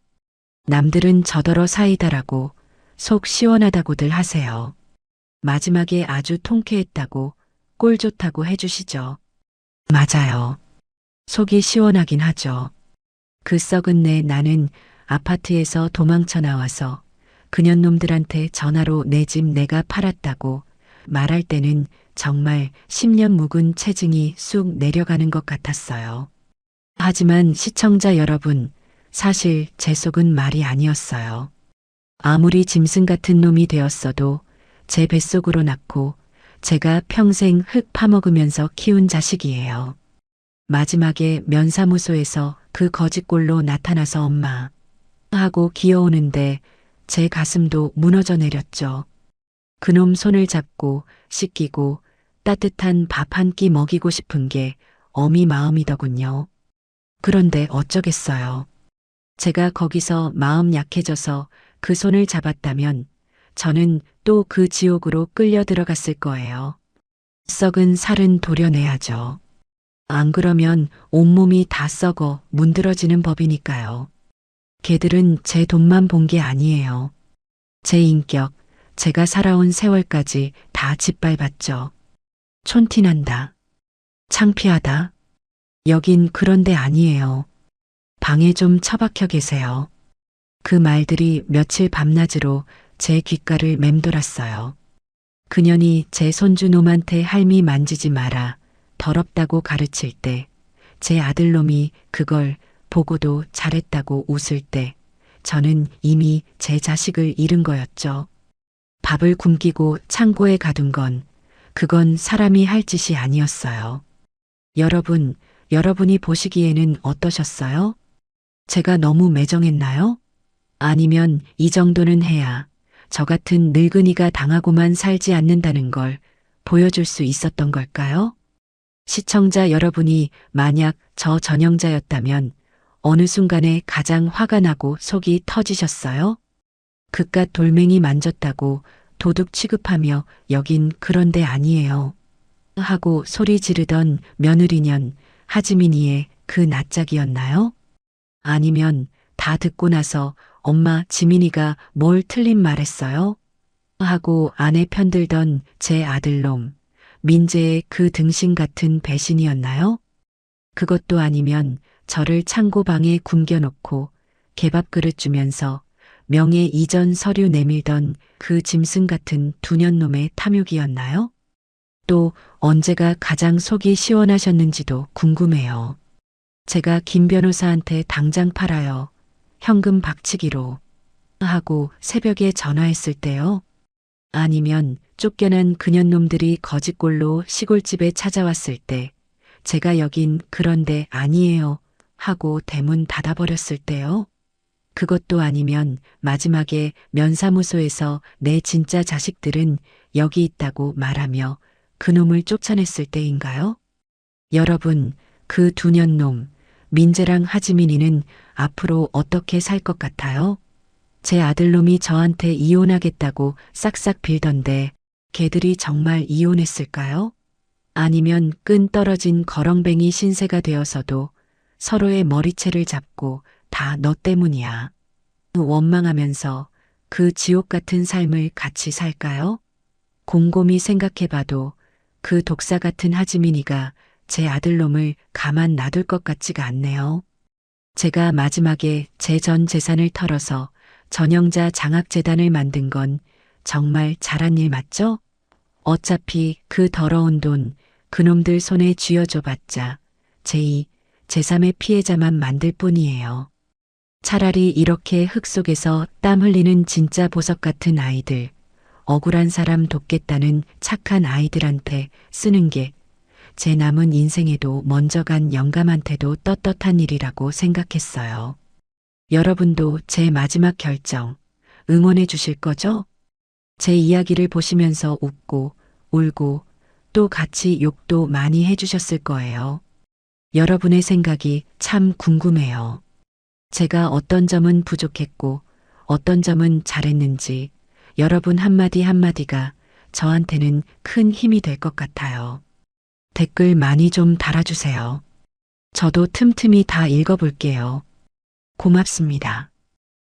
남들은 저더러 사이다라고 속 시원하다고들 하세요. 마지막에 아주 통쾌했다고 꼴 좋다고 해주시죠. 맞아요. 속이 시원하긴 하죠. 그 썩은 내 나는 아파트에서 도망쳐 나와서 그년놈들한테 전화로 내 집 내가 팔았다고 말할 때는 정말 10년 묵은 체증이 쑥 내려가는 것 같았어요. 하지만 시청자 여러분, 사실 제 속은 말이 아니었어요. 아무리 짐승 같은 놈이 되었어도 제 뱃속으로 낳고 제가 평생 흙 파먹으면서 키운 자식이에요. 마지막에 면사무소에서 그 거짓꼴로 나타나서 엄마 하고 기어오는데 제 가슴도 무너져 내렸죠. 그놈 손을 잡고 씻기고 따뜻한 밥 한 끼 먹이고 싶은 게 어미 마음이더군요. 그런데 어쩌겠어요. 제가 거기서 마음 약해져서 그 손을 잡았다면 저는 또 그 지옥으로 끌려 들어갔을 거예요. 썩은 살은 도려내야죠. 안 그러면 온몸이 다 썩어 문드러지는 법이니까요. 걔들은 제 돈만 본 게 아니에요. 제 인격, 제가 살아온 세월까지 다 짓밟았죠. 촌티난다. 창피하다. 여긴 그런 데 아니에요. 방에 좀 처박혀 계세요. 그 말들이 며칠 밤낮으로 제 귓가를 맴돌았어요. 그년이 제 손주 놈한테 할미 만지지 마라, 더럽다고 가르칠 때, 제 아들놈이 그걸 보고도 잘했다고 웃을 때, 저는 이미 제 자식을 잃은 거였죠. 밥을 굶기고 창고에 가둔 건, 그건 사람이 할 짓이 아니었어요. 여러분, 여러분이 보시기에는 어떠셨어요? 제가 너무 매정했나요? 아니면 이 정도는 해야 저 같은 늙은이가 당하고만 살지 않는다는 걸 보여줄 수 있었던 걸까요? 시청자 여러분이 만약 저 전영자였다면 어느 순간에 가장 화가 나고 속이 터지셨어요? 그깟 돌멩이 만졌다고 도둑 취급하며 여긴 그런 데 아니에요. 하고 소리 지르던 며느리년 하지민이의 그 낯짝이었나요? 아니면 다 듣고 나서 엄마 지민이가 뭘 틀린 말했어요? 하고 안에 편들던 제 아들놈 민재의 그 등신 같은 배신이었나요? 그것도 아니면 저를 창고방에 굶겨놓고 개밥 그릇 주면서 명예 이전 서류 내밀던 그 짐승 같은 두년놈의 탐욕이었나요? 또 언제가 가장 속이 시원하셨는지도 궁금해요. 제가 김 변호사한테 당장 팔아요. 현금 박치기로 하고 새벽에 전화했을 때요. 아니면 쫓겨난 그년놈들이 거짓골로 시골집에 찾아왔을 때 제가 여긴 그런데 아니에요 하고 대문 닫아버렸을 때요. 그것도 아니면 마지막에 면사무소에서 내 진짜 자식들은 여기 있다고 말하며 그놈을 쫓아냈을 때인가요? 여러분, 그 두년놈 민재랑 하지민이는 앞으로 어떻게 살 것 같아요? 제 아들놈이 저한테 이혼하겠다고 싹싹 빌던데 걔들이 정말 이혼했을까요? 아니면 끈 떨어진 거렁뱅이 신세가 되어서도 서로의 머리채를 잡고 다 너 때문이야. 원망하면서 그 지옥 같은 삶을 같이 살까요? 곰곰이 생각해봐도 그 독사 같은 하지민이가 제 아들놈을 가만 놔둘 것 같지가 않네요. 제가 마지막에 제 전 재산을 털어서 전형자 장학재단을 만든 건 정말 잘한 일 맞죠? 어차피 그 더러운 돈 그놈들 손에 쥐어줘봤자 제2, 제3의 피해자만 만들 뿐이에요. 차라리 이렇게 흙 속에서 땀 흘리는 진짜 보석 같은 아이들, 억울한 사람 돕겠다는 착한 아이들한테 쓰는 게 제 남은 인생에도 먼저 간 영감한테도 떳떳한 일이라고 생각했어요. 여러분도 제 마지막 결정 응원해 주실 거죠? 제 이야기를 보시면서 웃고 울고 또 같이 욕도 많이 해주셨을 거예요. 여러분의 생각이 참 궁금해요. 제가 어떤 점은 부족했고 어떤 점은 잘했는지 여러분 한마디 한마디가 저한테는 큰 힘이 될 것 같아요. 댓글 많이 좀 달아주세요. 저도 틈틈이 다 읽어볼게요. 고맙습니다.